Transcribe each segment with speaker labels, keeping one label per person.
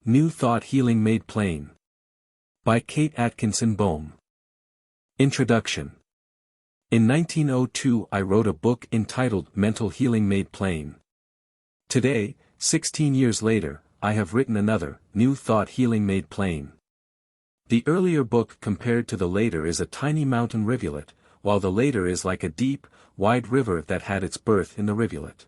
Speaker 1: New Thought Healing Made Plain. By Kate Atkinson Boehme. Introduction. In 1902 I wrote a book entitled Mental Healing Made Plain. Today, 16 years later, I have written another, New Thought Healing Made Plain. The earlier book compared to the later is a tiny mountain rivulet, while the later is like a deep, wide river that had its birth in the rivulet.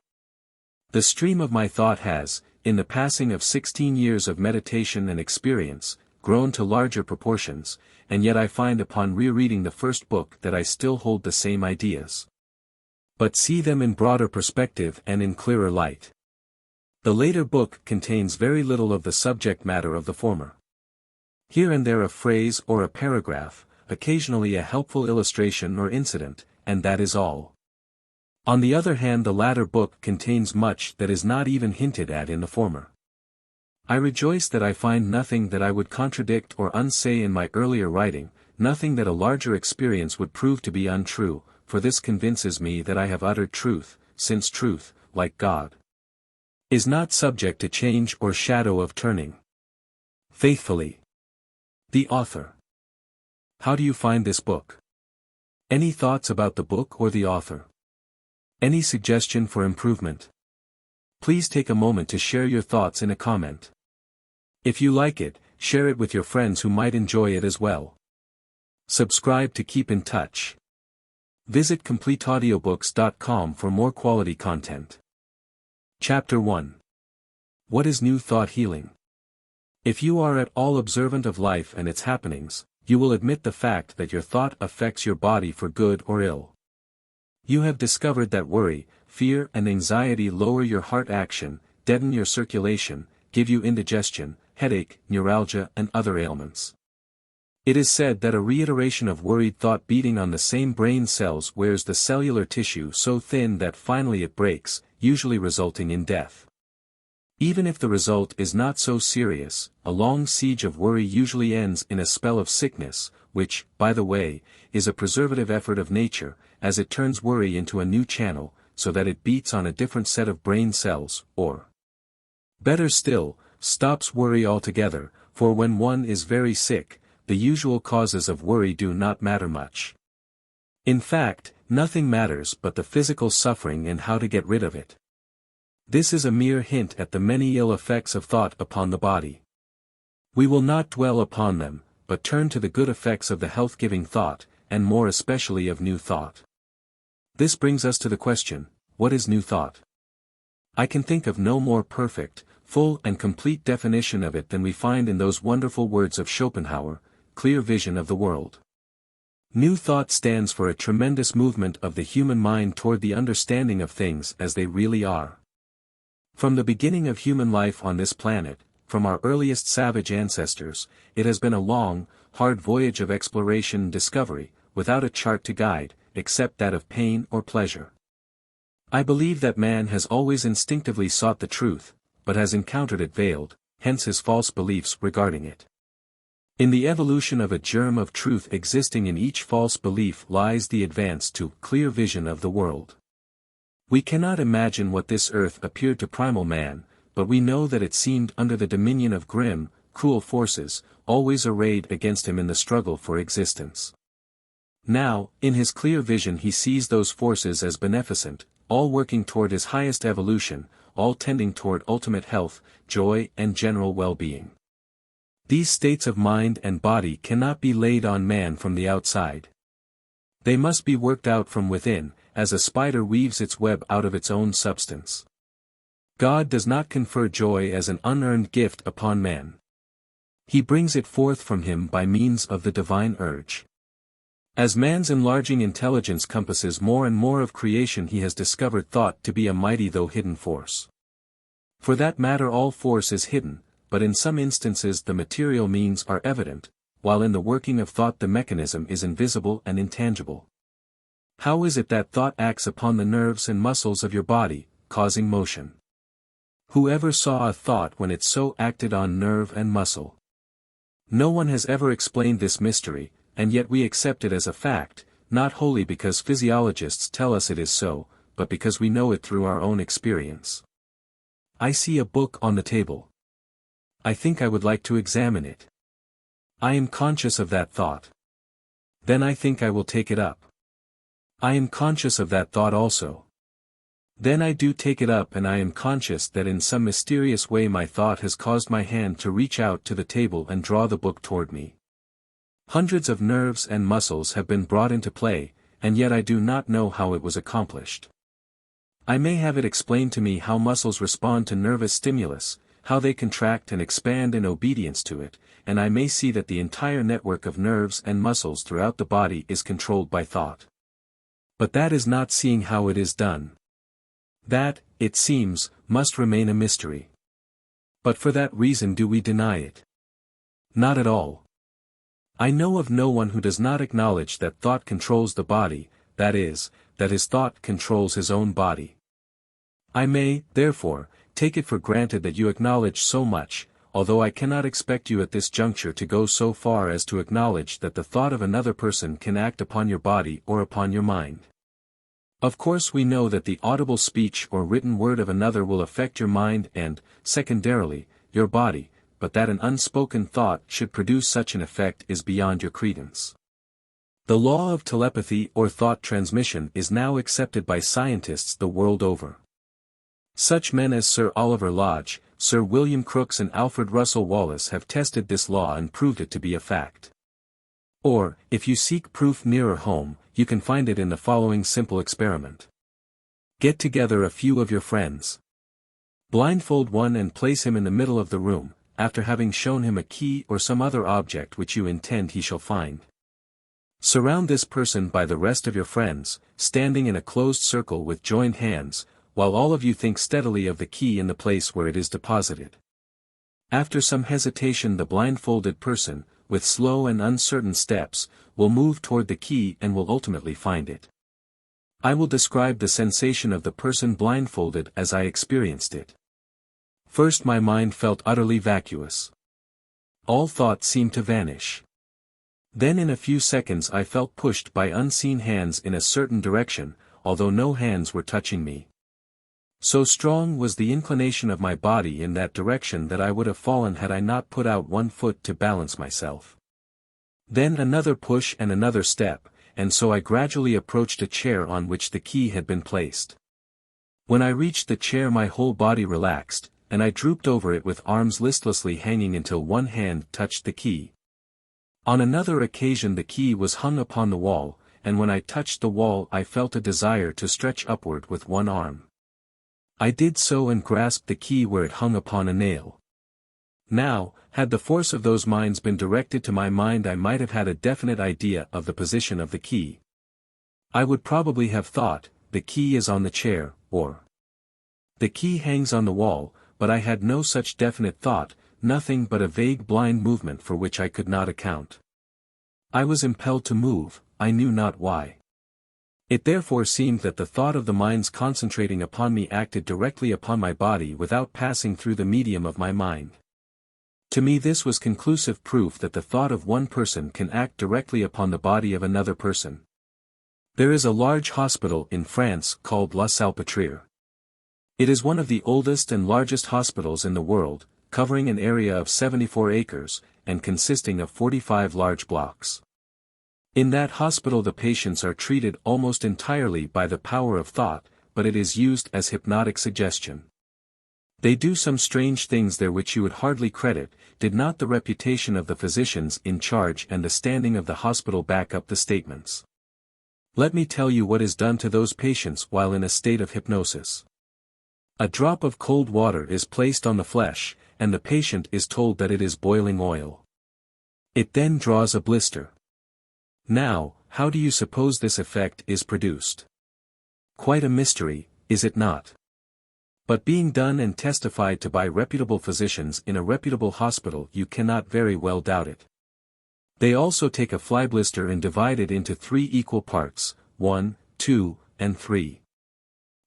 Speaker 1: The stream of my thought has, in the passing of 16 years of meditation and experience, grown to larger proportions, and yet I find upon rereading the first book that I still hold the same ideas, but see them in broader perspective and in clearer light. The later book contains very little of the subject matter of the former. Here and there a phrase or a paragraph, occasionally a helpful illustration or incident, and that is all. On the other hand, the latter book contains much that is not even hinted at in the former. I rejoice that I find nothing that I would contradict or unsay in my earlier writing, nothing that a larger experience would prove to be untrue, for this convinces me that I have uttered truth, since truth, like God, is not subject to change or shadow of turning. Faithfully, the author. How do you find this book? Any thoughts about the book or the author? Any suggestion for improvement? Please take a moment to share your thoughts in a comment. If you like it, share it with your friends who might enjoy it as well. Subscribe to keep in touch. Visit CompleteAudiobooks.com for more quality content. Chapter 1. What is New Thought Healing? If you are at all observant of life and its happenings, you will admit the fact that your thought affects your body for good or ill. You have discovered that worry, fear and anxiety lower your heart action, deaden your circulation, give you indigestion, headache, neuralgia and other ailments. It is said that a reiteration of worried thought beating on the same brain cells wears the cellular tissue so thin that finally it breaks, usually resulting in death. Even if the result is not so serious, a long siege of worry usually ends in a spell of sickness, which, by the way, is a preservative effort of nature, as it turns worry into a new channel, so that it beats on a different set of brain cells, or, better still, stops worry altogether, for when one is very sick, the usual causes of worry do not matter much. In fact, nothing matters but the physical suffering and how to get rid of it. This is a mere hint at the many ill effects of thought upon the body. We will not dwell upon them, but turn to the good effects of the health-giving thought, and more especially of new thought. This brings us to the question, what is new thought? I can think of no more perfect, full and complete definition of it than we find in those wonderful words of Schopenhauer, clear vision of the world. New thought stands for a tremendous movement of the human mind toward the understanding of things as they really are. From the beginning of human life on this planet, from our earliest savage ancestors, it has been a long, hard voyage of exploration and discovery, without a chart to guide, except that of pain or pleasure. I believe that man has always instinctively sought the truth, but has encountered it veiled, hence his false beliefs regarding it. In the evolution of a germ of truth existing in each false belief lies the advance to clear vision of the world. We cannot imagine what this earth appeared to primal man, but we know that it seemed under the dominion of grim, cruel forces, always arrayed against him in the struggle for existence. Now, in his clear vision he sees those forces as beneficent, all working toward his highest evolution, all tending toward ultimate health, joy and general well-being. These states of mind and body cannot be laid on man from the outside. They must be worked out from within, as a spider weaves its web out of its own substance. God does not confer joy as an unearned gift upon man. He brings it forth from him by means of the divine urge. As man's enlarging intelligence compasses more and more of creation, he has discovered thought to be a mighty though hidden force. For that matter, all force is hidden, but in some instances the material means are evident, while in the working of thought the mechanism is invisible and intangible. How is it that thought acts upon the nerves and muscles of your body, causing motion? Whoever saw a thought when it so acted on nerve and muscle? No one has ever explained this mystery, and yet we accept it as a fact, not wholly because physiologists tell us it is so, but because we know it through our own experience. I see a book on the table. I think I would like to examine it. I am conscious of that thought. Then I think I will take it up. I am conscious of that thought also. Then I do take it up, and I am conscious that in some mysterious way my thought has caused my hand to reach out to the table and draw the book toward me. Hundreds of nerves and muscles have been brought into play, and yet I do not know how it was accomplished. I may have it explained to me how muscles respond to nervous stimulus, how they contract and expand in obedience to it, and I may see that the entire network of nerves and muscles throughout the body is controlled by thought. But that is not seeing how it is done. That, it seems, must remain a mystery. But for that reason do we deny it? Not at all. I know of no one who does not acknowledge that thought controls the body, that is, that his thought controls his own body. I may, therefore, take it for granted that you acknowledge so much, although I cannot expect you at this juncture to go so far as to acknowledge that the thought of another person can act upon your body or upon your mind. Of course we know that the audible speech or written word of another will affect your mind and, secondarily, your body, but that an unspoken thought should produce such an effect is beyond your credence. The law of telepathy or thought transmission is now accepted by scientists the world over. Such men as Sir Oliver Lodge, Sir William Crookes and Alfred Russel Wallace have tested this law and proved it to be a fact. Or, if you seek proof nearer home, you can find it in the following simple experiment. Get together a few of your friends. Blindfold one and place him in the middle of the room, after having shown him a key or some other object which you intend he shall find. Surround this person by the rest of your friends, standing in a closed circle with joined hands, while all of you think steadily of the key in the place where it is deposited. After some hesitation the blindfolded person, with slow and uncertain steps, will move toward the key and will ultimately find it. I will describe the sensation of the person blindfolded as I experienced it. First my mind felt utterly vacuous. All thought seemed to vanish. Then in a few seconds I felt pushed by unseen hands in a certain direction, although no hands were touching me. So strong was the inclination of my body in that direction that I would have fallen had I not put out one foot to balance myself. Then another push and another step, and so I gradually approached a chair on which the key had been placed. When I reached the chair my whole body relaxed, and I drooped over it with arms listlessly hanging until one hand touched the key. On another occasion the key was hung upon the wall, and when I touched the wall I felt a desire to stretch upward with one arm. I did so and grasped the key where it hung upon a nail. Now, had the force of those minds been directed to my mind I might have had a definite idea of the position of the key. I would probably have thought, the key is on the chair, or the key hangs on the wall, but I had no such definite thought, nothing but a vague blind movement for which I could not account. I was impelled to move, I knew not why. It therefore seemed that the thought of the minds concentrating upon me acted directly upon my body without passing through the medium of my mind. To me this was conclusive proof that the thought of one person can act directly upon the body of another person. There is a large hospital in France called La Salpêtrière. It is one of the oldest and largest hospitals in the world, covering an area of 74 acres, and consisting of 45 large blocks. In that hospital the patients are treated almost entirely by the power of thought, but it is used as hypnotic suggestion. They do some strange things there which you would hardly credit, did not the reputation of the physicians in charge and the standing of the hospital back up the statements. Let me tell you what is done to those patients while in a state of hypnosis. A drop of cold water is placed on the flesh, and the patient is told that it is boiling oil. It then draws a blister. Now, how do you suppose this effect is produced? Quite a mystery, is it not? But being done and testified to by reputable physicians in a reputable hospital you cannot very well doubt it. They also take a fly blister and divide it into 3 equal parts, 1, 2, and 3.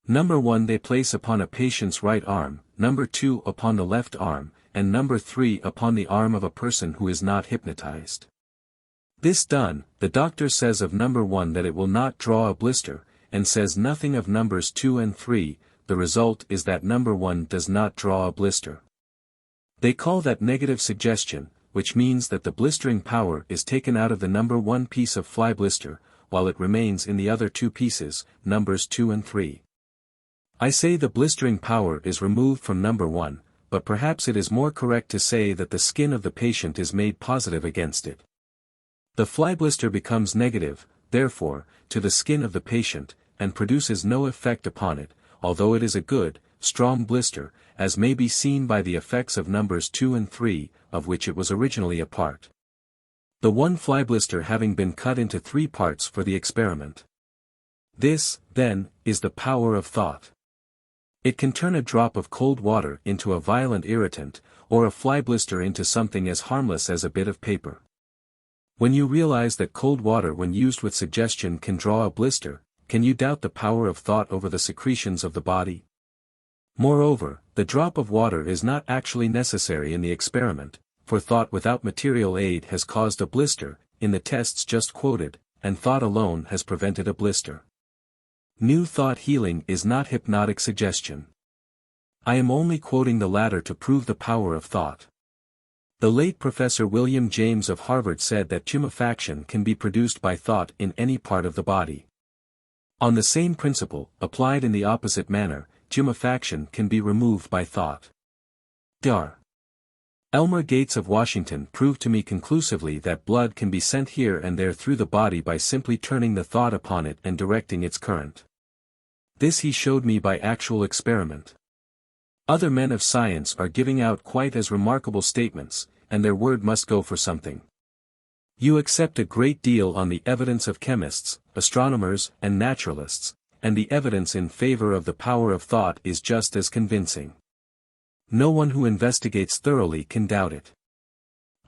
Speaker 1: Number 1 they place upon a patient's right arm, number 2 upon the left arm, and number 3 upon the arm of a person who is not hypnotized. This done, the doctor says of number 1 that it will not draw a blister, and says nothing of numbers 2 and 3, the result is that number 1 does not draw a blister. They call that negative suggestion, which means that the blistering power is taken out of the number 1 piece of fly blister, while it remains in the other 2 pieces, numbers 2 and 3. I say the blistering power is removed from number 1, but perhaps it is more correct to say that the skin of the patient is made positive against it. The fly blister becomes negative, therefore, to the skin of the patient, and produces no effect upon it, although it is a good, strong blister, as may be seen by the effects of numbers 2 and 3, of which it was originally a part. The one fly blister having been cut into 3 parts for the experiment. This, then, is the power of thought. It can turn a drop of cold water into a violent irritant, or a fly blister into something as harmless as a bit of paper. When you realize that cold water when used with suggestion can draw a blister, can you doubt the power of thought over the secretions of the body? Moreover, the drop of water is not actually necessary in the experiment, for thought without material aid has caused a blister, in the tests just quoted, and thought alone has prevented a blister. New thought healing is not hypnotic suggestion. I am only quoting the latter to prove the power of thought. The late Professor William James of Harvard said that tumefaction can be produced by thought in any part of the body. On the same principle, applied in the opposite manner, tumefaction can be removed by thought. Dr. Elmer Gates of Washington proved to me conclusively that blood can be sent here and there through the body by simply turning the thought upon it and directing its current. This he showed me by actual experiment. Other men of science are giving out quite as remarkable statements, and their word must go for something. You accept a great deal on the evidence of chemists, astronomers, and naturalists, and the evidence in favor of the power of thought is just as convincing. No one who investigates thoroughly can doubt it.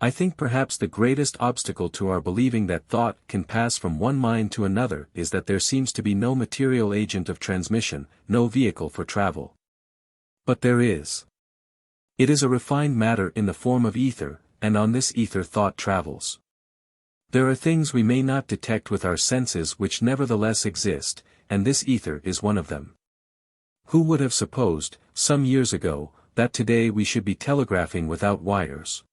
Speaker 1: I think perhaps the greatest obstacle to our believing that thought can pass from one mind to another is that there seems to be no material agent of transmission, no vehicle for travel. But there is. It is a refined matter in the form of ether, and on this ether thought travels. There are things we may not detect with our senses which nevertheless exist, and this ether is one of them. Who would have supposed, some years ago, that today we should be telegraphing without wires?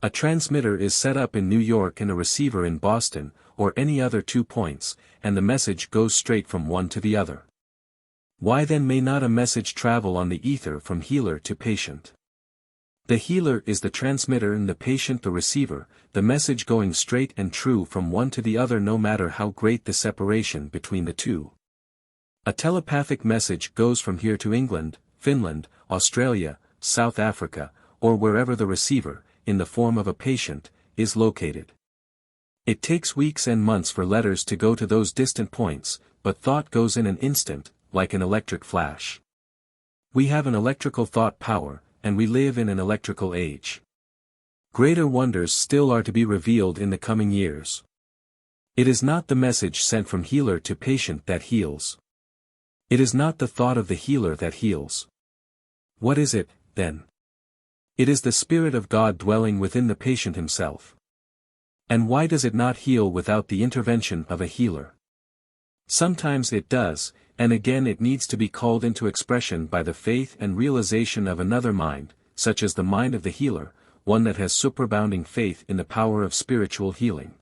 Speaker 1: A transmitter is set up in New York and a receiver in Boston, or any other 2 points, and the message goes straight from one to the other. Why then may not a message travel on the ether from healer to patient? The healer is the transmitter and the patient the receiver, the message going straight and true from one to the other no matter how great the separation between the two. A telepathic message goes from here to England, Finland, Australia, South Africa, or wherever the receiver, in the form of a patient, is located. It takes weeks and months for letters to go to those distant points, but thought goes in an instant, like an electric flash. We have an electrical thought power, and we live in an electrical age. Greater wonders still are to be revealed in the coming years. It is not the message sent from healer to patient that heals. It is not the thought of the healer that heals. What is it, then? It is the Spirit of God dwelling within the patient himself. And why does it not heal without the intervention of a healer? Sometimes it does, and again it needs to be called into expression by the faith and realization of another mind, such as the mind of the healer, one that has superabounding faith in the power of spiritual healing.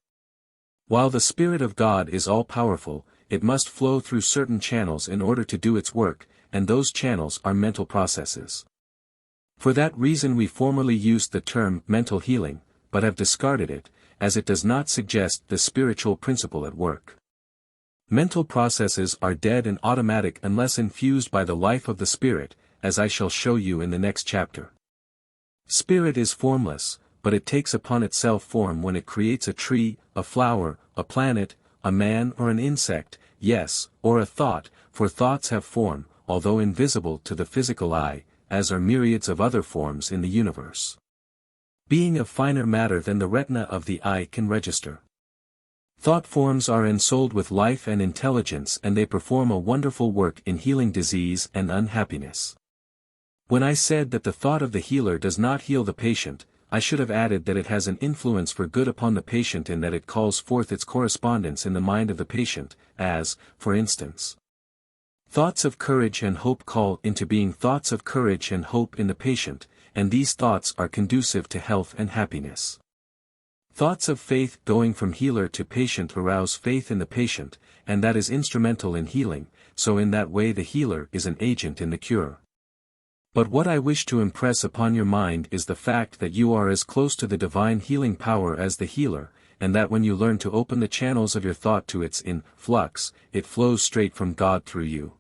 Speaker 1: While the Spirit of God is all-powerful, it must flow through certain channels in order to do its work, and those channels are mental processes. For that reason we formerly used the term mental healing, but have discarded it, as it does not suggest the spiritual principle at work. Mental processes are dead and automatic unless infused by the life of the Spirit, as I shall show you in the next chapter. Spirit is formless, but it takes upon itself form when it creates a tree, a flower, a planet, a man or an insect, yes, or a thought, for thoughts have form, although invisible to the physical eye, as are myriads of other forms in the universe. Being of finer matter than the retina of the eye can register. Thought forms are ensouled with life and intelligence and they perform a wonderful work in healing disease and unhappiness. When I said that the thought of the healer does not heal the patient, I should have added that it has an influence for good upon the patient in that it calls forth its correspondence in the mind of the patient, as, for instance, thoughts of courage and hope call into being thoughts of courage and hope in the patient, and these thoughts are conducive to health and happiness. Thoughts of faith going from healer to patient arouse faith in the patient, and that is instrumental in healing, so in that way the healer is an agent in the cure. But what I wish to impress upon your mind is the fact that you are as close to the divine healing power as the healer, and that when you learn to open the channels of your thought to its influx, it flows straight from God through you.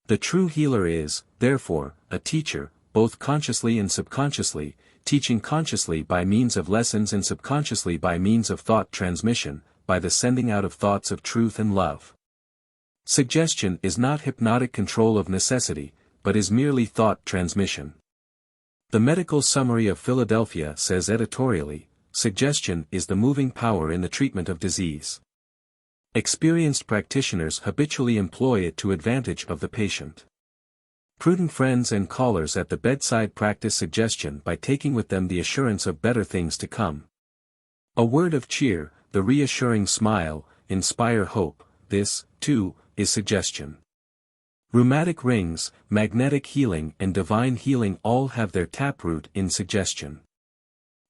Speaker 1: The true healer is, therefore, a teacher, both consciously and subconsciously, teaching consciously by means of lessons and subconsciously by means of thought transmission, by the sending out of thoughts of truth and love. Suggestion is not hypnotic control of necessity, but is merely thought transmission. The Medical Summary of Philadelphia says editorially, suggestion is the moving power in the treatment of disease. Experienced practitioners habitually employ it to advantage of the patient. Prudent friends and callers at the bedside practice suggestion by taking with them the assurance of better things to come. A word of cheer, the reassuring smile, inspire hope, this, too, is suggestion. Rheumatic rings, magnetic healing and divine healing all have their taproot in suggestion.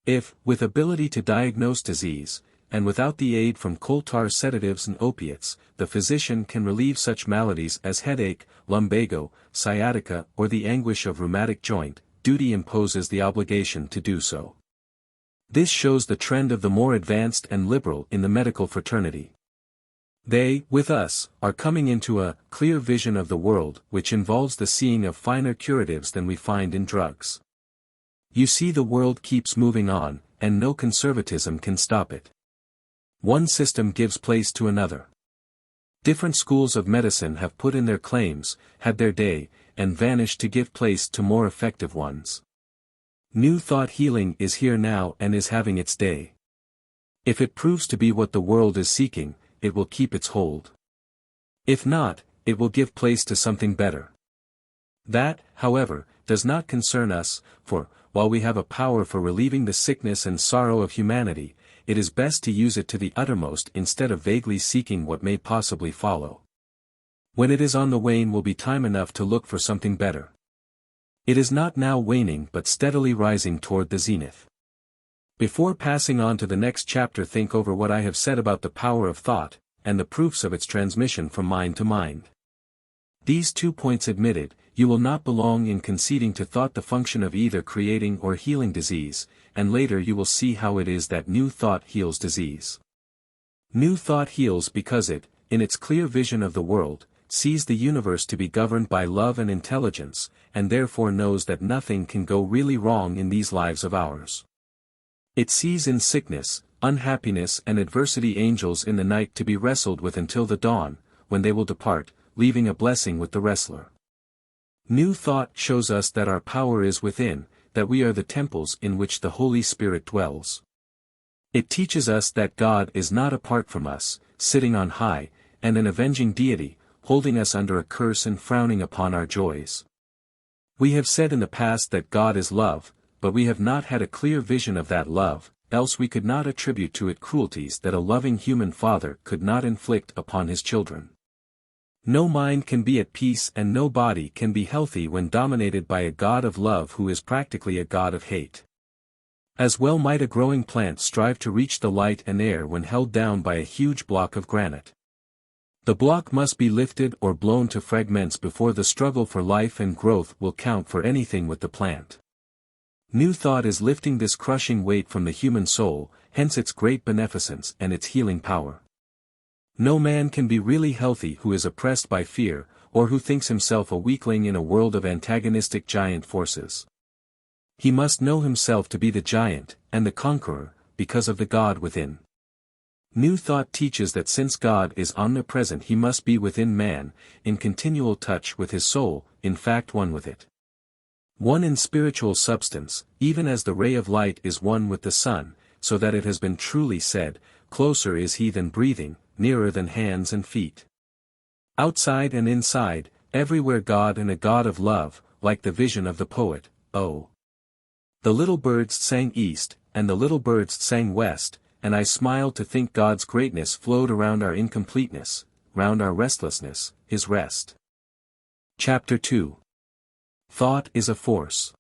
Speaker 1: If, with ability to diagnose disease, and without the aid from coal tar sedatives and opiates, the physician can relieve such maladies as headache, lumbago, sciatica or the anguish of rheumatic joint, duty imposes the obligation to do so. This shows the trend of the more advanced and liberal in the medical fraternity. They, with us, are coming into a clear vision of the world which involves the seeing of finer curatives than we find in drugs. You see, the world keeps moving on, and no conservatism can stop it. One system gives place to another. Different schools of medicine have put in their claims, had their day, and vanished to give place to more effective ones. New thought healing is here now and is having its day. If it proves to be what the world is seeking, it will keep its hold. If not, it will give place to something better. That, however, does not concern us, for, while we have a power for relieving the sickness and sorrow of humanity, it is best to use it to the uttermost instead of vaguely seeking what may possibly follow. When it is on the wane will be time enough to look for something better. It is not now waning but steadily rising toward the zenith. Before passing on to the next chapter, think over what I have said about the power of thought, and the proofs of its transmission from mind to mind. These 2 points admitted, you will not belong in conceding to thought the function of either creating or healing disease, and later you will see how it is that new thought heals disease. New thought heals because it, in its clear vision of the world, sees the universe to be governed by love and intelligence, and therefore knows that nothing can go really wrong in these lives of ours. It sees in sickness, unhappiness and adversity angels in the night to be wrestled with until the dawn, when they will depart, leaving a blessing with the wrestler. New thought shows us that our power is within, that we are the temples in which the Holy Spirit dwells. It teaches us that God is not apart from us, sitting on high, and an avenging deity, holding us under a curse and frowning upon our joys. We have said in the past that God is love, but we have not had a clear vision of that love, else we could not attribute to it cruelties that a loving human father could not inflict upon his children. No mind can be at peace and no body can be healthy when dominated by a God of love who is practically a God of hate. As well might a growing plant strive to reach the light and air when held down by a huge block of granite. The block must be lifted or blown to fragments before the struggle for life and growth will count for anything with the plant. New thought is lifting this crushing weight from the human soul, hence its great beneficence and its healing power. No man can be really healthy who is oppressed by fear, or who thinks himself a weakling in a world of antagonistic giant forces. He must know himself to be the giant, and the conqueror, because of the God within. New thought teaches that since God is omnipresent he must be within man, in continual touch with his soul, in fact one with it. One in spiritual substance, even as the ray of light is one with the sun, so that it has been truly said, closer is he than breathing, nearer than hands and feet. Outside and inside, everywhere God and a God of love, like the vision of the poet, oh. The little birds sang east, and the little birds sang west, and I smiled to think God's greatness flowed around our incompleteness, round our restlessness, his rest. Chapter 2. Thought is a force.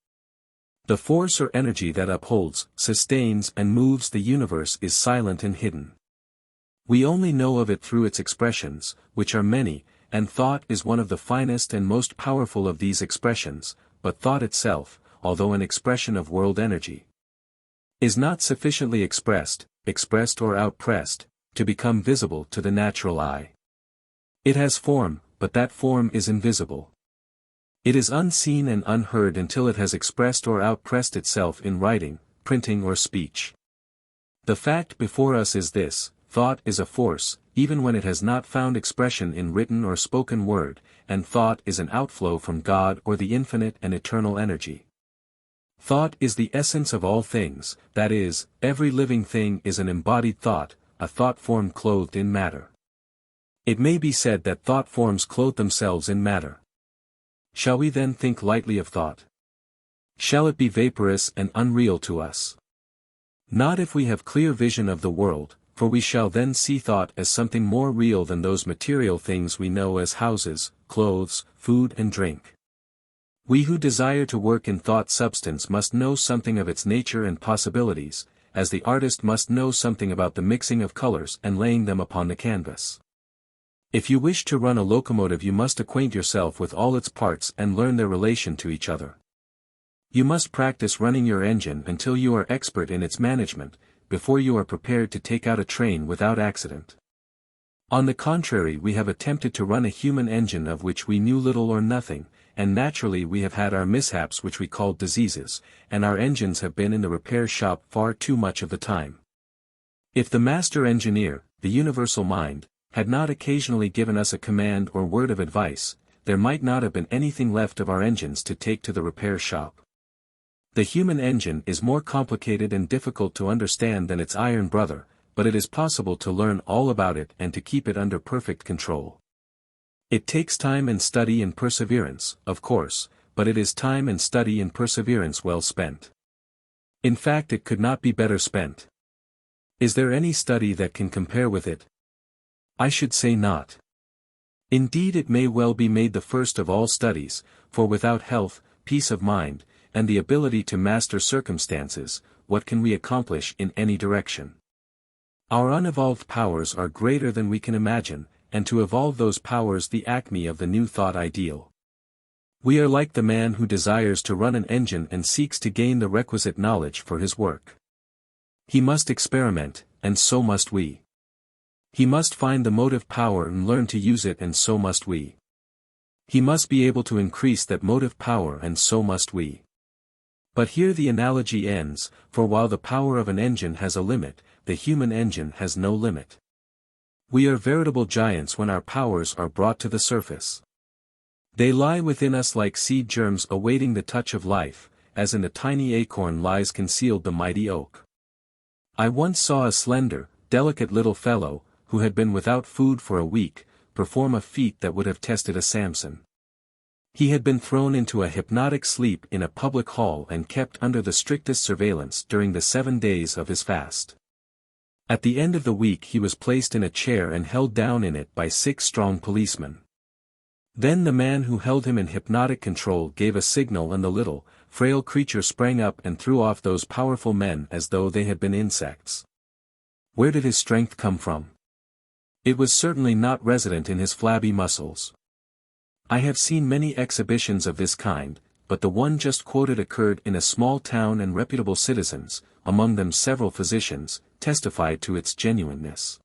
Speaker 1: The force or energy that upholds, sustains and moves the universe is silent and hidden. We only know of it through its expressions, which are many, and thought is one of the finest and most powerful of these expressions, but thought itself, although an expression of world energy, is not sufficiently expressed or outpressed, to become visible to the natural eye. It has form, but that form is invisible. It is unseen and unheard until it has expressed or outpressed itself in writing, printing or speech. The fact before us is this: thought is a force, even when it has not found expression in written or spoken word, and thought is an outflow from God or the infinite and eternal energy. Thought is the essence of all things, that is, every living thing is an embodied thought, a thought form clothed in matter. It may be said that thought forms clothe themselves in matter. Shall we then think lightly of thought? Shall it be vaporous and unreal to us? Not if we have clear vision of the world, for we shall then see thought as something more real than those material things we know as houses, clothes, food and drink. We who desire to work in thought substance must know something of its nature and possibilities, as the artist must know something about the mixing of colors and laying them upon the canvas. If you wish to run a locomotive, you must acquaint yourself with all its parts and learn their relation to each other. You must practice running your engine until you are expert in its management, before you are prepared to take out a train without accident. On the contrary, we have attempted to run a human engine of which we knew little or nothing, and naturally we have had our mishaps which we called diseases, and our engines have been in the repair shop far too much of the time. If the master engineer, the universal mind, had not occasionally given us a command or word of advice, there might not have been anything left of our engines to take to the repair shop. The human engine is more complicated and difficult to understand than its iron brother, but it is possible to learn all about it and to keep it under perfect control. It takes time and study and perseverance, of course, but it is time and study and perseverance well spent. In fact, it could not be better spent. Is there any study that can compare with it? I should say not. Indeed, it may well be made the first of all studies, for without health, peace of mind, and the ability to master circumstances, what can we accomplish in any direction? Our unevolved powers are greater than we can imagine, and to evolve those powers the acme of the new thought ideal. We are like the man who desires to run an engine and seeks to gain the requisite knowledge for his work. He must experiment, and so must we. He must find the motive power and learn to use it, and so must we. He must be able to increase that motive power, and so must we. But here the analogy ends, for while the power of an engine has a limit, the human engine has no limit. We are veritable giants when our powers are brought to the surface. They lie within us like seed germs awaiting the touch of life, as in a tiny acorn lies concealed the mighty oak. I once saw a slender, delicate little fellow, who had been without food for a week, perform a feat that would have tested a Samson. He had been thrown into a hypnotic sleep in a public hall and kept under the strictest surveillance during the 7 days of his fast. At the end of the week he was placed in a chair and held down in it by 6 strong policemen. Then the man who held him in hypnotic control gave a signal, and the little, frail creature sprang up and threw off those powerful men as though they had been insects. Where did his strength come from? It was certainly not resident in his flabby muscles. I have seen many exhibitions of this kind, but the one just quoted occurred in a small town, and reputable citizens, among them several physicians, testified to its genuineness.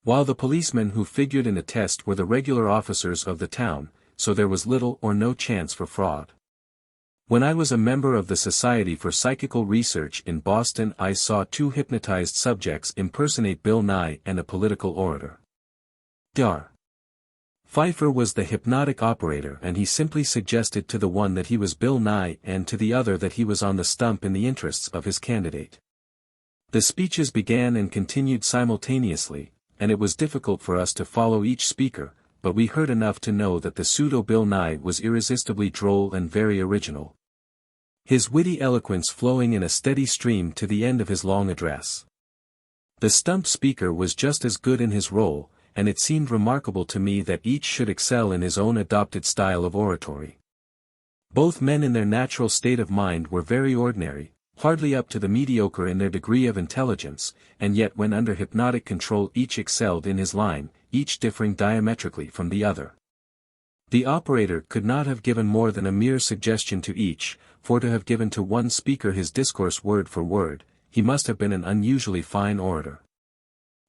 Speaker 1: While the policemen who figured in the test were the regular officers of the town, so there was little or no chance for fraud. When I was a member of the Society for Psychical Research in Boston, I saw 2 hypnotized subjects impersonate Bill Nye and a political orator. Dr. Pfeiffer was the hypnotic operator, and he simply suggested to the one that he was Bill Nye and to the other that he was on the stump in the interests of his candidate. The speeches began and continued simultaneously, and it was difficult for us to follow each speaker, but we heard enough to know that the pseudo-Bill Nye was irresistibly droll and very original. His witty eloquence flowing in a steady stream to the end of his long address. The stump speaker was just as good in his role, and it seemed remarkable to me that each should excel in his own adopted style of oratory. Both men in their natural state of mind were very ordinary, hardly up to the mediocre in their degree of intelligence, and yet when under hypnotic control each excelled in his line, each differing diametrically from the other. The operator could not have given more than a mere suggestion to each, for to have given to one speaker his discourse word for word, he must have been an unusually fine orator.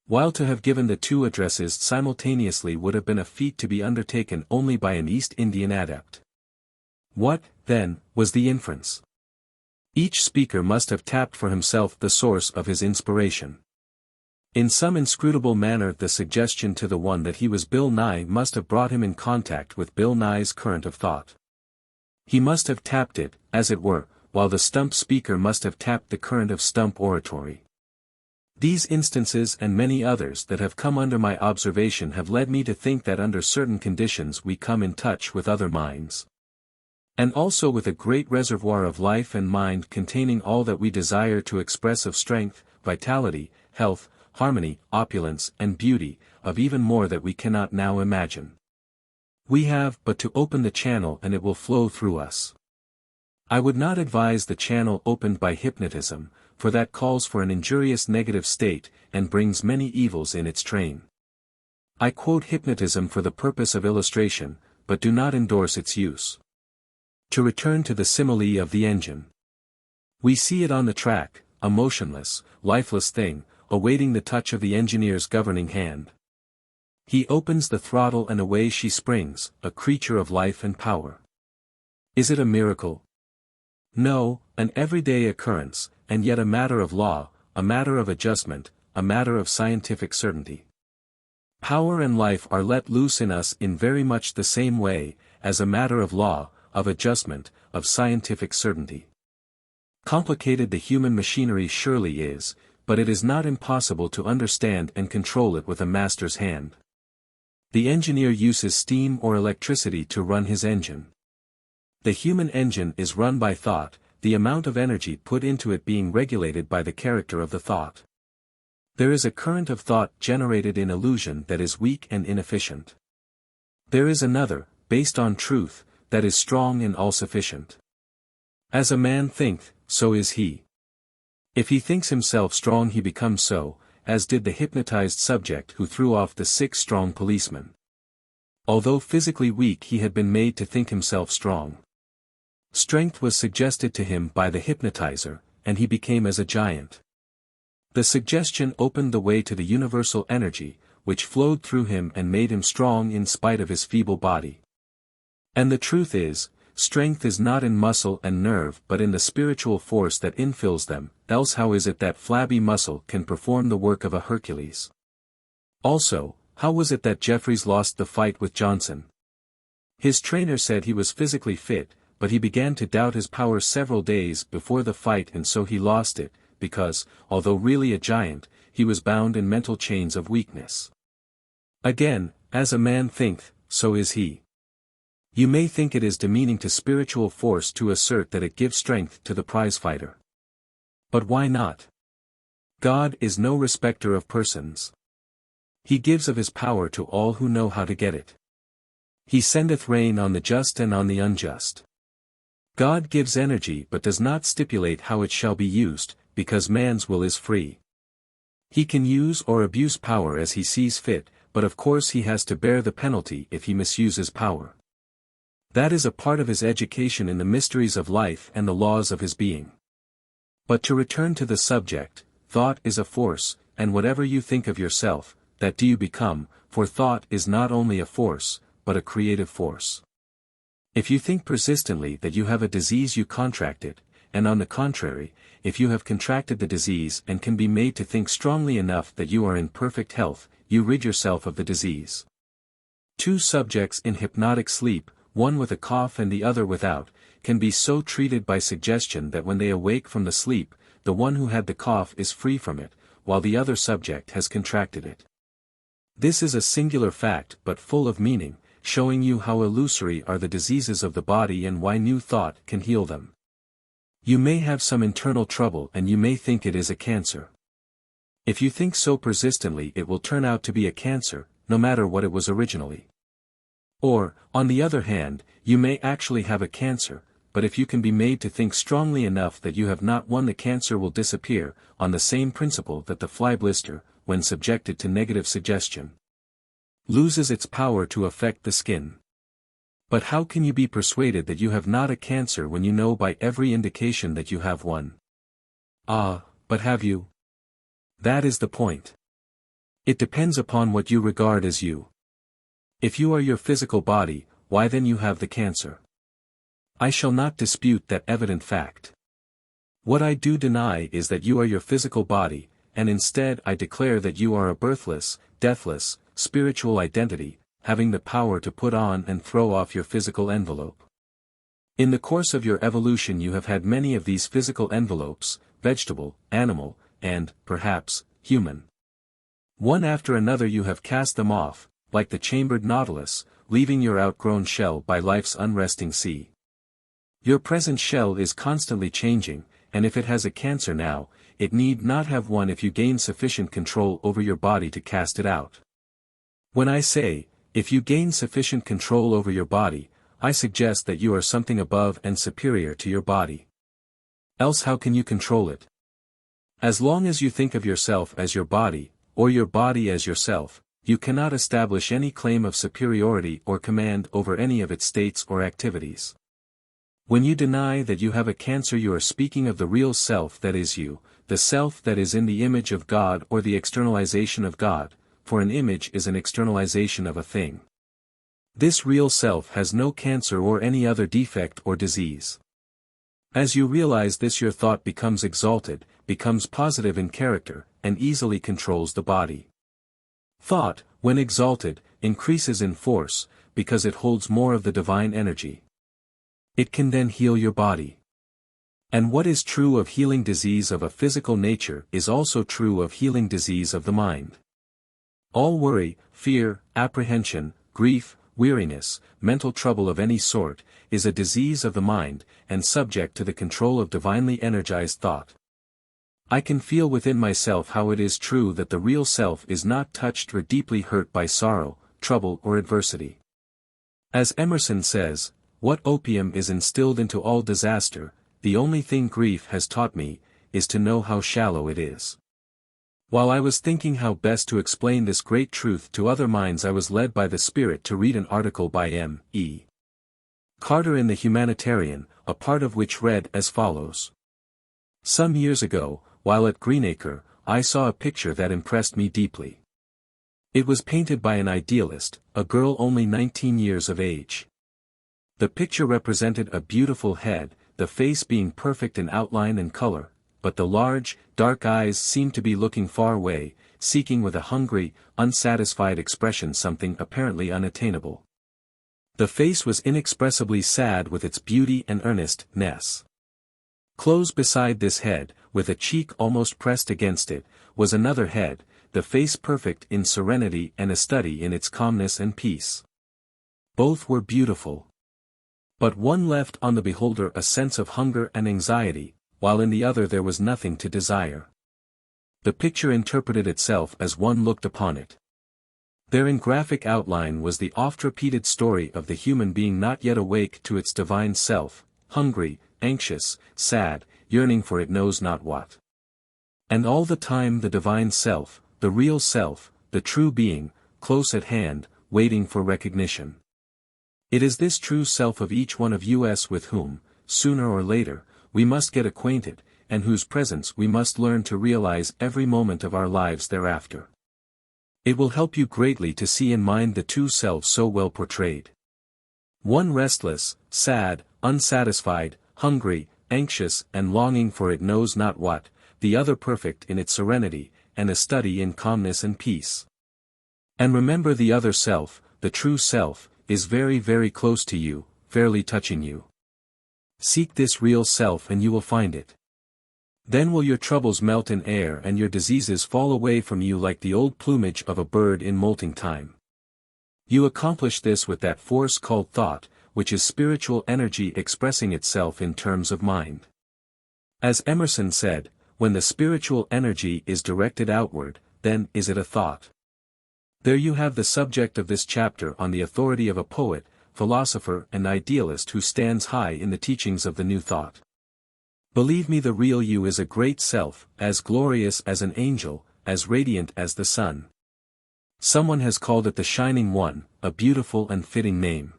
Speaker 1: While to have given the two addresses simultaneously would have been a feat to be undertaken only by an East Indian adept. What, then, was the inference? Each speaker must have tapped for himself the source of his inspiration. In some inscrutable manner the suggestion to the one that he was Bill Nye must have brought him in contact with Bill Nye's current of thought. He must have tapped it, as it were, while the stump speaker must have tapped the current of stump oratory. These instances and many others that have come under my observation have led me to think that under certain conditions we come in touch with other minds. And also with a great reservoir of life and mind containing all that we desire to express of strength, vitality, health, harmony, opulence and beauty, of even more that we cannot now imagine. We have but to open the channel and it will flow through us. I would not advise the channel opened by hypnotism, for that calls for an injurious negative state, and brings many evils in its train. I quote hypnotism for the purpose of illustration, but do not endorse its use. To return to the simile of the engine. We see it on the track, a motionless, lifeless thing, awaiting the touch of the engineer's governing hand. He opens the throttle and away she springs, a creature of life and power. Is it a miracle? No, an everyday occurrence, and yet a matter of law, a matter of adjustment, a matter of scientific certainty. Power and life are let loose in us in very much the same way, as a matter of law, of adjustment, of scientific certainty. Complicated the human machinery surely is, but it is not impossible to understand and control it with a master's hand. The engineer uses steam or electricity to run his engine. The human engine is run by thought, the amount of energy put into it being regulated by the character of the thought. There is a current of thought generated in illusion that is weak and inefficient. There is another, based on truth, that is strong and all-sufficient. As a man thinketh, so is he. If he thinks himself strong he becomes so, as did the hypnotized subject who threw off the 6 strong policemen. Although physically weak he had been made to think himself strong. Strength was suggested to him by the hypnotizer, and he became as a giant. The suggestion opened the way to the universal energy, which flowed through him and made him strong in spite of his feeble body. And the truth is, strength is not in muscle and nerve but in the spiritual force that infills them, else how is it that flabby muscle can perform the work of a Hercules? Also, how was it that Jeffries lost the fight with Johnson? His trainer said he was physically fit, but he began to doubt his powers several days before the fight and so he lost it, because, although really a giant, he was bound in mental chains of weakness. Again, as a man thinketh, so is he. You may think it is demeaning to spiritual force to assert that it gives strength to the prizefighter. But why not? God is no respecter of persons. He gives of his power to all who know how to get it. He sendeth rain on the just and on the unjust. God gives energy but does not stipulate how it shall be used, because man's will is free. He can use or abuse power as he sees fit, but of course he has to bear the penalty if he misuses power. That is a part of his education in the mysteries of life and the laws of his being. But to return to the subject, thought is a force, and whatever you think of yourself, that do you become, for thought is not only a force, but a creative force. If you think persistently that you have a disease you contract it, and on the contrary, if you have contracted the disease and can be made to think strongly enough that you are in perfect health, you rid yourself of the disease. 2 subjects in hypnotic sleep, one with a cough and the other without, can be so treated by suggestion that when they awake from the sleep, the one who had the cough is free from it, while the other subject has contracted it. This is a singular fact but full of meaning, showing you how illusory are the diseases of the body and why new thought can heal them. You may have some internal trouble and you may think it is a cancer. If you think so persistently it will turn out to be a cancer, no matter what it was originally. Or, on the other hand, you may actually have a cancer, but if you can be made to think strongly enough that you have not won, the cancer will disappear, on the same principle that the fly blister, when subjected to negative suggestion, loses its power to affect the skin. But how can you be persuaded that you have not a cancer when you know by every indication that you have one? Ah, but have you? That is the point. It depends upon what you regard as you. If you are your physical body, why then you have the cancer. I shall not dispute that evident fact. What I do deny is that you are your physical body, and instead I declare that you are a birthless, deathless, spiritual identity, having the power to put on and throw off your physical envelope. In the course of your evolution you have had many of these physical envelopes, vegetable, animal, and, perhaps, human. One after another you have cast them off, like the chambered nautilus, leaving your outgrown shell by life's unresting sea. Your present shell is constantly changing, and if it has a cancer now, it need not have one if you gain sufficient control over your body to cast it out. When I say, if you gain sufficient control over your body, I suggest that you are something above and superior to your body. Else how can you control it? As long as you think of yourself as your body, or your body as yourself, you cannot establish any claim of superiority or command over any of its states or activities. When you deny that you have a cancer, you are speaking of the real self that is you, the self that is in the image of God or the externalization of God, for an image is an externalization of a thing. This real self has no cancer or any other defect or disease. As you realize this, your thought becomes exalted, becomes positive in character, and easily controls the body. Thought, when exalted, increases in force, because it holds more of the divine energy. It can then heal your body. And what is true of healing disease of a physical nature is also true of healing disease of the mind. All worry, fear, apprehension, grief, weariness, mental trouble of any sort, is a disease of the mind, and subject to the control of divinely energized thought. I can feel within myself how it is true that the real self is not touched or deeply hurt by sorrow, trouble or adversity. As Emerson says, what opium is instilled into all disaster, the only thing grief has taught me, is to know how shallow it is. While I was thinking how best to explain this great truth to other minds, I was led by the Spirit to read an article by M.E. Carter in the Humanitarian, a part of which read as follows. Some years ago, while at Greenacre, I saw a picture that impressed me deeply. It was painted by an idealist, a girl only 19 years of age. The picture represented a beautiful head, the face being perfect in outline and color, but the large, dark eyes seemed to be looking far away, seeking with a hungry, unsatisfied expression something apparently unattainable. The face was inexpressibly sad with its beauty and earnestness. Close beside this head, with a cheek almost pressed against it, was another head, the face perfect in serenity and a study in its calmness and peace. Both were beautiful. But one left on the beholder a sense of hunger and anxiety, while in the other there was nothing to desire. The picture interpreted itself as one looked upon it. There in graphic outline was the oft-repeated story of the human being not yet awake to its divine self, hungry, anxious, sad, yearning for it knows not what. And all the time the divine self, the real self, the true being, close at hand, waiting for recognition. It is this true self of each one of us with whom, sooner or later, we must get acquainted, and whose presence we must learn to realize every moment of our lives thereafter. It will help you greatly to see in mind the two selves so well portrayed. One restless, sad, unsatisfied, hungry, anxious and longing for it knows not what, the other perfect in its serenity, and a study in calmness and peace. And remember, the other self, the true self, is very, very close to you, fairly touching you. Seek this real self and you will find it. Then will your troubles melt in air and your diseases fall away from you like the old plumage of a bird in molting time. You accomplish this with that force called thought, which is spiritual energy expressing itself in terms of mind. As Emerson said, when the spiritual energy is directed outward, then is it a thought. There you have the subject of this chapter on the authority of a poet, philosopher and idealist who stands high in the teachings of the New Thought. Believe me, the real you is a great self, as glorious as an angel, as radiant as the sun. Someone has called it the Shining One, a beautiful and fitting name.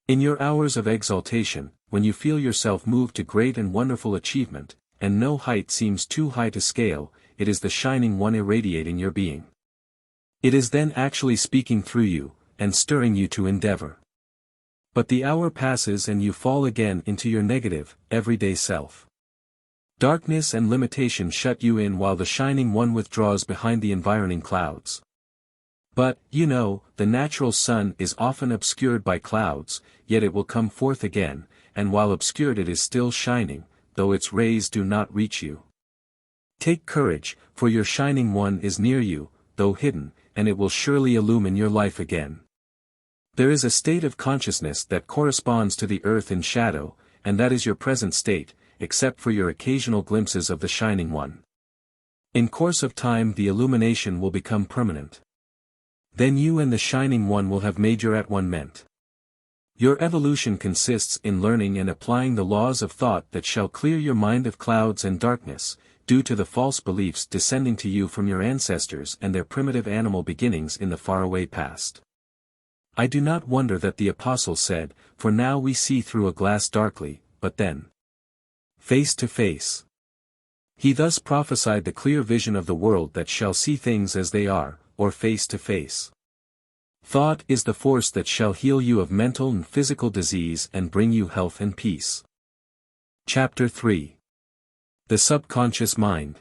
Speaker 1: In your hours of exaltation, when you feel yourself move to great and wonderful achievement, and no height seems too high to scale, it is the Shining One irradiating your being. It is then actually speaking through you, and stirring you to endeavor. But the hour passes and you fall again into your negative, everyday self. Darkness and limitation shut you in while the Shining One withdraws behind the environing clouds. But, you know, the natural sun is often obscured by clouds, yet it will come forth again, and while obscured it is still shining, though its rays do not reach you. Take courage, for your Shining One is near you, though hidden, and it will surely illumine your life again. There is a state of consciousness that corresponds to the earth in shadow, and that is your present state, except for your occasional glimpses of the Shining One. In course of time the illumination will become permanent. Then you and the Shining One will have made your at-one-ment. Your evolution consists in learning and applying the laws of thought that shall clear your mind of clouds and darkness, due to the false beliefs descending to you from your ancestors and their primitive animal beginnings in the faraway past. I do not wonder that the Apostle said, "For now we see through a glass darkly, but then face to face." He thus prophesied the clear vision of the world that shall see things as they are, or face to face. Thought is the force that shall heal you of mental and physical disease and bring you health and peace. Chapter 3. The Subconscious Mind.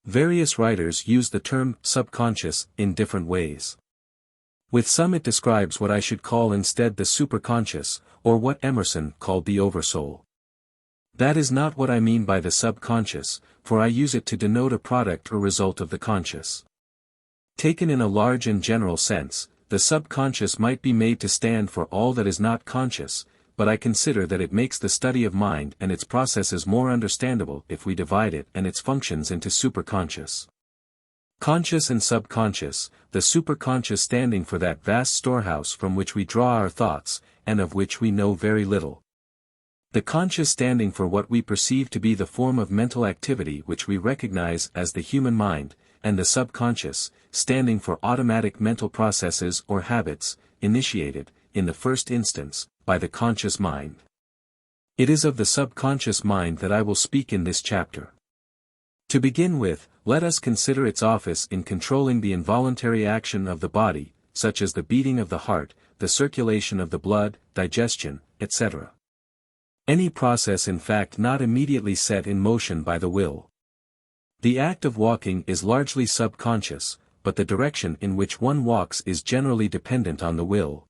Speaker 1: Various writers use the term subconscious in different ways. With some it describes what I should call instead the superconscious, or what Emerson called the oversoul. That is not what I mean by the subconscious, for I use it to denote a product or result of the conscious. Taken in a large and general sense, the subconscious might be made to stand for all that is not conscious, but I consider that it makes the study of mind and its processes more understandable if we divide it and its functions into superconscious. Conscious and subconscious, the superconscious standing for that vast storehouse from which we draw our thoughts, and of which we know very little. The conscious standing for what we perceive to be the form of mental activity which we recognize as the human mind, and the subconscious, standing for automatic mental processes or habits, initiated, in the first instance, by the conscious mind. It is of the subconscious mind that I will speak in this chapter. To begin with, let us consider its office in controlling the involuntary action of the body, such as the beating of the heart, the circulation of the blood, digestion, etc. Any process in fact not immediately set in motion by the will. The act of walking is largely subconscious, but the direction in which one walks is generally dependent on the will.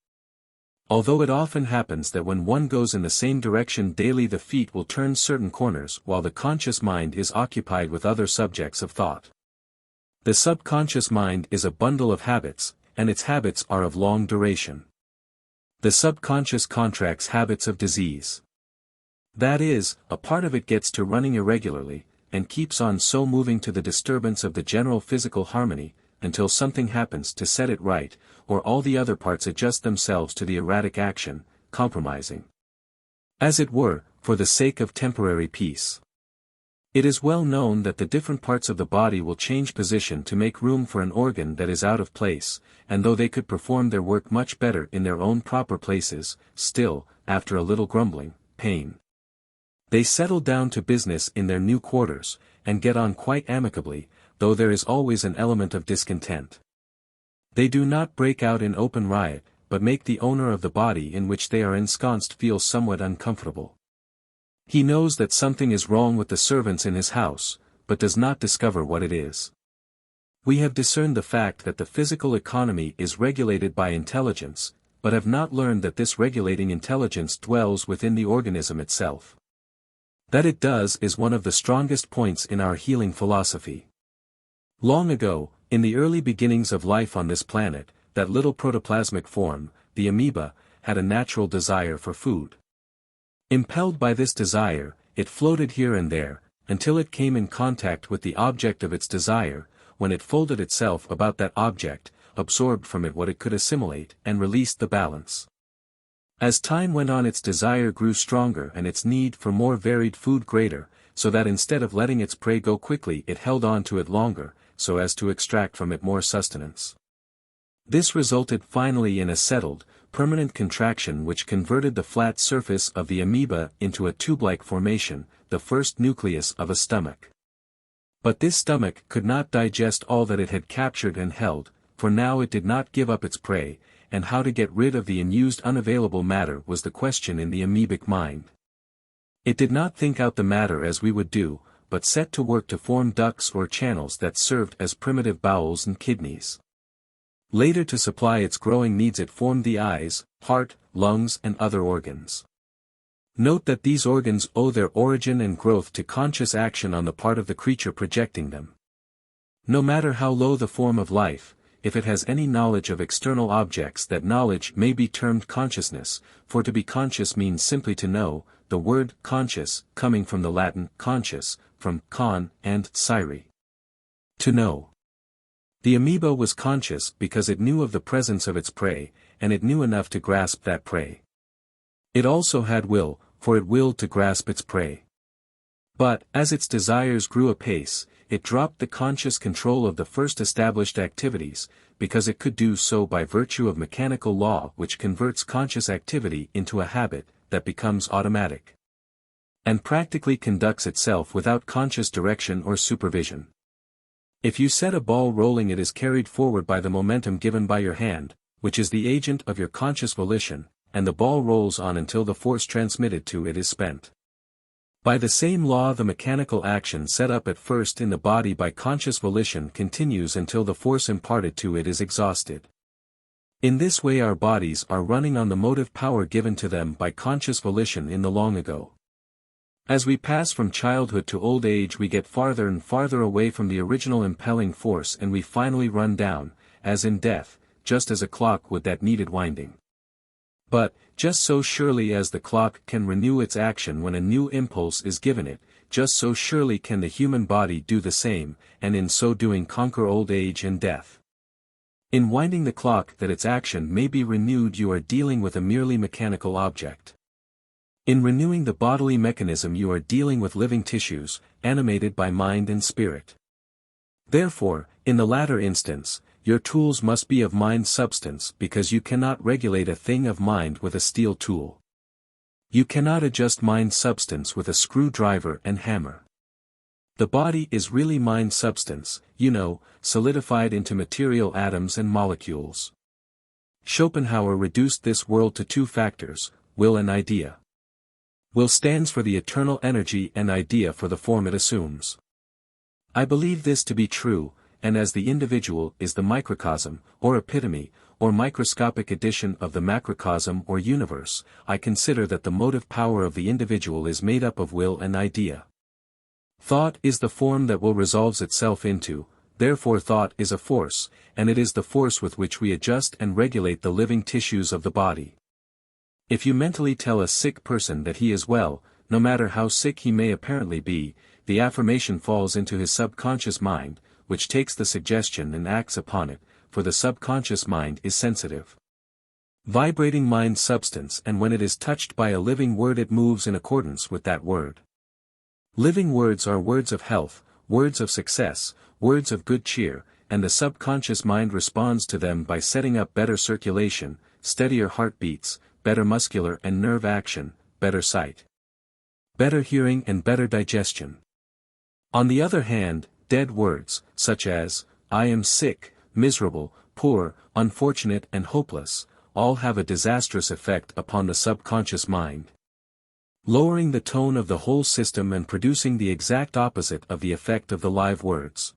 Speaker 1: Although it often happens that when one goes in the same direction daily the feet will turn certain corners while the conscious mind is occupied with other subjects of thought. The subconscious mind is a bundle of habits, and its habits are of long duration. The subconscious contracts habits of disease. That is, a part of it gets to running irregularly, and keeps on so moving to the disturbance of the general physical harmony, until something happens to set it right, or all the other parts adjust themselves to the erratic action, compromising, as it were, for the sake of temporary peace. It is well known that the different parts of the body will change position to make room for an organ that is out of place, and though they could perform their work much better in their own proper places, still, after a little grumbling, pain, they settle down to business in their new quarters, and get on quite amicably, though there is always an element of discontent. They do not break out in open riot, but make the owner of the body in which they are ensconced feel somewhat uncomfortable. He knows that something is wrong with the servants in his house, but does not discover what it is. We have discerned the fact that the physical economy is regulated by intelligence, but have not learned that this regulating intelligence dwells within the organism itself. That it does is one of the strongest points in our healing philosophy. Long ago, in the early beginnings of life on this planet, that little protoplasmic form, the amoeba, had a natural desire for food. Impelled by this desire, it floated here and there, until it came in contact with the object of its desire, when it folded itself about that object, absorbed from it what it could assimilate, and released the balance. As time went on, its desire grew stronger and its need for more varied food greater, so that instead of letting its prey go quickly it held on to it longer, so as to extract from it more sustenance. This resulted finally in a settled, permanent contraction which converted the flat surface of the amoeba into a tube-like formation, the first nucleus of a stomach. But this stomach could not digest all that it had captured and held, for now it did not give up its prey, and how to get rid of the unused unavailable matter was the question in the amoebic mind. It did not think out the matter as we would do, but set to work to form ducts or channels that served as primitive bowels and kidneys. Later, to supply its growing needs, it formed the eyes, heart, lungs and other organs. Note that these organs owe their origin and growth to conscious action on the part of the creature projecting them. No matter how low the form of life, if it has any knowledge of external objects, that knowledge may be termed consciousness, for to be conscious means simply to know, the word conscious coming from the Latin conscious, from con and scire. To know. The amoeba was conscious because it knew of the presence of its prey, and it knew enough to grasp that prey. It also had will, for it willed to grasp its prey. But, as its desires grew apace, it dropped the conscious control of the first established activities, because it could do so by virtue of mechanical law which converts conscious activity into a habit, that becomes automatic. And practically conducts itself without conscious direction or supervision. If you set a ball rolling, it is carried forward by the momentum given by your hand, which is the agent of your conscious volition, and the ball rolls on until the force transmitted to it is spent. By the same law, the mechanical action set up at first in the body by conscious volition continues until the force imparted to it is exhausted. In this way our bodies are running on the motive power given to them by conscious volition in the long ago. As we pass from childhood to old age, we get farther and farther away from the original impelling force, and we finally run down, as in death, just as a clock would that needed winding. But, just so surely as the clock can renew its action when a new impulse is given it, just so surely can the human body do the same, and in so doing conquer old age and death. In winding the clock that its action may be renewed, you are dealing with a merely mechanical object. In renewing the bodily mechanism, you are dealing with living tissues, animated by mind and spirit. Therefore, in the latter instance, your tools must be of mind substance, because you cannot regulate a thing of mind with a steel tool. You cannot adjust mind substance with a screwdriver and hammer. The body is really mind substance, solidified into material atoms and molecules. Schopenhauer reduced this world to two factors, will and idea. Will stands for the eternal energy and idea for the form it assumes. I believe this to be true, and as the individual is the microcosm, or epitome, or microscopic edition of the macrocosm or universe, I consider that the motive power of the individual is made up of will and idea. Thought is the form that will resolves itself into, therefore thought is a force, and it is the force with which we adjust and regulate the living tissues of the body. If you mentally tell a sick person that he is well, no matter how sick he may apparently be, the affirmation falls into his subconscious mind, which takes the suggestion and acts upon it, for the subconscious mind is sensitive. Vibrating mind substance, and when it is touched by a living word it moves in accordance with that word. Living words are words of health, words of success, words of good cheer, and the subconscious mind responds to them by setting up better circulation, steadier heartbeats, better muscular and nerve action, better sight, better hearing and better digestion. On the other hand, dead words, such as, I am sick, miserable, poor, unfortunate and hopeless, all have a disastrous effect upon the subconscious mind, lowering the tone of the whole system and producing the exact opposite of the effect of the live words.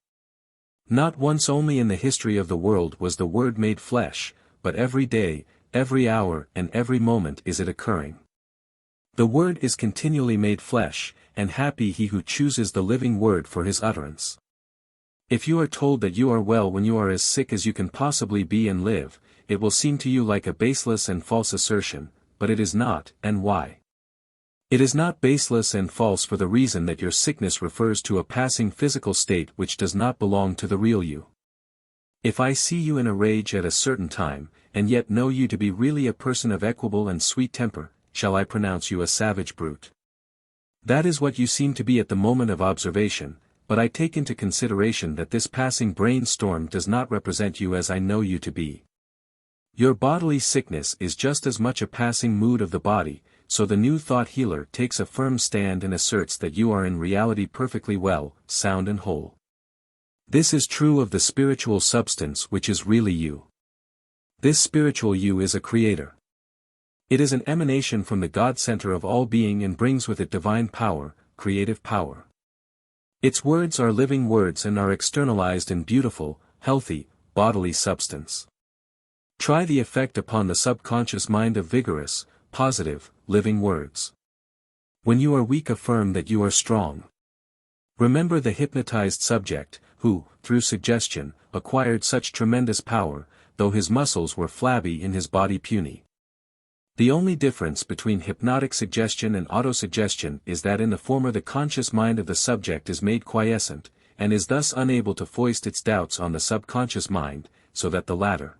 Speaker 1: Not once only in the history of the world was the word made flesh, but every day, every hour and every moment is it occurring. The word is continually made flesh, and happy he who chooses the living word for his utterance. If you are told that you are well when you are as sick as you can possibly be and live, it will seem to you like a baseless and false assertion, but it is not, and why? It is not baseless and false for the reason that your sickness refers to a passing physical state which does not belong to the real you. If I see you in a rage at a certain time, and yet know you to be really a person of equable and sweet temper, shall I pronounce you a savage brute? That is what you seem to be at the moment of observation, but I take into consideration that this passing brainstorm does not represent you as I know you to be. Your bodily sickness is just as much a passing mood of the body, so the new thought healer takes a firm stand and asserts that you are in reality perfectly well, sound and whole. This is true of the spiritual substance which is really you. This spiritual you is a creator. It is an emanation from the God center of all being and brings with it divine power, creative power. Its words are living words and are externalized in beautiful, healthy, bodily substance. Try the effect upon the subconscious mind of vigorous, positive, living words. When you are weak, affirm that you are strong. Remember the hypnotized subject, who, through suggestion, acquired such tremendous power, though his muscles were flabby and his body puny. The only difference between hypnotic suggestion and autosuggestion is that in the former the conscious mind of the subject is made quiescent, and is thus unable to foist its doubts on the subconscious mind, so that the latter,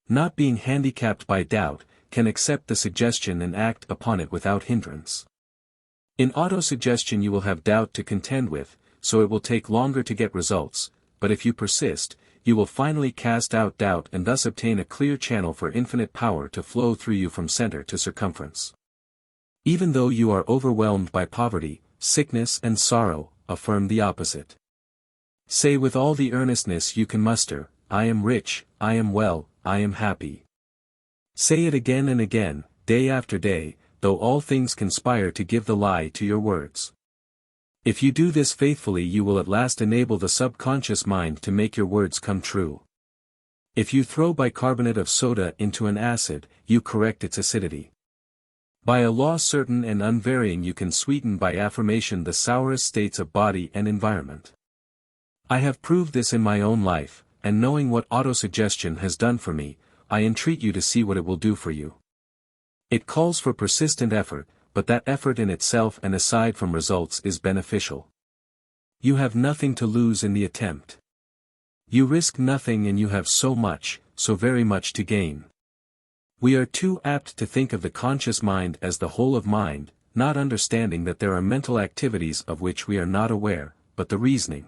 Speaker 1: not being handicapped by doubt, can accept the suggestion and act upon it without hindrance. In autosuggestion you will have doubt to contend with, so it will take longer to get results, but if you persist, you will finally cast out doubt and thus obtain a clear channel for infinite power to flow through you from center to circumference. Even though you are overwhelmed by poverty, sickness and sorrow, affirm the opposite. Say with all the earnestness you can muster, I am rich, I am well, I am happy. Say it again and again, day after day, though all things conspire to give the lie to your words. If you do this faithfully you will at last enable the subconscious mind to make your words come true. If you throw bicarbonate of soda into an acid, you correct its acidity. By a law certain and unvarying you can sweeten by affirmation the sourest states of body and environment. I have proved this in my own life, and knowing what autosuggestion has done for me, I entreat you to see what it will do for you. It calls for persistent effort, but that effort in itself and aside from results is beneficial. You have nothing to lose in the attempt. You risk nothing and you have so much, so very much to gain. We are too apt to think of the conscious mind as the whole of mind, not understanding that there are mental activities of which we are not aware, but the reasoning.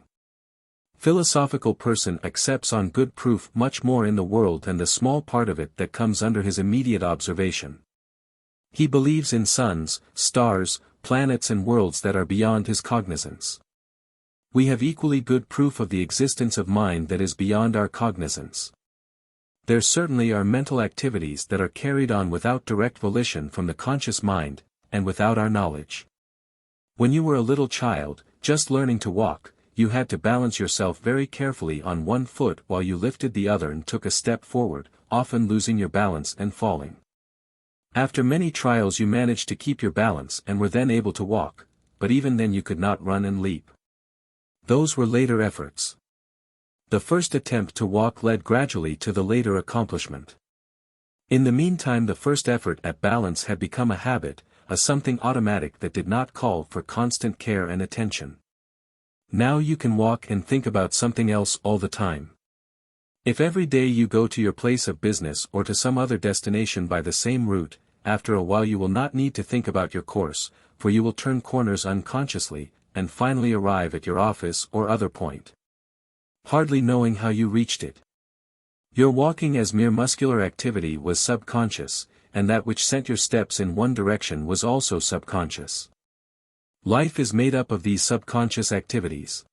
Speaker 1: Philosophical person accepts on good proof much more in the world than the small part of it that comes under his immediate observation. He believes in suns, stars, planets and worlds that are beyond his cognizance. We have equally good proof of the existence of mind that is beyond our cognizance. There certainly are mental activities that are carried on without direct volition from the conscious mind, and without our knowledge. When you were a little child, just learning to walk, you had to balance yourself very carefully on one foot while you lifted the other and took a step forward, often losing your balance and falling. After many trials you managed to keep your balance and were then able to walk, but even then you could not run and leap. Those were later efforts. The first attempt to walk led gradually to the later accomplishment. In the meantime the first effort at balance had become a habit, a something automatic that did not call for constant care and attention. Now you can walk and think about something else all the time. If every day you go to your place of business or to some other destination by the same route, after a while you will not need to think about your course, for you will turn corners unconsciously, and finally arrive at your office or other point, hardly knowing how you reached it. Your walking as mere muscular activity was subconscious, and that which sent your steps in one direction was also subconscious. Life is made up of these subconscious activities.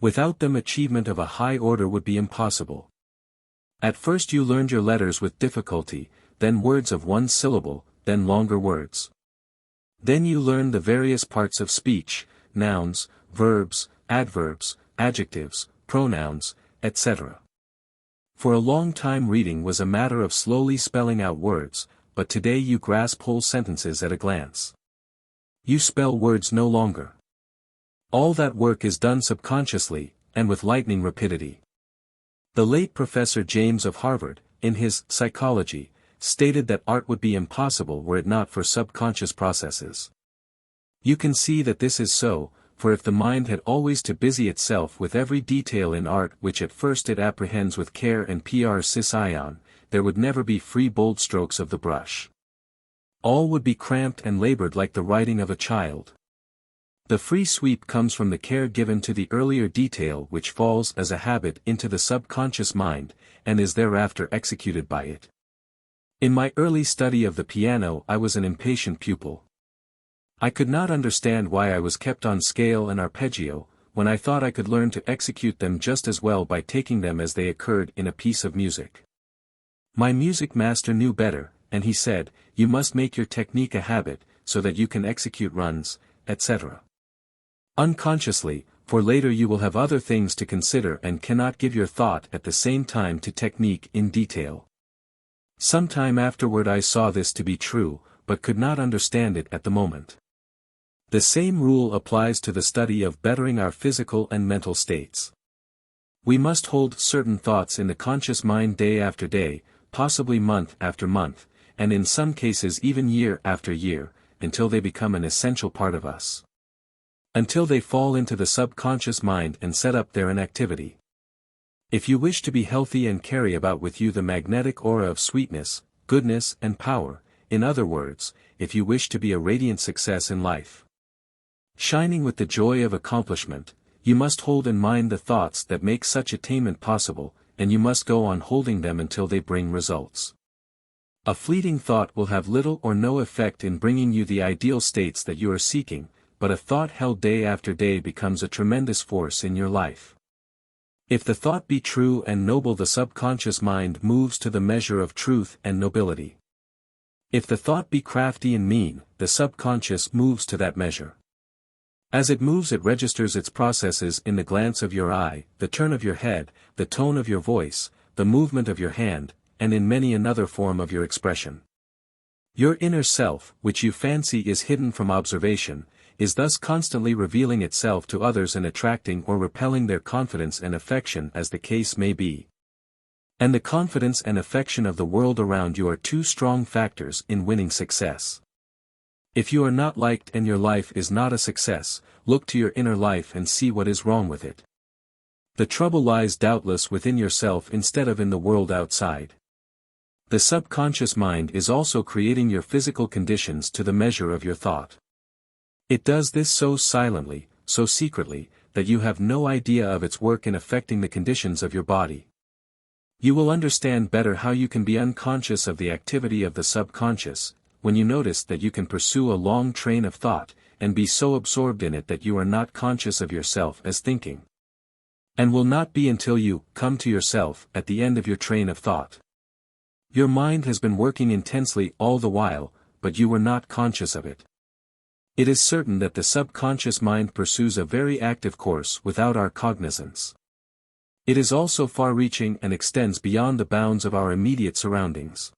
Speaker 1: Without them achievement of a high order would be impossible. At first you learned your letters with difficulty, then words of one syllable, then longer words. Then you learned the various parts of speech, nouns, verbs, adverbs, adjectives, pronouns, etc. For a long time reading was a matter of slowly spelling out words, but today you grasp whole sentences at a glance. You spell words no longer. All that work is done subconsciously, and with lightning rapidity. The late Professor James of Harvard, in his Psychology, stated that art would be impossible were it not for subconscious processes. You can see that this is so, for if the mind had always to busy itself with every detail in art which at first it apprehends with care and precision, there would never be free bold strokes of the brush. All would be cramped and labored like the writing of a child. The free sweep comes from the care given to the earlier detail which falls as a habit into the subconscious mind, and is thereafter executed by it. In my early study of the piano I was an impatient pupil. I could not understand why I was kept on scale and arpeggio, when I thought I could learn to execute them just as well by taking them as they occurred in a piece of music. My music master knew better, and he said, "You must make your technique a habit, so that you can execute runs, etc." Unconsciously, for later you will have other things to consider and cannot give your thought at the same time to technique in detail. Some time afterward I saw this to be true, but could not understand it at the moment. The same rule applies to the study of bettering our physical and mental states. We must hold certain thoughts in the conscious mind day after day, possibly month after month, and in some cases even year after year, until they become an essential part of us. Until they fall into the subconscious mind and set up there in activity. If you wish to be healthy and carry about with you the magnetic aura of sweetness, goodness and power, in other words, if you wish to be a radiant success in life, shining with the joy of accomplishment, you must hold in mind the thoughts that make such attainment possible, and you must go on holding them until they bring results. A fleeting thought will have little or no effect in bringing you the ideal states that you are seeking, but a thought held day after day becomes a tremendous force in your life. If the thought be true and noble, the subconscious mind moves to the measure of truth and nobility. If the thought be crafty and mean, the subconscious moves to that measure. As it moves, it registers its processes in the glance of your eye, the turn of your head, the tone of your voice, the movement of your hand, and in many another form of your expression. Your inner self, which you fancy is hidden from observation, is thus constantly revealing itself to others and attracting or repelling their confidence and affection as the case may be. And the confidence and affection of the world around you are two strong factors in winning success. If you are not liked and your life is not a success, look to your inner life and see what is wrong with it. The trouble lies doubtless within yourself instead of in the world outside. The subconscious mind is also creating your physical conditions to the measure of your thought. It does this so silently, so secretly, that you have no idea of its work in affecting the conditions of your body. You will understand better how you can be unconscious of the activity of the subconscious, when you notice that you can pursue a long train of thought, and be so absorbed in it that you are not conscious of yourself as thinking. And will not be until you come to yourself at the end of your train of thought. Your mind has been working intensely all the while, but you were not conscious of it. It is certain that the subconscious mind pursues a very active course without our cognizance. It is also far-reaching and extends beyond the bounds of our immediate surroundings.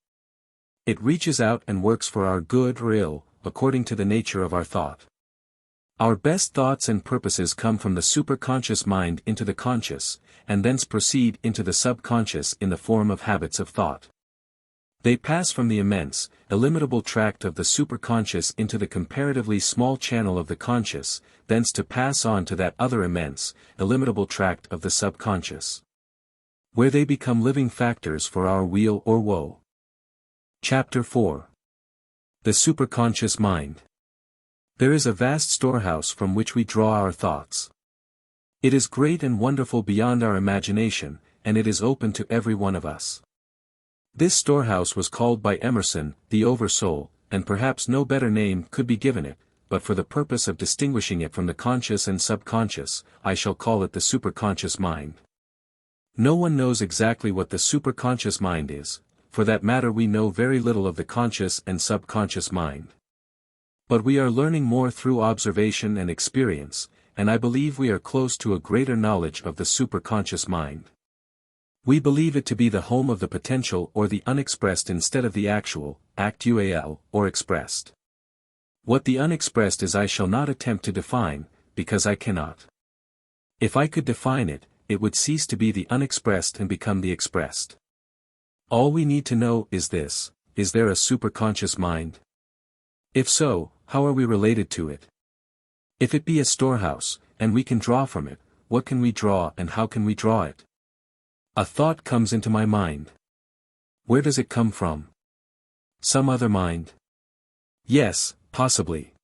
Speaker 1: It reaches out and works for our good or ill, according to the nature of our thought. Our best thoughts and purposes come from the superconscious mind into the conscious, and thence proceed into the subconscious in the form of habits of thought. They pass from the immense, illimitable tract of the superconscious into the comparatively small channel of the conscious, thence to pass on to that other immense, illimitable tract of the subconscious, where they become living factors for our weal or woe. Chapter 4. The Superconscious Mind. There is a vast storehouse from which we draw our thoughts. It is great and wonderful beyond our imagination, and it is open to every one of us. This storehouse was called by Emerson, the Oversoul, and perhaps no better name could be given it, but for the purpose of distinguishing it from the conscious and subconscious, I shall call it the superconscious mind. No one knows exactly what the superconscious mind is, for that matter we know very little of the conscious and subconscious mind. But we are learning more through observation and experience, and I believe we are close to a greater knowledge of the superconscious mind. We believe it to be the home of the potential or the unexpressed instead of the actual, actual, or expressed. What the unexpressed is I shall not attempt to define, because I cannot. If I could define it, it would cease to be the unexpressed and become the expressed. All we need to know is this: is there a superconscious mind? If so, how are we related to it? If it be a storehouse, and we can draw from it, what can we draw and how can we draw it? A thought comes into my mind. Where does it come from? Some other mind? Yes, possibly.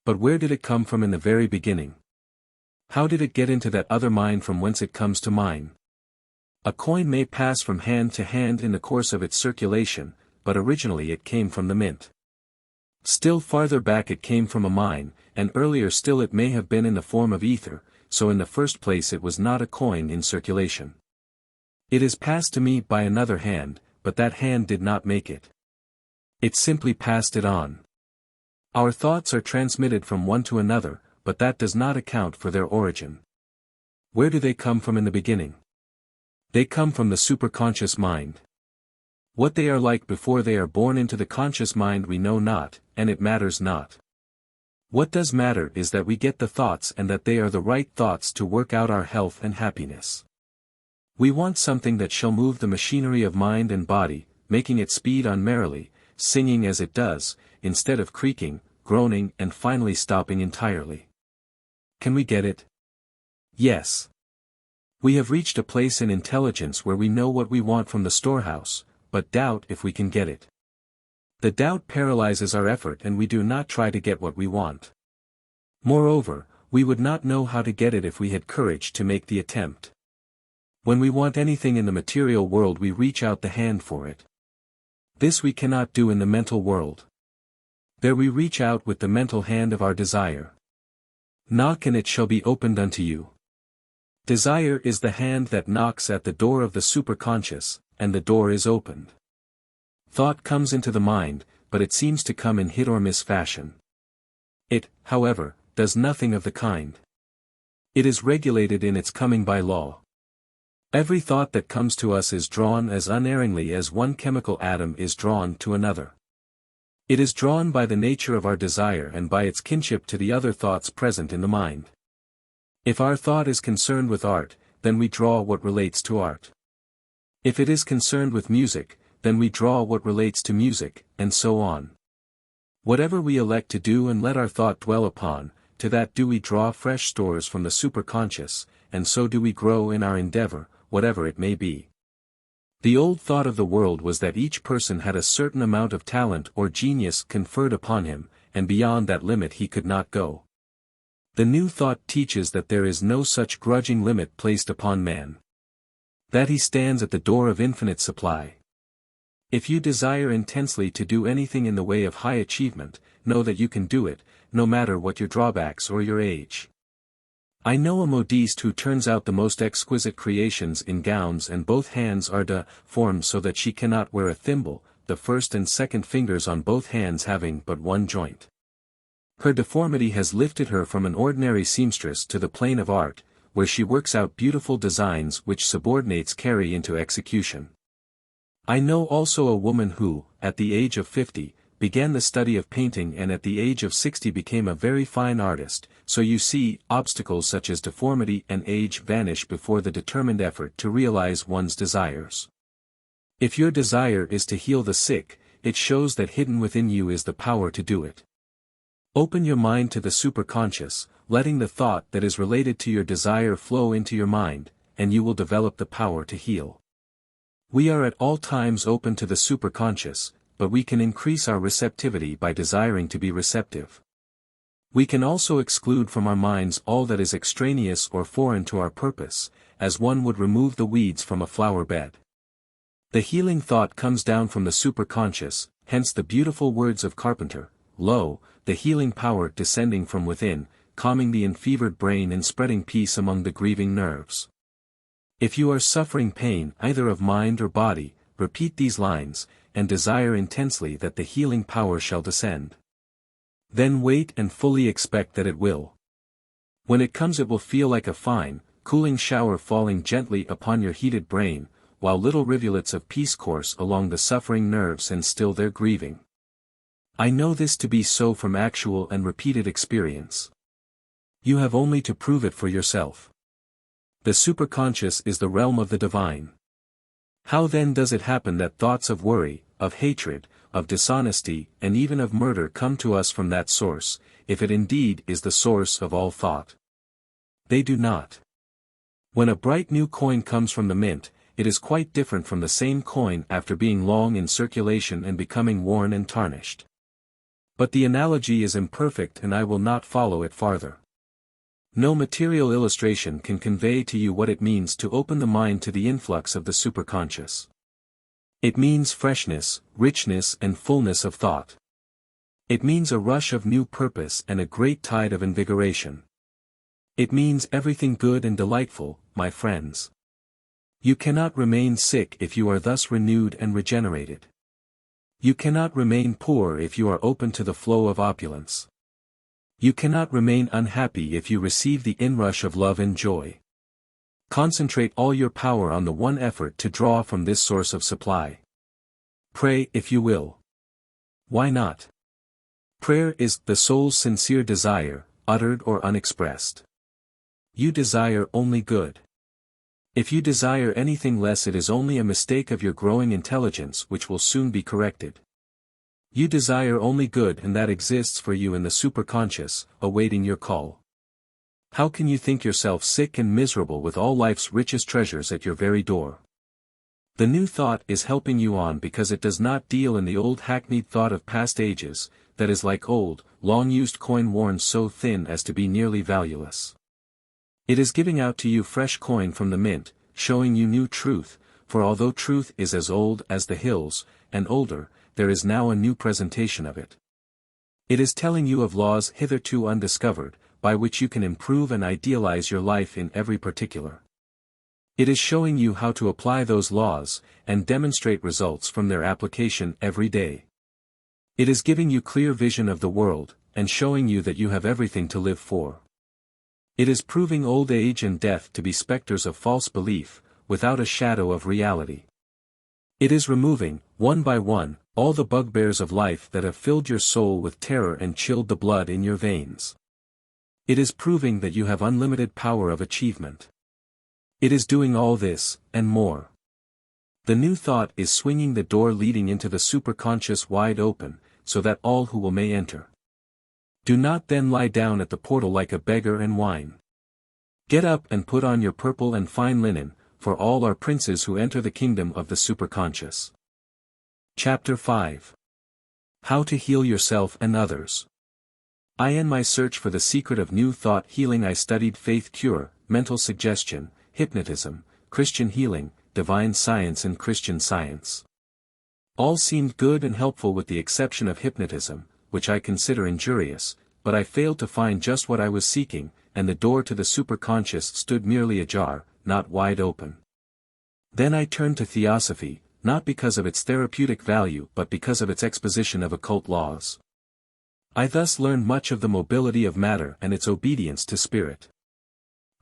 Speaker 1: But where did it come from in the very beginning? How did it get into that other mind from whence it comes to mine? A coin may pass from hand to hand in the course of its circulation, but originally it came from the mint. Still farther back it came from a mine, and earlier still it may have been in the form of ether, so in the first place it was not a coin in circulation. It is passed to me by another hand, but that hand did not make it. It simply passed it on. Our thoughts are transmitted from one to another, but that does not account for their origin. Where do they come from in the beginning? They come from the superconscious mind. What they are like before they are born into the conscious mind we know not, and it matters not. What does matter is that we get the thoughts and that they are the right thoughts to work out our health and happiness. We want something that shall move the machinery of mind and body, making it speed on merrily, singing as it does, instead of creaking, groaning and finally stopping entirely. Can we get it? Yes. We have reached a place in intelligence where we know what we want from the storehouse, but doubt if we can get it. The doubt paralyzes our effort and we do not try to get what we want. Moreover, we would not know how to get it if we had courage to make the attempt. When we want anything in the material world we reach out the hand for it. This we cannot do in the mental world. There we reach out with the mental hand of our desire. Knock and it shall be opened unto you. Desire is the hand that knocks at the door of the superconscious, and the door is opened. Thought comes into the mind, but it seems to come in hit or miss fashion. It, however, does nothing of the kind. It is regulated in its coming by law. Every thought that comes to us is drawn as unerringly as one chemical atom is drawn to another. It is drawn by the nature of our desire and by its kinship to the other thoughts present in the mind. If our thought is concerned with art, then we draw what relates to art. If it is concerned with music, then we draw what relates to music, and so on. Whatever we elect to do and let our thought dwell upon, to that do we draw fresh stores from the superconscious, and so do we grow in our endeavor, whatever it may be. The old thought of the world was that each person had a certain amount of talent or genius conferred upon him, and beyond that limit he could not go. The new thought teaches that there is no such grudging limit placed upon man. That he stands at the door of infinite supply. If you desire intensely to do anything in the way of high achievement, know that you can do it, no matter what your drawbacks or your age. I know a modiste who turns out the most exquisite creations in gowns and both hands are deformed so that she cannot wear a thimble, the first and second fingers on both hands having but one joint. Her deformity has lifted her from an ordinary seamstress to the plane of art, where she works out beautiful designs which subordinates carry into execution. I know also a woman who, at the age of 50, began the study of painting and at the age of 60 became a very fine artist, so you see, obstacles such as deformity and age vanish before the determined effort to realize one's desires. If your desire is to heal the sick, it shows that hidden within you is the power to do it. Open your mind to the superconscious, letting the thought that is related to your desire flow into your mind, and you will develop the power to heal. We are at all times open to the superconscious, but we can increase our receptivity by desiring to be receptive. We can also exclude from our minds all that is extraneous or foreign to our purpose, as one would remove the weeds from a flower bed. The healing thought comes down from the superconscious, hence the beautiful words of Carpenter, "Lo, the healing power descending from within, calming the enfevered brain and spreading peace among the grieving nerves." If you are suffering pain either of mind or body, repeat these lines, and desire intensely that the healing power shall descend. Then wait and fully expect that it will. When it comes it will feel like a fine, cooling shower falling gently upon your heated brain, while little rivulets of peace course along the suffering nerves and still their grieving. I know this to be so from actual and repeated experience. You have only to prove it for yourself. The superconscious is the realm of the divine. How then does it happen that thoughts of worry, of hatred, of dishonesty, and even of murder come to us from that source, if it indeed is the source of all thought? They do not. When a bright new coin comes from the mint, it is quite different from the same coin after being long in circulation and becoming worn and tarnished. But the analogy is imperfect and I will not follow it farther. No material illustration can convey to you what it means to open the mind to the influx of the superconscious. It means freshness, richness and fullness of thought. It means a rush of new purpose and a great tide of invigoration. It means everything good and delightful, my friends. You cannot remain sick if you are thus renewed and regenerated. You cannot remain poor if you are open to the flow of opulence. You cannot remain unhappy if you receive the inrush of love and joy. Concentrate all your power on the one effort to draw from this source of supply. Pray if you will. Why not? Prayer is the soul's sincere desire, uttered or unexpressed. You desire only good. If you desire anything less, it is only a mistake of your growing intelligence which will soon be corrected. You desire only good, and that exists for you in the superconscious, awaiting your call. How can you think yourself sick and miserable with all life's richest treasures at your very door? The new thought is helping you on because it does not deal in the old hackneyed thought of past ages, that is like old, long-used coin worn so thin as to be nearly valueless. It is giving out to you fresh coin from the mint, showing you new truth, for although truth is as old as the hills, and older, there is now a new presentation of it. It is telling you of laws hitherto undiscovered, by which you can improve and idealize your life in every particular. It is showing you how to apply those laws, and demonstrate results from their application every day. It is giving you clear vision of the world, and showing you that you have everything to live for. It is proving old age and death to be specters of false belief, without a shadow of reality. It is removing, one by one, all the bugbears of life that have filled your soul with terror and chilled the blood in your veins. It is proving that you have unlimited power of achievement. It is doing all this, and more. The new thought is swinging the door leading into the superconscious wide open, so that all who will may enter. Do not then lie down at the portal like a beggar and whine. Get up and put on your purple and fine linen, for all are princes who enter the kingdom of the superconscious. Chapter 5. How to heal yourself and others. In my search for the secret of new thought healing I studied faith cure, mental suggestion, hypnotism, Christian healing, divine science and Christian science. All seemed good and helpful with the exception of hypnotism, which I consider injurious, but I failed to find just what I was seeking, and the door to the superconscious stood merely ajar, not wide open. Then I turned to theosophy, not because of its therapeutic value but because of its exposition of occult laws. I thus learned much of the mobility of matter and its obedience to spirit.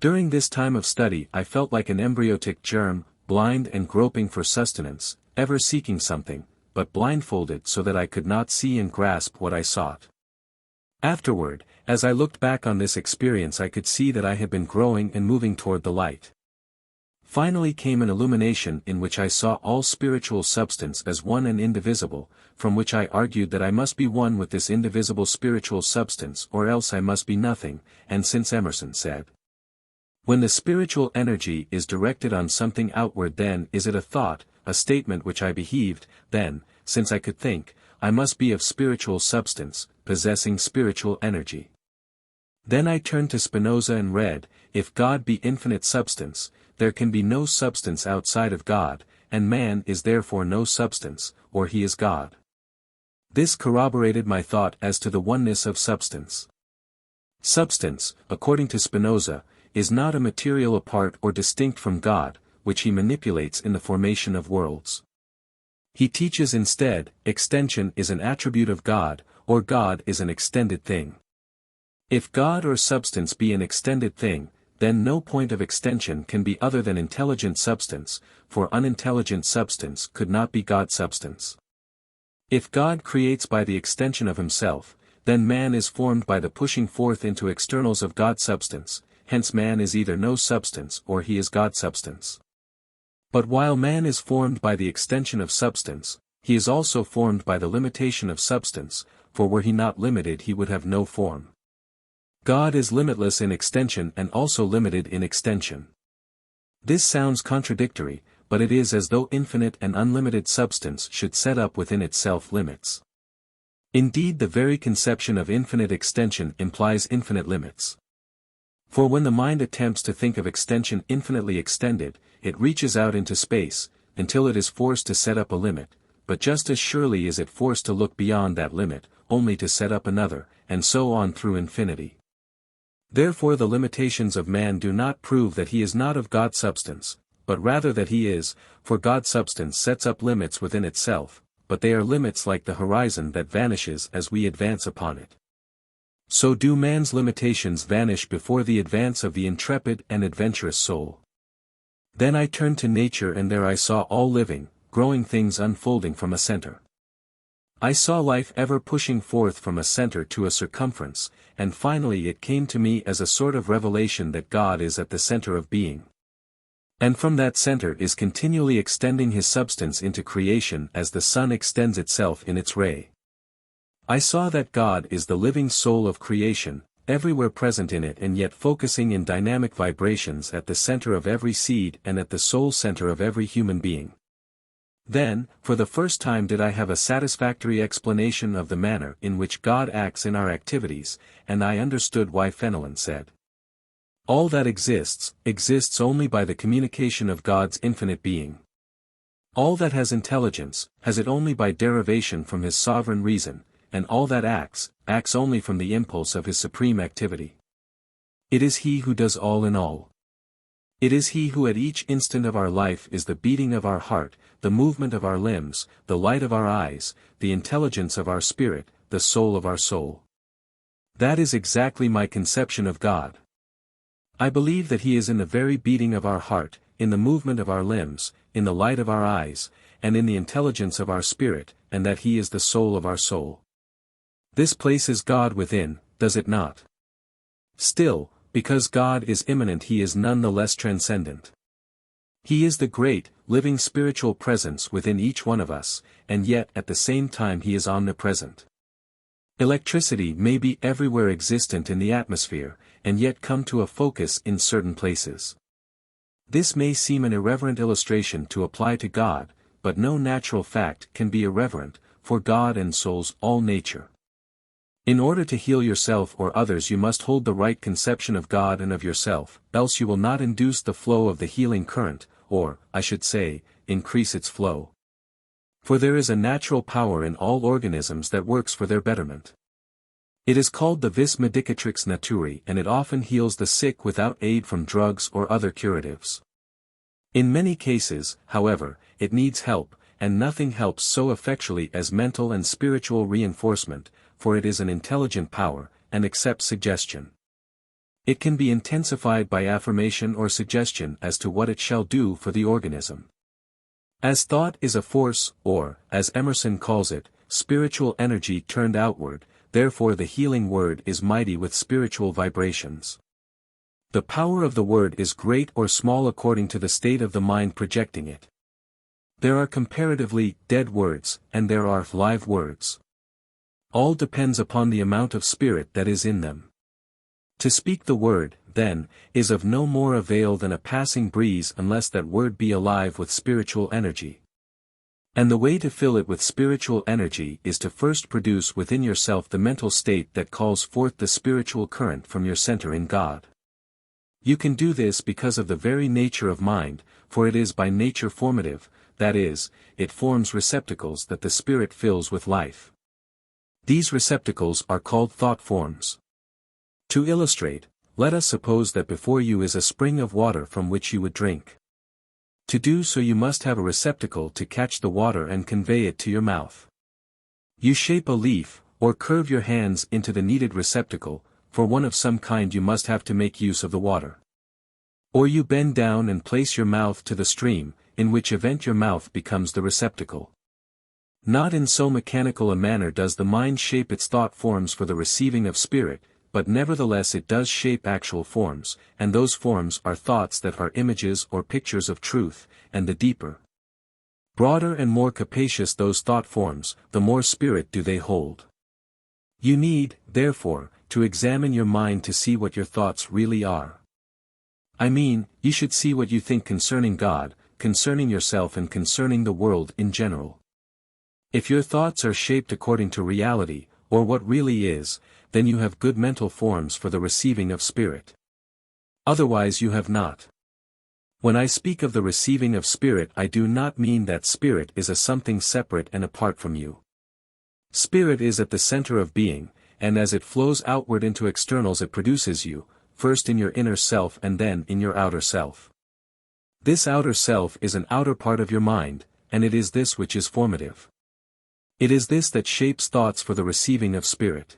Speaker 1: During this time of study I felt like an embryotic germ, blind and groping for sustenance, ever seeking something, but blindfolded so that I could not see and grasp what I sought. Afterward, as I looked back on this experience I could see that I had been growing and moving toward the light. Finally came an illumination in which I saw all spiritual substance as one and indivisible, from which I argued that I must be one with this indivisible spiritual substance or else I must be nothing, and since Emerson said, "When the spiritual energy is directed on something outward then is it a thought," a statement which I beheaved, then, since I could think, I must be of spiritual substance, possessing spiritual energy. Then I turned to Spinoza and read, "If God be infinite substance, there can be no substance outside of God, and man is therefore no substance, or he is God." This corroborated my thought as to the oneness of substance. Substance, according to Spinoza, is not a material apart or distinct from God, which he manipulates in the formation of worlds. He teaches instead, extension is an attribute of God, or God is an extended thing. If God or substance be an extended thing, then no point of extension can be other than intelligent substance, for unintelligent substance could not be God substance. If God creates by the extension of himself, then man is formed by the pushing forth into externals of God substance, hence man is either no substance or he is God substance. But while man is formed by the extension of substance, he is also formed by the limitation of substance, for were he not limited he would have no form. God is limitless in extension and also limited in extension. This sounds contradictory, but it is as though infinite and unlimited substance should set up within itself limits. Indeed, the very conception of infinite extension implies infinite limits. For when the mind attempts to think of extension infinitely extended, it reaches out into space, until it is forced to set up a limit, but just as surely is it forced to look beyond that limit, only to set up another, and so on through infinity. Therefore the limitations of man do not prove that he is not of God's substance, but rather that he is, for God's substance sets up limits within itself, but they are limits like the horizon that vanishes as we advance upon it. So do man's limitations vanish before the advance of the intrepid and adventurous soul. Then I turned to nature, and there I saw all living, growing things unfolding from a center. I saw life ever pushing forth from a center to a circumference, and finally it came to me as a sort of revelation that God is at the center of being. And from that center is continually extending his substance into creation as the sun extends itself in its ray. I saw that God is the living soul of creation, everywhere present in it and yet focusing in dynamic vibrations at the center of every seed and at the soul center of every human being. Then, for the first time did I have a satisfactory explanation of the manner in which God acts in our activities, and I understood why Fenelon said, "All that exists, exists only by the communication of God's infinite being. All that has intelligence, has it only by derivation from his sovereign reason, and all that acts, acts only from the impulse of his supreme activity. It is he who does all in all. It is he who at each instant of our life is the beating of our heart, the movement of our limbs, the light of our eyes, the intelligence of our spirit, the soul of our soul. That is exactly my conception of God. I believe that he is in the very beating of our heart, in the movement of our limbs, in the light of our eyes, and in the intelligence of our spirit, and that he is the soul of our soul. This places God within, does it not? Still, because God is immanent, he is none the less transcendent. He is the great, living spiritual presence within each one of us, and yet at the same time he is omnipresent. Electricity may be everywhere existent in the atmosphere, and yet come to a focus in certain places. This may seem an irreverent illustration to apply to God, but no natural fact can be irreverent, for God ensouls all nature. In order to heal yourself or others you must hold the right conception of God and of yourself, else you will not induce the flow of the healing current, or, I should say, increase its flow. For there is a natural power in all organisms that works for their betterment. It is called the vis medicatrix naturae, and it often heals the sick without aid from drugs or other curatives. In many cases, however, it needs help, and nothing helps so effectually as mental and spiritual reinforcement, for it is an intelligent power, and accepts suggestion. It can be intensified by affirmation or suggestion as to what it shall do for the organism. As thought is a force, or, as Emerson calls it, spiritual energy turned outward, therefore the healing word is mighty with spiritual vibrations. The power of the word is great or small according to the state of the mind projecting it. There are comparatively dead words, and there are live words. All depends upon the amount of spirit that is in them. To speak the word, then, is of no more avail than a passing breeze unless that word be alive with spiritual energy. And the way to fill it with spiritual energy is to first produce within yourself the mental state that calls forth the spiritual current from your center in God. You can do this because of the very nature of mind, for it is by nature formative, that is, it forms receptacles that the spirit fills with life. These receptacles are called thought forms. To illustrate, let us suppose that before you is a spring of water from which you would drink. To do so you must have a receptacle to catch the water and convey it to your mouth. You shape a leaf, or curve your hands into the needed receptacle, for one of some kind you must have to make use of the water. Or you bend down and place your mouth to the stream, in which event your mouth becomes the receptacle. Not in so mechanical a manner does the mind shape its thought forms for the receiving of spirit, but nevertheless it does shape actual forms, and those forms are thoughts that are images or pictures of truth, and the deeper, broader and more capacious those thought forms, the more spirit do they hold. You need, therefore, to examine your mind to see what your thoughts really are. I mean, you should see what you think concerning God, concerning yourself and concerning the world in general. If your thoughts are shaped according to reality, or what really is, then you have good mental forms for the receiving of spirit. Otherwise you have not. When I speak of the receiving of spirit, I do not mean that spirit is a something separate and apart from you. Spirit is at the center of being, and as it flows outward into externals it produces you, first in your inner self and then in your outer self. This outer self is an outer part of your mind, and it is this which is formative. It is this that shapes thoughts for the receiving of spirit.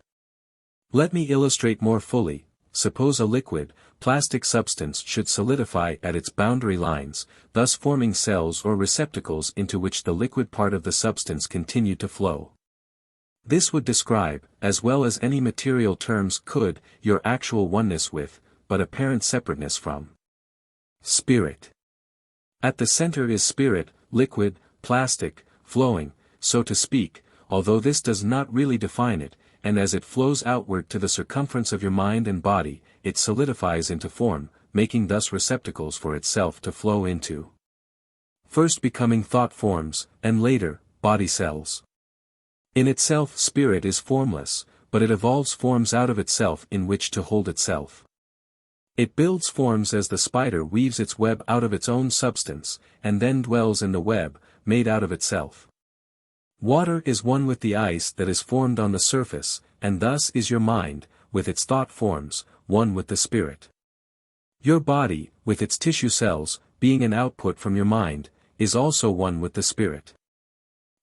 Speaker 1: Let me illustrate more fully. Suppose a liquid, plastic substance should solidify at its boundary lines, thus forming cells or receptacles into which the liquid part of the substance continued to flow. This would describe, as well as any material terms could, your actual oneness with, but apparent separateness from, spirit. At the center is spirit, liquid, plastic, flowing, so to speak, although this does not really define it, and as it flows outward to the circumference of your mind and body, it solidifies into form, making thus receptacles for itself to flow into. First becoming thought forms, and later, body cells. In itself spirit is formless, but it evolves forms out of itself in which to hold itself. It builds forms as the spider weaves its web out of its own substance, and then dwells in the web, made out of itself. Water is one with the ice that is formed on the surface, and thus is your mind, with its thought forms, one with the spirit. Your body, with its tissue cells, being an output from your mind, is also one with the spirit.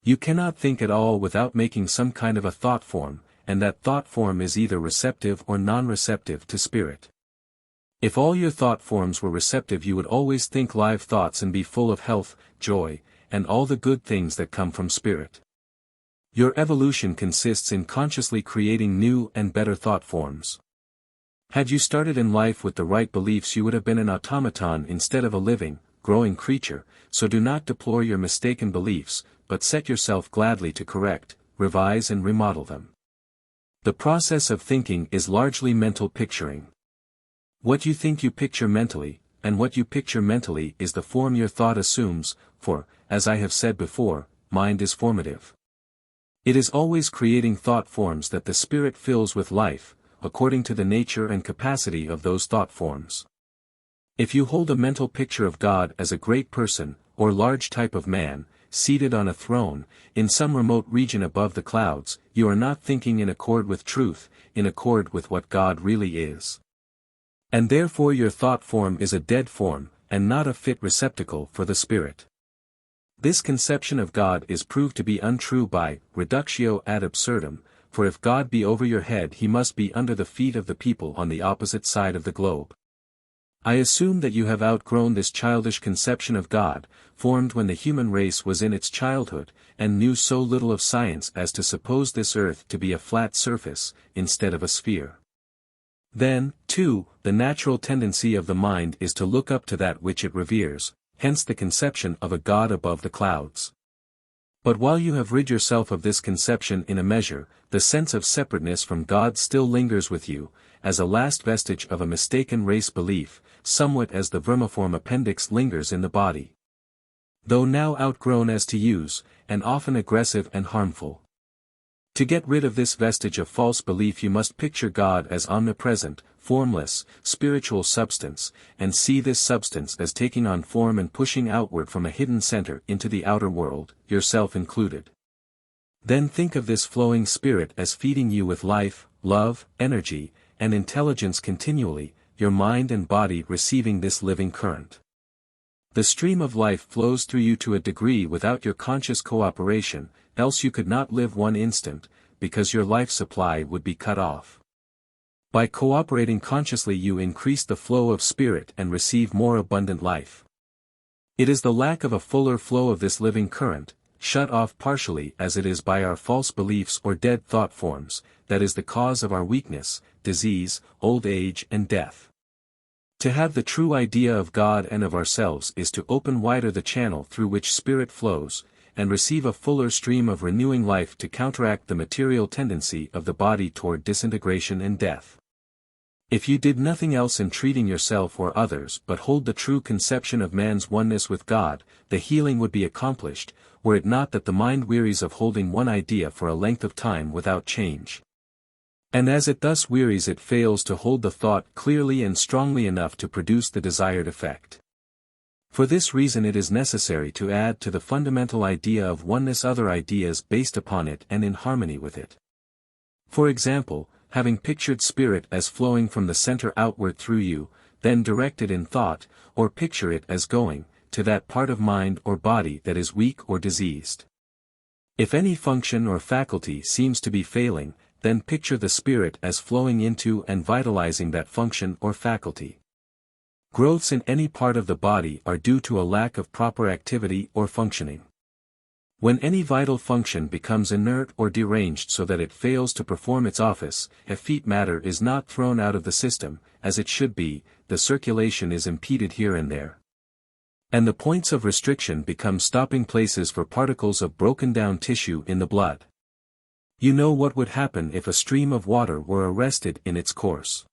Speaker 1: You cannot think at all without making some kind of a thought form, and that thought form is either receptive or non-receptive to spirit. If all your thought forms were receptive, you would always think live thoughts and be full of health, joy, and all the good things that come from spirit. Your evolution consists in consciously creating new and better thought forms. Had you started in life with the right beliefs, you would have been an automaton instead of a living, growing creature, so do not deplore your mistaken beliefs, but set yourself gladly to correct, revise and remodel them. The process of thinking is largely mental picturing. What you think you picture mentally, and what you picture mentally is the form your thought assumes, for, as I have said before, mind is formative. It is always creating thought forms that the spirit fills with life, according to the nature and capacity of those thought forms. If you hold a mental picture of God as a great person, or large type of man, seated on a throne, in some remote region above the clouds, you are not thinking in accord with truth, in accord with what God really is. And therefore your thought form is a dead form, and not a fit receptacle for the spirit. This conception of God is proved to be untrue by reductio ad absurdum, for if God be over your head he must be under the feet of the people on the opposite side of the globe. I assume that you have outgrown this childish conception of God, formed when the human race was in its childhood, and knew so little of science as to suppose this earth to be a flat surface, instead of a sphere. Then, too, the natural tendency of the mind is to look up to that which it reveres, hence the conception of a God above the clouds. But while you have rid yourself of this conception in a measure, the sense of separateness from God still lingers with you, as a last vestige of a mistaken race belief, somewhat as the vermiform appendix lingers in the body. Though now outgrown as to use, and often aggressive and harmful. To get rid of this vestige of false belief you must picture God as omnipresent, formless, spiritual substance, and see this substance as taking on form and pushing outward from a hidden center into the outer world, yourself included. Then think of this flowing spirit as feeding you with life, love, energy, and intelligence continually, your mind and body receiving this living current. The stream of life flows through you to a degree without your conscious cooperation, else you could not live one instant, because your life supply would be cut off. By cooperating consciously you increase the flow of spirit and receive more abundant life. It is the lack of a fuller flow of this living current, shut off partially as it is by our false beliefs or dead thought forms, that is the cause of our weakness, disease, old age and death. To have the true idea of God and of ourselves is to open wider the channel through which spirit flows, and receive a fuller stream of renewing life to counteract the material tendency of the body toward disintegration and death. If you did nothing else in treating yourself or others but hold the true conception of man's oneness with God, the healing would be accomplished, were it not that the mind wearies of holding one idea for a length of time without change. And as it thus wearies, it fails to hold the thought clearly and strongly enough to produce the desired effect. For this reason it is necessary to add to the fundamental idea of oneness other ideas based upon it and in harmony with it. For example, having pictured spirit as flowing from the center outward through you, then direct it in thought, or picture it as going to that part of mind or body that is weak or diseased. If any function or faculty seems to be failing, then picture the spirit as flowing into and vitalizing that function or faculty. Growths in any part of the body are due to a lack of proper activity or functioning. When any vital function becomes inert or deranged so that it fails to perform its office, effete matter is not thrown out of the system, as it should be, the circulation is impeded here and there. And the points of restriction become stopping places for particles of broken down tissue in the blood. You know what would happen if a stream of water were arrested in its course.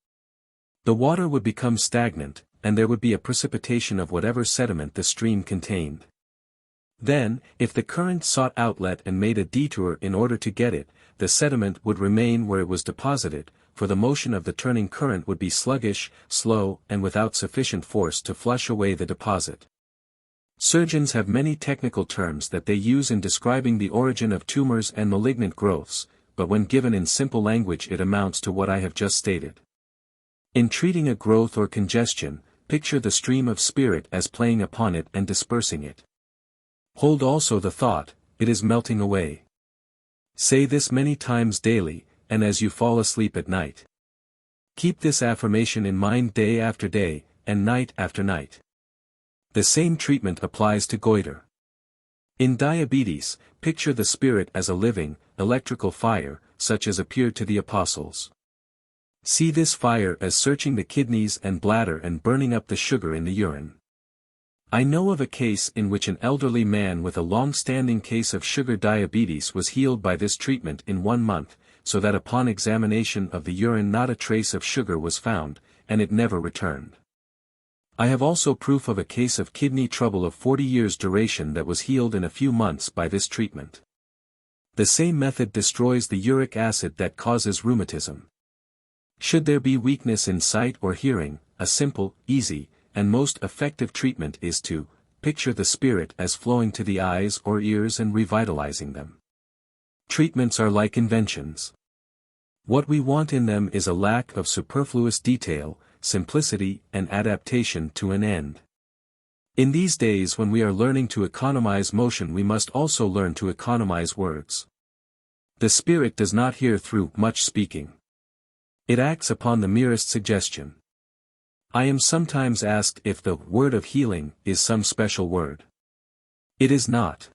Speaker 1: The water would become stagnant, and there would be a precipitation of whatever sediment the stream contained. Then, if the current sought outlet and made a detour in order to get it, the sediment would remain where it was deposited, for the motion of the turning current would be sluggish, slow, and without sufficient force to flush away the deposit. Surgeons have many technical terms that they use in describing the origin of tumors and malignant growths, but when given in simple language it amounts to what I have just stated. In treating a growth or congestion, picture the stream of spirit as playing upon it and dispersing it. Hold also the thought, it is melting away. Say this many times daily, and as you fall asleep at night. Keep this affirmation in mind day after day, and night after night. The same treatment applies to goiter. In diabetes, picture the spirit as a living, electrical fire, such as appeared to the apostles. See this fire as searching the kidneys and bladder and burning up the sugar in the urine. I know of a case in which an elderly man with a long-standing case of sugar diabetes was healed by this treatment in 1 month, so that upon examination of the urine not a trace of sugar was found, and it never returned. I have also proof of a case of kidney trouble of 40 years' duration that was healed in a few months by this treatment. The same method destroys the uric acid that causes rheumatism. Should there be weakness in sight or hearing, a simple, easy, and most effective treatment is to picture the spirit as flowing to the eyes or ears and revitalizing them. Treatments are like inventions. What we want in them is a lack of superfluous detail, simplicity and adaptation to an end. In these days when we are learning to economize motion, we must also learn to economize words. The spirit does not hear through much speaking. It acts upon the merest suggestion. I am sometimes asked if the word of healing is some special word. It is not.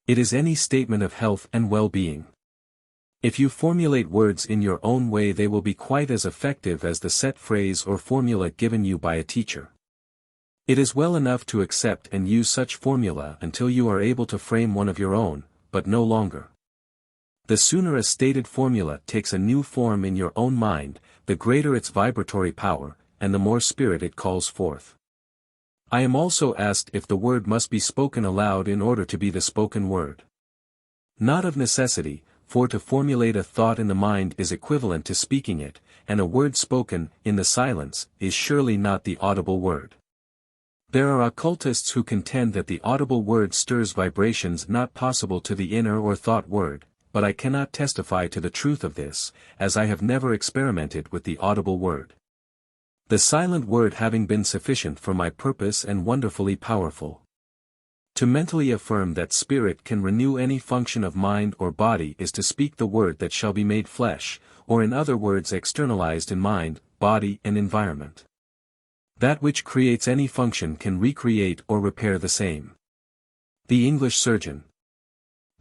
Speaker 1: It is any statement of health and well-being. If you formulate words in your own way, they will be quite as effective as the set phrase or formula given you by a teacher. It is well enough to accept and use such formula until you are able to frame one of your own, but no longer. The sooner a stated formula takes a new form in your own mind, the greater its vibratory power, and the more spirit it calls forth. I am also asked if the word must be spoken aloud in order to be the spoken word. Not of necessity, for to formulate a thought in the mind is equivalent to speaking it, and a word spoken in the silence is surely not the audible word. There are occultists who contend that the audible word stirs vibrations not possible to the inner or thought word, but I cannot testify to the truth of this, as I have never experimented with the audible word. The silent word having been sufficient for my purpose and wonderfully powerful. To mentally affirm that spirit can renew any function of mind or body is to speak the word that shall be made flesh, or in other words externalized in mind, body and environment. That which creates any function can recreate or repair the same. The English surgeon,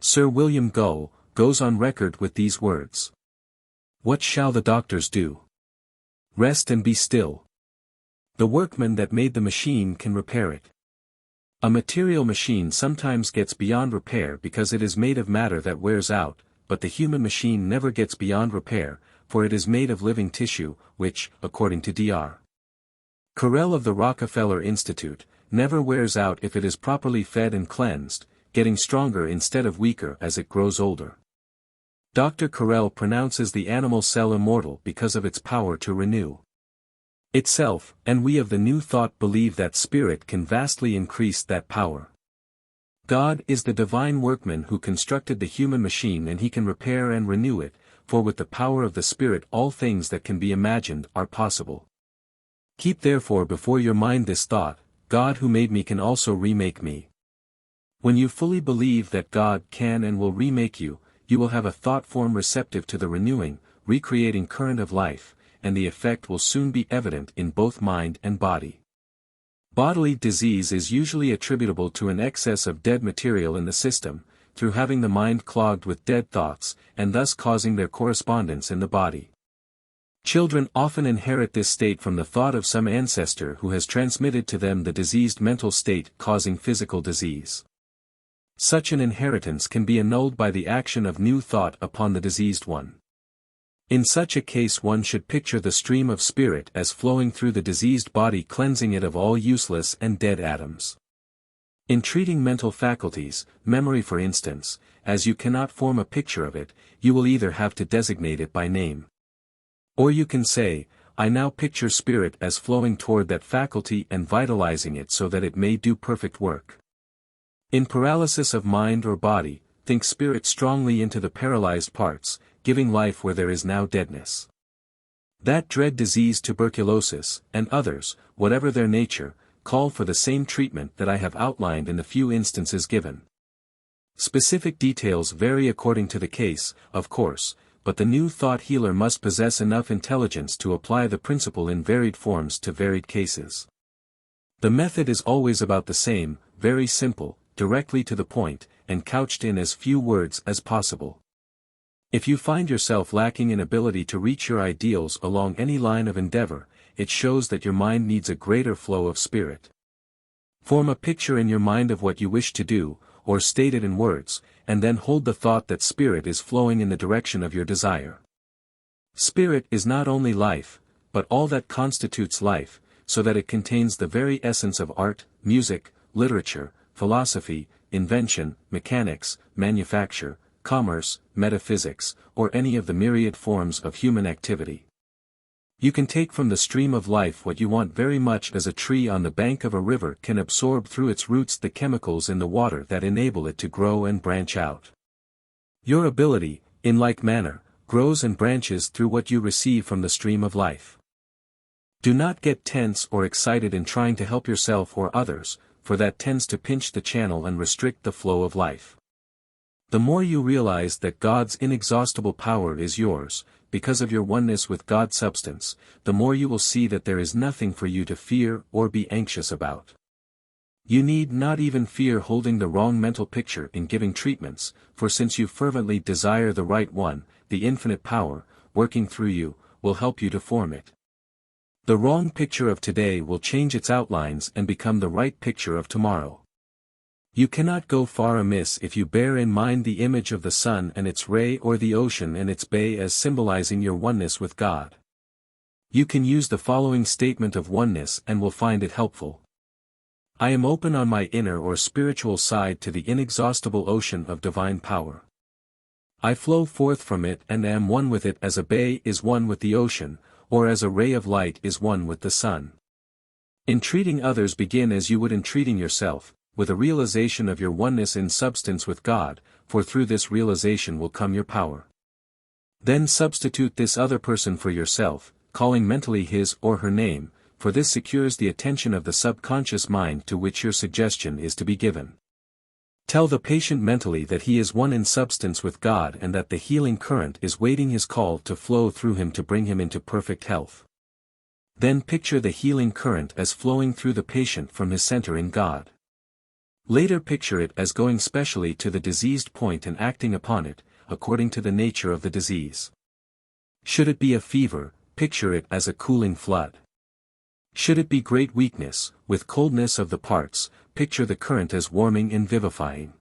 Speaker 1: Sir William Gull, goes on record with these words. What shall the doctors do? Rest and be still. The workman that made the machine can repair it. A material machine sometimes gets beyond repair because it is made of matter that wears out, but the human machine never gets beyond repair, for it is made of living tissue, which, according to Dr. Carell of the Rockefeller Institute, never wears out if it is properly fed and cleansed, getting stronger instead of weaker as it grows older. Dr. Carell pronounces the animal cell immortal because of its power to renew itself, and we of the New Thought believe that spirit can vastly increase that power. God is the divine workman who constructed the human machine, and he can repair and renew it, for with the power of the Spirit all things that can be imagined are possible. Keep therefore before your mind this thought: God who made me can also remake me. When you fully believe that God can and will remake you, you will have a thought form receptive to the renewing, recreating current of life, and the effect will soon be evident in both mind and body. Bodily disease is usually attributable to an excess of dead material in the system, through having the mind clogged with dead thoughts, and thus causing their correspondence in the body. Children often inherit this state from the thought of some ancestor who has transmitted to them the diseased mental state causing physical disease. Such an inheritance can be annulled by the action of new thought upon the diseased one. In such a case one should picture the stream of spirit as flowing through the diseased body, cleansing it of all useless and dead atoms. In treating mental faculties, memory for instance, as you cannot form a picture of it, you will either have to designate it by name. Or you can say, I now picture spirit as flowing toward that faculty and vitalizing it so that it may do perfect work. In paralysis of mind or body, think spirit strongly into the paralyzed parts, giving life where there is now deadness. That dread disease tuberculosis, and others, whatever their nature, call for the same treatment that I have outlined in the few instances given. Specific details vary according to the case, of course, but the new thought healer must possess enough intelligence to apply the principle in varied forms to varied cases. The method is always about the same, very simple, directly to the point, and couched in as few words as possible. If you find yourself lacking in ability to reach your ideals along any line of endeavor, it shows that your mind needs a greater flow of spirit. Form a picture in your mind of what you wish to do, or state it in words, and then hold the thought that spirit is flowing in the direction of your desire. Spirit is not only life, but all that constitutes life, so that it contains the very essence of art, music, literature, philosophy, invention, mechanics, manufacture, commerce, metaphysics, or any of the myriad forms of human activity. You can take from the stream of life what you want very much, as a tree on the bank of a river can absorb through its roots the chemicals in the water that enable it to grow and branch out. Your ability, in like manner, grows and branches through what you receive from the stream of life. Do not get tense or excited in trying to help yourself or others, for that tends to pinch the channel and restrict the flow of life. The more you realize that God's inexhaustible power is yours, because of your oneness with God's substance, the more you will see that there is nothing for you to fear or be anxious about. You need not even fear holding the wrong mental picture in giving treatments, for since you fervently desire the right one, the infinite power, working through you, will help you to form it. The wrong picture of today will change its outlines and become the right picture of tomorrow. You cannot go far amiss if you bear in mind the image of the sun and its ray, or the ocean and its bay, as symbolizing your oneness with God. You can use the following statement of oneness and will find it helpful. I am open on my inner or spiritual side to the inexhaustible ocean of divine power. I flow forth from it and am one with it, as a bay is one with the ocean, or as a ray of light is one with the sun. In treating others, begin as you would in treating yourself, with a realization of your oneness in substance with God, for through this realization will come your power. Then substitute this other person for yourself, calling mentally his or her name, for this secures the attention of the subconscious mind to which your suggestion is to be given. Tell the patient mentally that he is one in substance with God and that the healing current is waiting his call to flow through him to bring him into perfect health. Then picture the healing current as flowing through the patient from his center in God. Later picture it as going specially to the diseased point and acting upon it, according to the nature of the disease. Should it be a fever, picture it as a cooling flood. Should it be great weakness, with coldness of the parts, picture the current as warming and vivifying.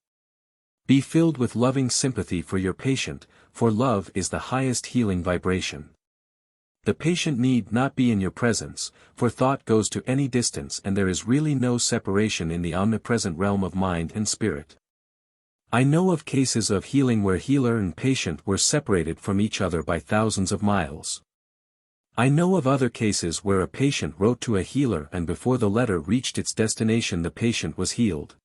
Speaker 1: Be filled with loving sympathy for your patient, for love is the highest healing vibration. The patient need not be in your presence, for thought goes to any distance and there is really no separation in the omnipresent realm of mind and spirit. I know of cases of healing where healer and patient were separated from each other by thousands of miles. I know of other cases where a patient wrote to a healer and before the letter reached its destination the patient was healed.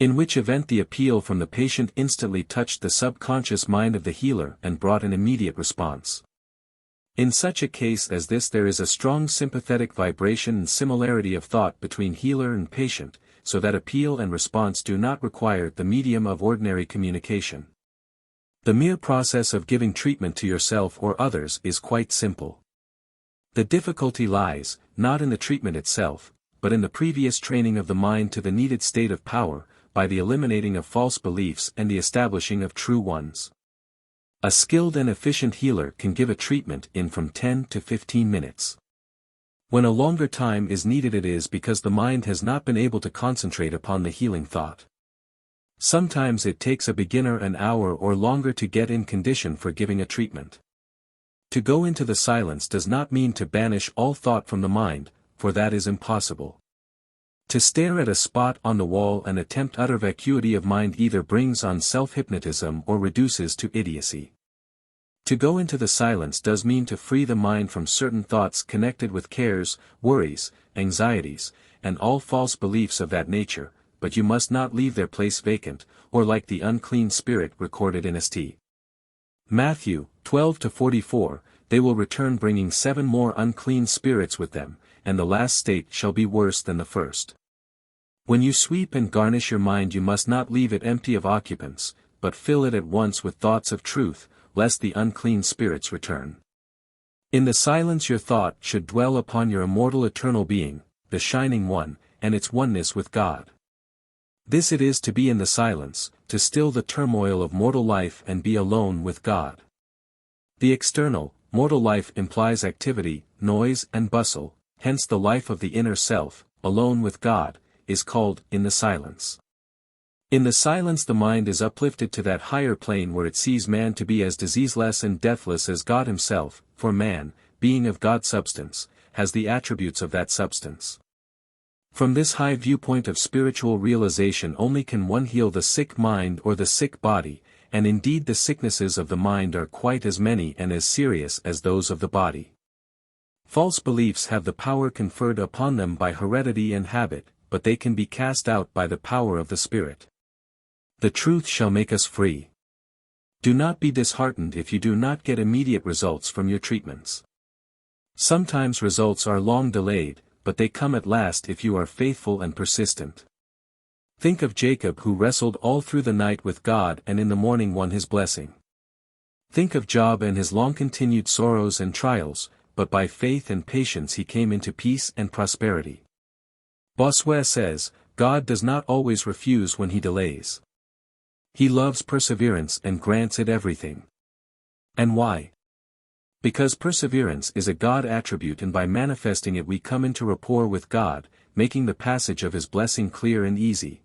Speaker 1: In which event the appeal from the patient instantly touched the subconscious mind of the healer and brought an immediate response. In such a case as this there is a strong sympathetic vibration and similarity of thought between healer and patient, so that appeal and response do not require the medium of ordinary communication. The mere process of giving treatment to yourself or others is quite simple. The difficulty lies, not in the treatment itself, but in the previous training of the mind to the needed state of power, by the eliminating of false beliefs and the establishing of true ones. A skilled and efficient healer can give a treatment in from 10 to 15 minutes. When a longer time is needed it is because the mind has not been able to concentrate upon the healing thought. Sometimes it takes a beginner an hour or longer to get in condition for giving a treatment. To go into the silence does not mean to banish all thought from the mind, for that is impossible. To stare at a spot on the wall and attempt utter vacuity of mind either brings on self-hypnotism or reduces to idiocy. To go into the silence does mean to free the mind from certain thoughts connected with cares, worries, anxieties, and all false beliefs of that nature, but you must not leave their place vacant, or like the unclean spirit recorded in St. Matthew 12-44, they will return bringing 7 more unclean spirits with them, and the last state shall be worse than the first. When you sweep and garnish your mind you must not leave it empty of occupants, but fill it at once with thoughts of truth, lest the unclean spirits return. In the silence your thought should dwell upon your immortal eternal being, the Shining One, and its oneness with God. This it is to be in the silence, to still the turmoil of mortal life and be alone with God. The external, mortal life implies activity, noise and bustle, hence the life of the inner self, alone with God, is called in the silence. In the silence the mind is uplifted to that higher plane where it sees man to be as diseaseless and deathless as God himself, for man, being of God's substance, has the attributes of that substance. From this high viewpoint of spiritual realization only can one heal the sick mind or the sick body, and indeed the sicknesses of the mind are quite as many and as serious as those of the body. False beliefs have the power conferred upon them by heredity and habit, but they can be cast out by the power of the Spirit. The truth shall make us free. Do not be disheartened if you do not get immediate results from your treatments. Sometimes results are long delayed, but they come at last if you are faithful and persistent. Think of Jacob who wrestled all through the night with God and in the morning won his blessing. Think of Job and his long-continued sorrows and trials, but by faith and patience he came into peace and prosperity. Bossuet says, God does not always refuse when he delays. He loves perseverance and grants it everything. And why? Because perseverance is a God attribute and by manifesting it we come into rapport with God, making the passage of his blessing clear and easy.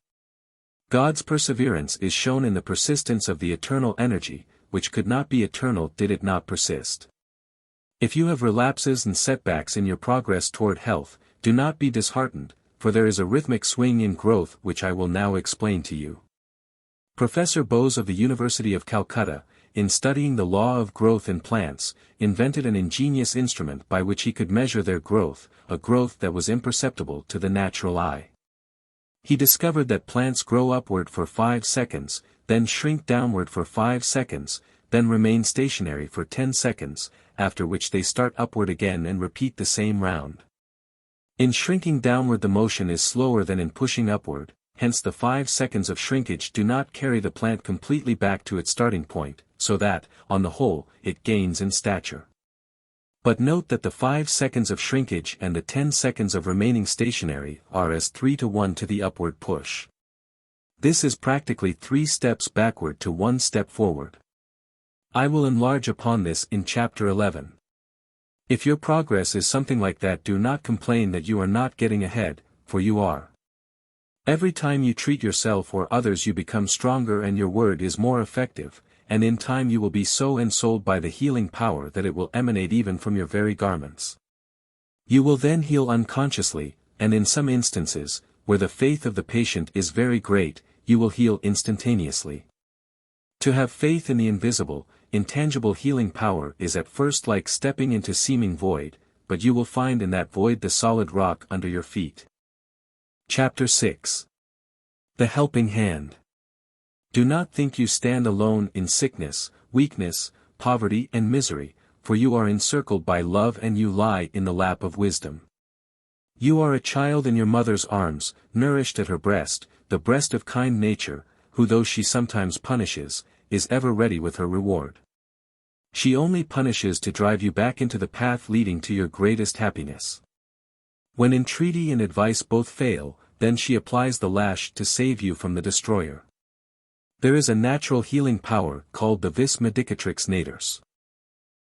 Speaker 1: God's perseverance is shown in the persistence of the eternal energy, which could not be eternal did it not persist. If you have relapses and setbacks in your progress toward health, do not be disheartened, for there is a rhythmic swing in growth which I will now explain to you. Professor Bose of the University of Calcutta, in studying the law of growth in plants, invented an ingenious instrument by which he could measure their growth, a growth that was imperceptible to the natural eye. He discovered that plants grow upward for 5 seconds, then shrink downward for 5 seconds, then remain stationary for 10 seconds, after which they start upward again and repeat the same round. In shrinking downward the motion is slower than in pushing upward, hence the 5 seconds of shrinkage do not carry the plant completely back to its starting point, so that, on the whole, it gains in stature. But note that the 5 seconds of shrinkage and the 10 seconds of remaining stationary are as 3 to 1 to the upward push. This is practically 3 steps backward to 1 step forward. I will enlarge upon this in Chapter 11. If your progress is something like that, do not complain that you are not getting ahead, for you are. Every time you treat yourself or others you become stronger and your word is more effective, and in time you will be so ensouled by the healing power that it will emanate even from your very garments. You will then heal unconsciously, and in some instances, where the faith of the patient is very great, you will heal instantaneously. To have faith in the invisible, intangible healing power is at first like stepping into seeming void, but you will find in that void the solid rock under your feet. Chapter 6. The Helping Hand. Do not think you stand alone in sickness, weakness, poverty and misery, for you are encircled by love and you lie in the lap of wisdom. You are a child in your mother's arms, nourished at her breast, the breast of kind nature, who though she sometimes punishes, is ever ready with her reward. She only punishes to drive you back into the path leading to your greatest happiness. When entreaty and advice both fail, then she applies the lash to save you from the destroyer. There is a natural healing power called the vis medicatrix naturs.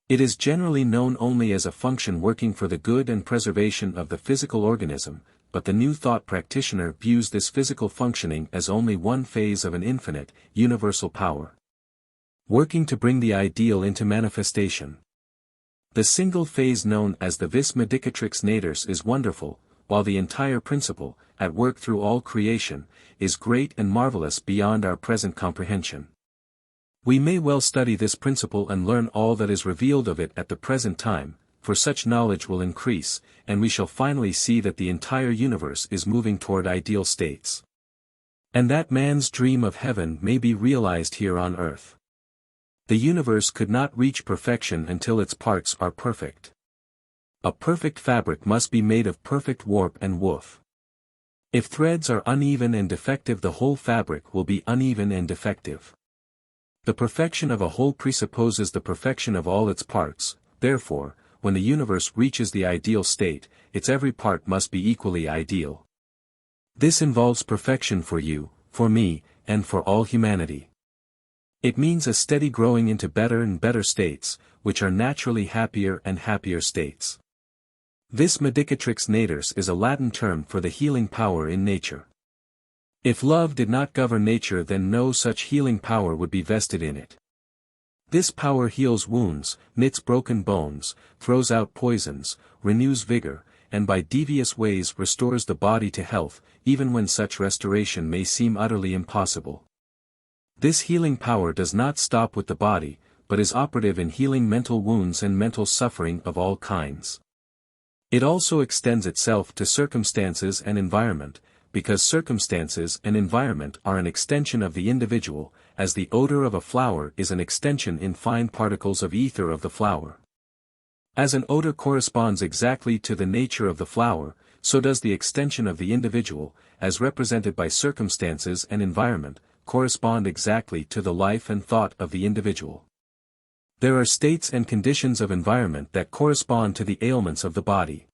Speaker 1: It is generally known only as a function working for the good and preservation of the physical organism, but the New Thought practitioner views this physical functioning as only one phase of an infinite, universal power, working to bring the ideal into manifestation. The single phase known as the vis medicatrix naturs is wonderful, while the entire principle, at work through all creation, is great and marvelous beyond our present comprehension. We may well study this principle and learn all that is revealed of it at the present time, for such knowledge will increase, and we shall finally see that the entire universe is moving toward ideal states. And that man's dream of heaven may be realized here on earth. The universe could not reach perfection until its parts are perfect. A perfect fabric must be made of perfect warp and woof. If threads are uneven and defective, the whole fabric will be uneven and defective. The perfection of a whole presupposes the perfection of all its parts, therefore, when the universe reaches the ideal state, its every part must be equally ideal. This involves perfection for you, for me, and for all humanity. It means a steady growing into better and better states, which are naturally happier and happier states. Vis medicatrix naturs is a Latin term for the healing power in nature. If love did not govern nature, then no such healing power would be vested in it. This power heals wounds, knits broken bones, throws out poisons, renews vigor, and by devious ways restores the body to health, even when such restoration may seem utterly impossible. This healing power does not stop with the body, but is operative in healing mental wounds and mental suffering of all kinds. It also extends itself to circumstances and environment, because circumstances and environment are an extension of the individual, as the odor of a flower is an extension in fine particles of ether of the flower. As an odor corresponds exactly to the nature of the flower, so does the extension of the individual, as represented by circumstances and environment, correspond exactly to the life and thought of the individual. There are states and conditions of environment that correspond to the ailments of the body.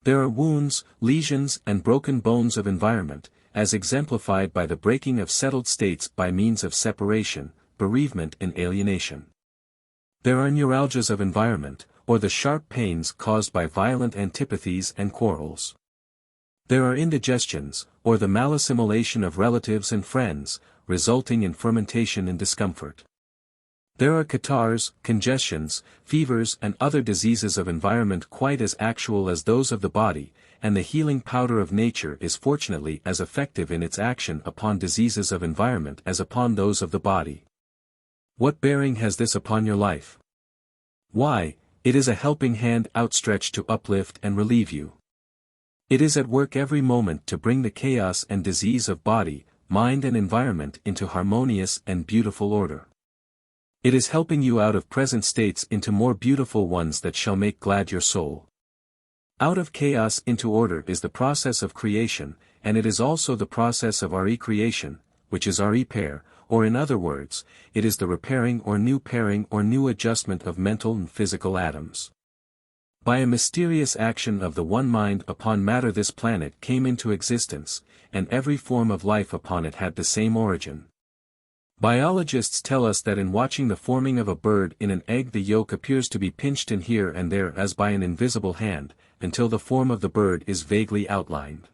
Speaker 1: There are wounds, lesions and broken bones of environment, as exemplified by the breaking of settled states by means of separation, bereavement and alienation. There are neuralgias of environment, or the sharp pains caused by violent antipathies and quarrels. There are indigestions, or the malassimilation of relatives and friends, resulting in fermentation and discomfort. There are catarrhs, congestions, fevers and other diseases of environment quite as actual as those of the body, and the healing powder of nature is fortunately as effective in its action upon diseases of environment as upon those of the body. What bearing has this upon your life? Why, it is a helping hand outstretched to uplift and relieve you. It is at work every moment to bring the chaos and disease of body, mind and environment into harmonious and beautiful order. It is helping you out of present states into more beautiful ones that shall make glad your soul. Out of chaos into order is the process of creation, and it is also the process of re-creation, which is repair, or in other words, it is the repairing or new pairing or new adjustment of mental and physical atoms. By a mysterious action of the one mind upon matter this planet came into existence, and every form of life upon it had the same origin. Biologists tell us that in watching the forming of a bird in an egg the yolk appears to be pinched in here and there as by an invisible hand, until the form of the bird is vaguely outlined.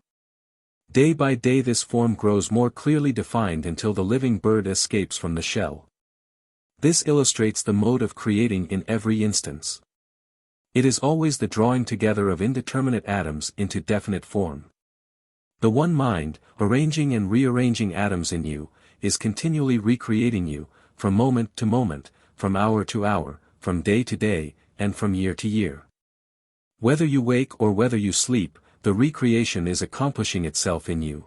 Speaker 1: Day by day this form grows more clearly defined until the living bird escapes from the shell. This illustrates the mode of creating in every instance. It is always the drawing together of indeterminate atoms into definite form. The one mind, arranging and rearranging atoms in you, is continually recreating you, from moment to moment, from hour to hour, from day to day, and from year to year. Whether you wake or whether you sleep, the recreation is accomplishing itself in you.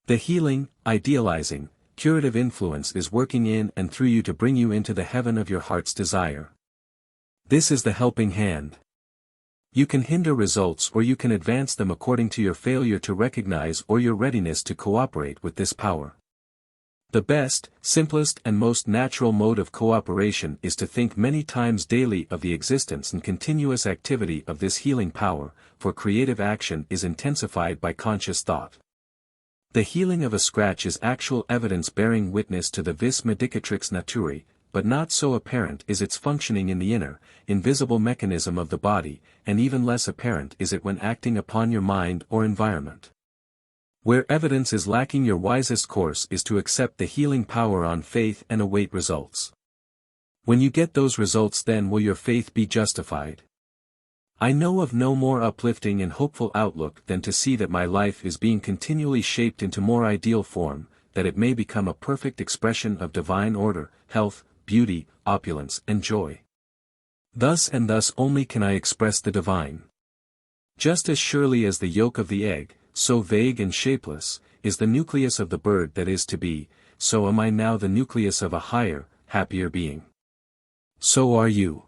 Speaker 1: The healing, idealizing, curative influence is working in and through you to bring you into the heaven of your heart's desire. This is the helping hand. You can hinder results or you can advance them according to your failure to recognize or your readiness to cooperate with this power. The best, simplest and most natural mode of cooperation is to think many times daily of the existence and continuous activity of this healing power, for creative action is intensified by conscious thought. The healing of a scratch is actual evidence bearing witness to the vis medicatrix naturae, but not so apparent is its functioning in the inner, invisible mechanism of the body, and even less apparent is it when acting upon your mind or environment. Where evidence is lacking, your wisest course is to accept the healing power on faith and await results. When you get those results, then will your faith be justified. I know of no more uplifting and hopeful outlook than to see that my life is being continually shaped into more ideal form, that it may become a perfect expression of divine order, health, beauty, opulence and joy. Thus and thus only can I express the divine. Just as surely as the yolk of the egg, so vague and shapeless, is the nucleus of the bird that is to be, so am I now the nucleus of a higher, happier being. So are you.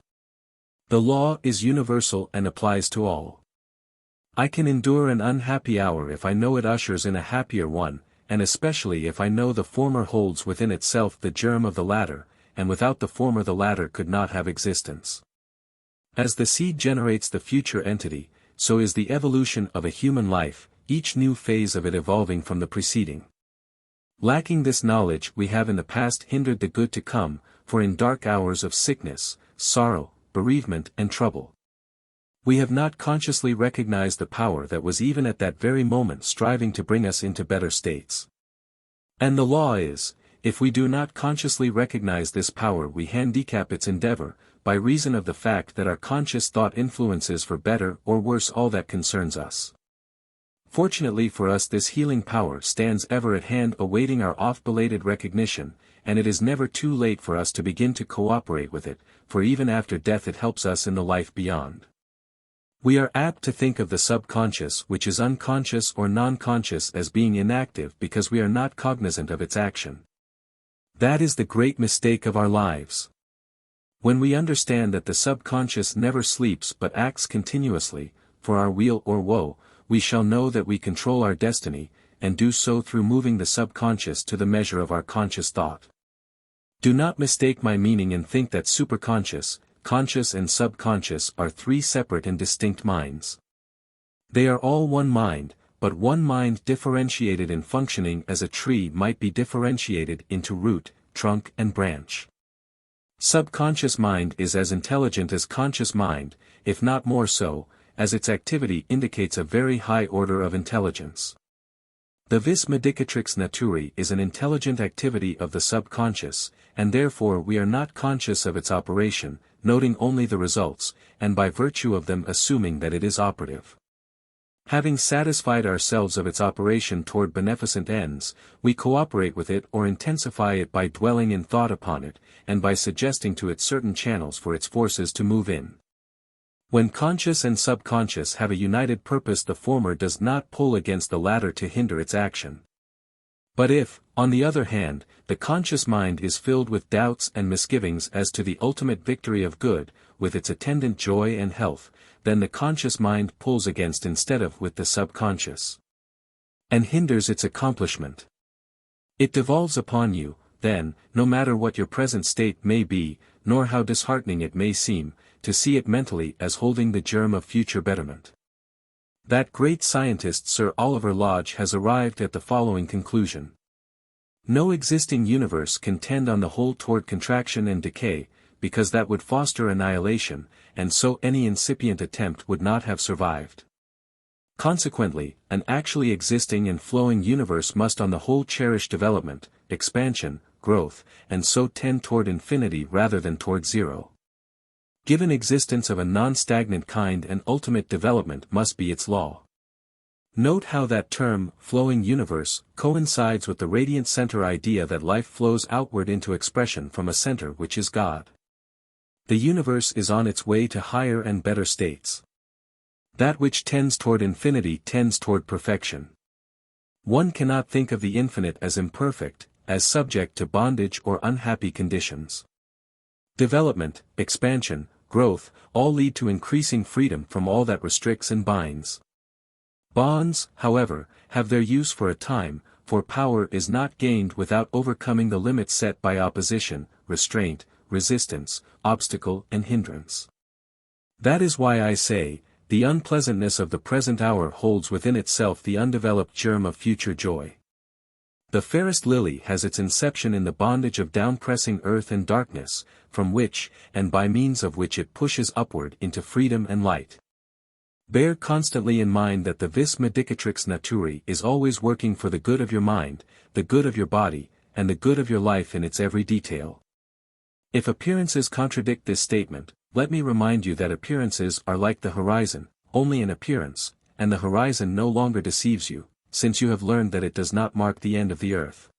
Speaker 1: The law is universal and applies to all. I can endure an unhappy hour if I know it ushers in a happier one, and especially if I know the former holds within itself the germ of the latter, and without the former the latter could not have existence. As the seed generates the future entity, so is the evolution of a human life, each new phase of it evolving from the preceding. Lacking this knowledge we have in the past hindered the good to come, for in dark hours of sickness, sorrow, bereavement and trouble, we have not consciously recognized the power that was even at that very moment striving to bring us into better states. And the law is, if we do not consciously recognize this power we handicap its endeavor, by reason of the fact that our conscious thought influences for better or worse all that concerns us. Fortunately for us this healing power stands ever at hand awaiting our oft-belated recognition, and it is never too late for us to begin to cooperate with it, for even after death it helps us in the life beyond. We are apt to think of the subconscious which is unconscious or non-conscious as being inactive because we are not cognizant of its action. That is the great mistake of our lives. When we understand that the subconscious never sleeps but acts continuously, for our weal or woe, we shall know that we control our destiny, and do so through moving the subconscious to the measure of our conscious thought. Do not mistake my meaning and think that superconscious, conscious and subconscious are three separate and distinct minds. They are all one mind, but one mind differentiated in functioning as a tree might be differentiated into root, trunk and branch. Subconscious mind is as intelligent as conscious mind, if not more so, as its activity indicates a very high order of intelligence. The vis medicatrix naturae is an intelligent activity of the subconscious, and therefore we are not conscious of its operation, noting only the results, and by virtue of them assuming that it is operative. Having satisfied ourselves of its operation toward beneficent ends, we cooperate with it or intensify it by dwelling in thought upon it, and by suggesting to it certain channels for its forces to move in. When conscious and subconscious have a united purpose, the former does not pull against the latter to hinder its action. But if, on the other hand, the conscious mind is filled with doubts and misgivings as to the ultimate victory of good, with its attendant joy and health, then the conscious mind pulls against instead of with the subconscious, and hinders its accomplishment. It devolves upon you, then, no matter what your present state may be, nor how disheartening it may seem, to see it mentally as holding the germ of future betterment. That great scientist Sir Oliver Lodge has arrived at the following conclusion. No existing universe can tend on the whole toward contraction and decay, because that would foster annihilation, and so any incipient attempt would not have survived. Consequently, an actually existing and flowing universe must on the whole cherish development, expansion, growth, and so tend toward infinity rather than toward zero. Given existence of a non-stagnant kind and ultimate development must be its law. Note how that term, flowing universe, coincides with the radiant center idea that life flows outward into expression from a center which is God. The universe is on its way to higher and better states. That which tends toward infinity tends toward perfection. One cannot think of the infinite as imperfect, as subject to bondage or unhappy conditions. Development, expansion, growth, all lead to increasing freedom from all that restricts and binds. Bonds, however, have their use for a time, for power is not gained without overcoming the limits set by opposition, restraint, resistance, obstacle and hindrance. That is why I say, the unpleasantness of the present hour holds within itself the undeveloped germ of future joy. The fairest lily has its inception in the bondage of down-pressing earth and darkness, from which, and by means of which it pushes upward into freedom and light. Bear constantly in mind that the vis medicatrix naturae is always working for the good of your mind, the good of your body, and the good of your life in its every detail. If appearances contradict this statement, let me remind you that appearances are like the horizon, only an appearance, and the horizon no longer deceives you, since you have learned that it does not mark the end of the earth.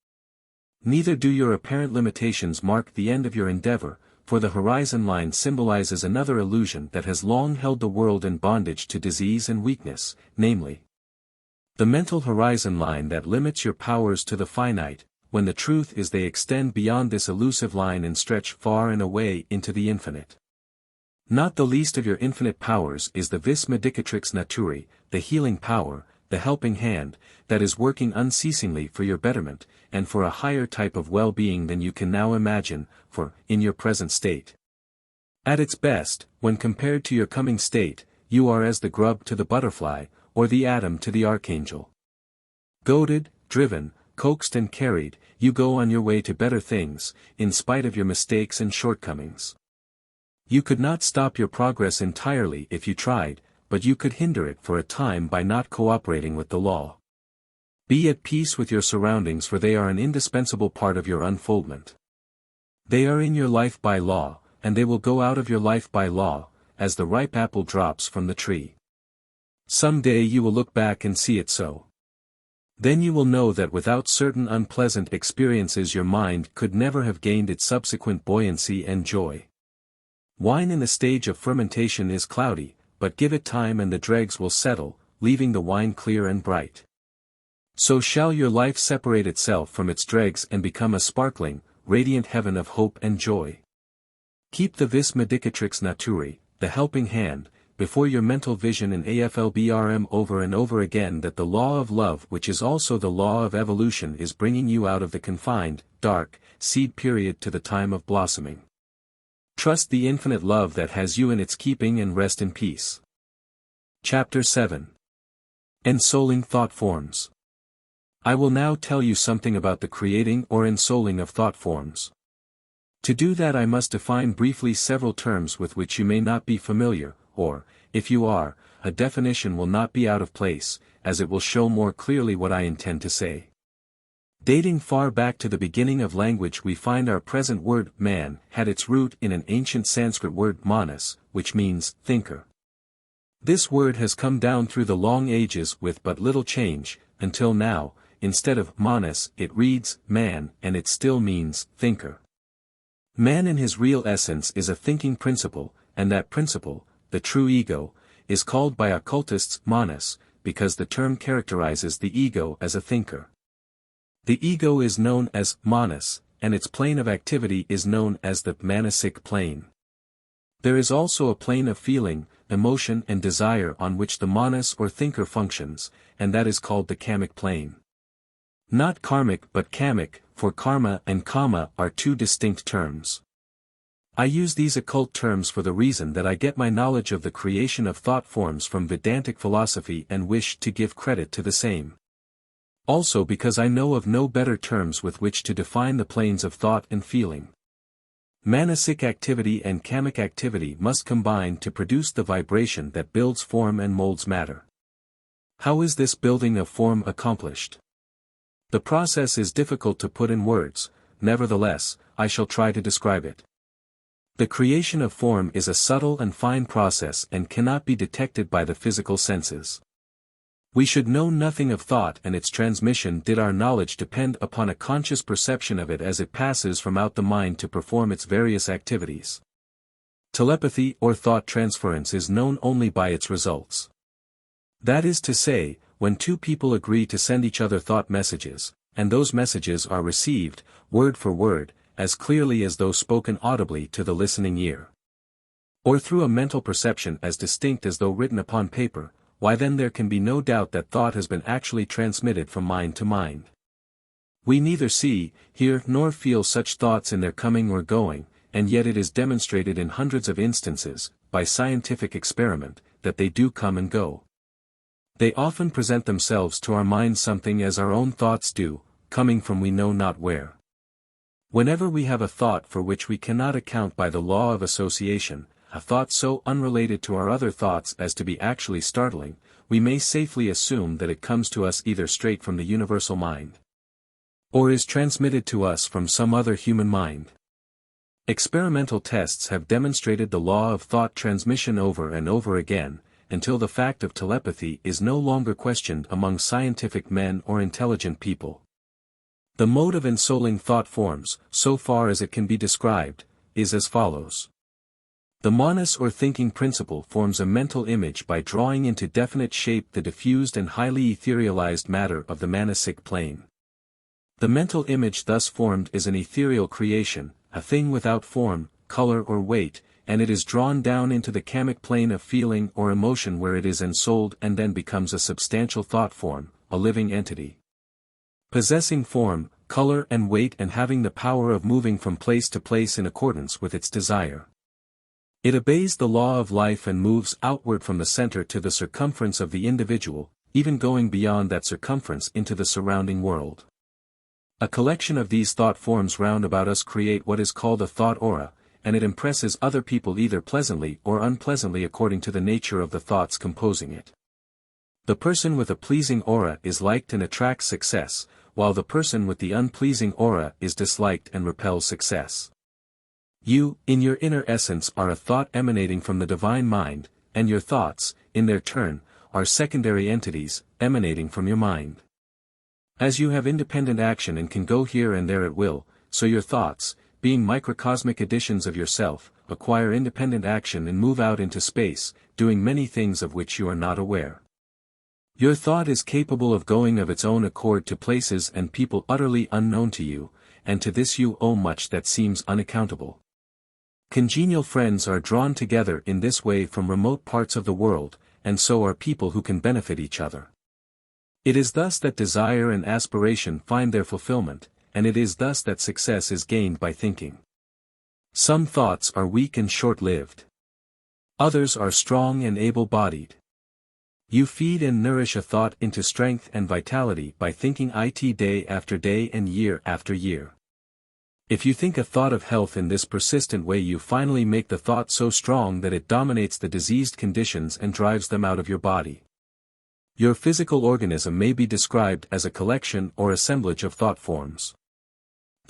Speaker 1: Neither do your apparent limitations mark the end of your endeavor, for the horizon line symbolizes another illusion that has long held the world in bondage to disease and weakness, namely, the mental horizon line that limits your powers to the finite, when the truth is they extend beyond this elusive line and stretch far and away into the infinite. Not the least of your infinite powers is the vis medicatrix naturae, the healing power, the helping hand, that is working unceasingly for your betterment, and for a higher type of well-being than you can now imagine, in your present state. At its best, when compared to your coming state, you are as the grub to the butterfly, or the atom to the archangel. Goaded, driven, coaxed and carried, you go on your way to better things, in spite of your mistakes and shortcomings. You could not stop your progress entirely if you tried, but you could hinder it for a time by not cooperating with the law. Be at peace with your surroundings, for they are an indispensable part of your unfoldment. They are in your life by law, and they will go out of your life by law, as the ripe apple drops from the tree. Some day you will look back and see it so. Then you will know that without certain unpleasant experiences your mind could never have gained its subsequent buoyancy and joy. Wine in the stage of fermentation is cloudy, but give it time and the dregs will settle, leaving the wine clear and bright. So shall your life separate itself from its dregs and become a sparkling, radiant heaven of hope and joy. Keep the vis medicatrix naturae, the helping hand, before your mental vision in AFLBRM over and over again, that the law of love, which is also the law of evolution, is bringing you out of the confined, dark, seed period to the time of blossoming. Trust the infinite love that has you in its keeping and rest in peace. Chapter 7. Ensouling Thought Forms. I will now tell you something about the creating or ensouling of thought forms. To do that I must define briefly several terms with which you may not be familiar, or, if you are, a definition will not be out of place, as it will show more clearly what I intend to say. Dating far back to the beginning of language, we find our present word, man, had its root in an ancient Sanskrit word manas, which means thinker. This word has come down through the long ages with but little change, until now, instead of manas, it reads man, and it still means thinker. Man in his real essence is a thinking principle, and that principle, the true ego, is called by occultists manas, because the term characterizes the ego as a thinker. The ego is known as manas, and its plane of activity is known as the manasic plane. There is also a plane of feeling, emotion and desire on which the manas or thinker functions, and that is called the kamic plane. Not karmic but kamic, for karma and kama are two distinct terms. I use these occult terms for the reason that I get my knowledge of the creation of thought forms from Vedantic philosophy and wish to give credit to the same. Also because I know of no better terms with which to define the planes of thought and feeling. Manasic activity and kamic activity must combine to produce the vibration that builds form and molds matter. How is this building of form accomplished? The process is difficult to put in words, nevertheless, I shall try to describe it. The creation of form is a subtle and fine process and cannot be detected by the physical senses. We should know nothing of thought and its transmission did our knowledge depend upon a conscious perception of it as it passes from out the mind to perform its various activities. Telepathy or thought transference is known only by its results. That is to say, when two people agree to send each other thought messages, and those messages are received, word for word, as clearly as though spoken audibly to the listening ear. Or through a mental perception as distinct as though written upon paper, why then there can be no doubt that thought has been actually transmitted from mind to mind. We neither see, hear nor feel such thoughts in their coming or going, and yet it is demonstrated in hundreds of instances, by scientific experiment, that they do come and go. They often present themselves to our minds something as our own thoughts do, coming from we know not where. Whenever we have a thought for which we cannot account by the law of association, a thought so unrelated to our other thoughts as to be actually startling, we may safely assume that it comes to us either straight from the universal mind, or is transmitted to us from some other human mind. Experimental tests have demonstrated the law of thought transmission over and over again, until the fact of telepathy is no longer questioned among scientific men or intelligent people. The mode of ensouling thought forms, so far as it can be described, is as follows. The manas or thinking principle forms a mental image by drawing into definite shape the diffused and highly etherealized matter of the manasic plane. The mental image thus formed is an ethereal creation, a thing without form, color or weight, and it is drawn down into the kamic plane of feeling or emotion where it is ensouled and then becomes a substantial thought form, a living entity. Possessing form, color and weight and having the power of moving from place to place in accordance with its desire. It obeys the law of life and moves outward from the center to the circumference of the individual, even going beyond that circumference into the surrounding world. A collection of these thought forms round about us create what is called a thought aura, and it impresses other people either pleasantly or unpleasantly according to the nature of the thoughts composing it. The person with a pleasing aura is liked and attracts success, while the person with the unpleasing aura is disliked and repels success. You, in your inner essence, are a thought emanating from the divine mind, and your thoughts, in their turn, are secondary entities, emanating from your mind. As you have independent action and can go here and there at will, so your thoughts, being microcosmic editions of yourself, acquire independent action and move out into space, doing many things of which you are not aware. Your thought is capable of going of its own accord to places and people utterly unknown to you, and to this you owe much that seems unaccountable. Congenial friends are drawn together in this way from remote parts of the world, and so are people who can benefit each other. It is thus that desire and aspiration find their fulfillment, and it is thus that success is gained by thinking. Some thoughts are weak and short-lived. Others are strong and able-bodied. You feed and nourish a thought into strength and vitality by thinking it day after day and year after year. If you think a thought of health in this persistent way, you finally make the thought so strong that it dominates the diseased conditions and drives them out of your body. Your physical organism may be described as a collection or assemblage of thought forms.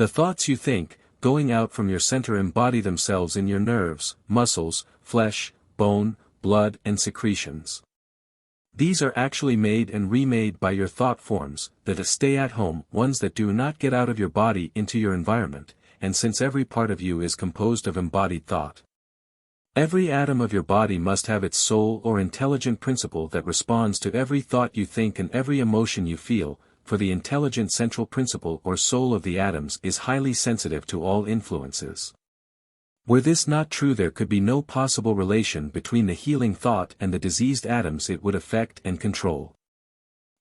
Speaker 1: The thoughts you think, going out from your center, embody themselves in your nerves, muscles, flesh, bone, blood and secretions. These are actually made and remade by your thought forms, that stay at home, ones that do not get out of your body into your environment, and since every part of you is composed of embodied thought. Every atom of your body must have its soul or intelligent principle that responds to every thought you think and every emotion you feel, for the intelligent central principle or soul of the atoms is highly sensitive to all influences. Were this not true, there could be no possible relation between the healing thought and the diseased atoms it would affect and control.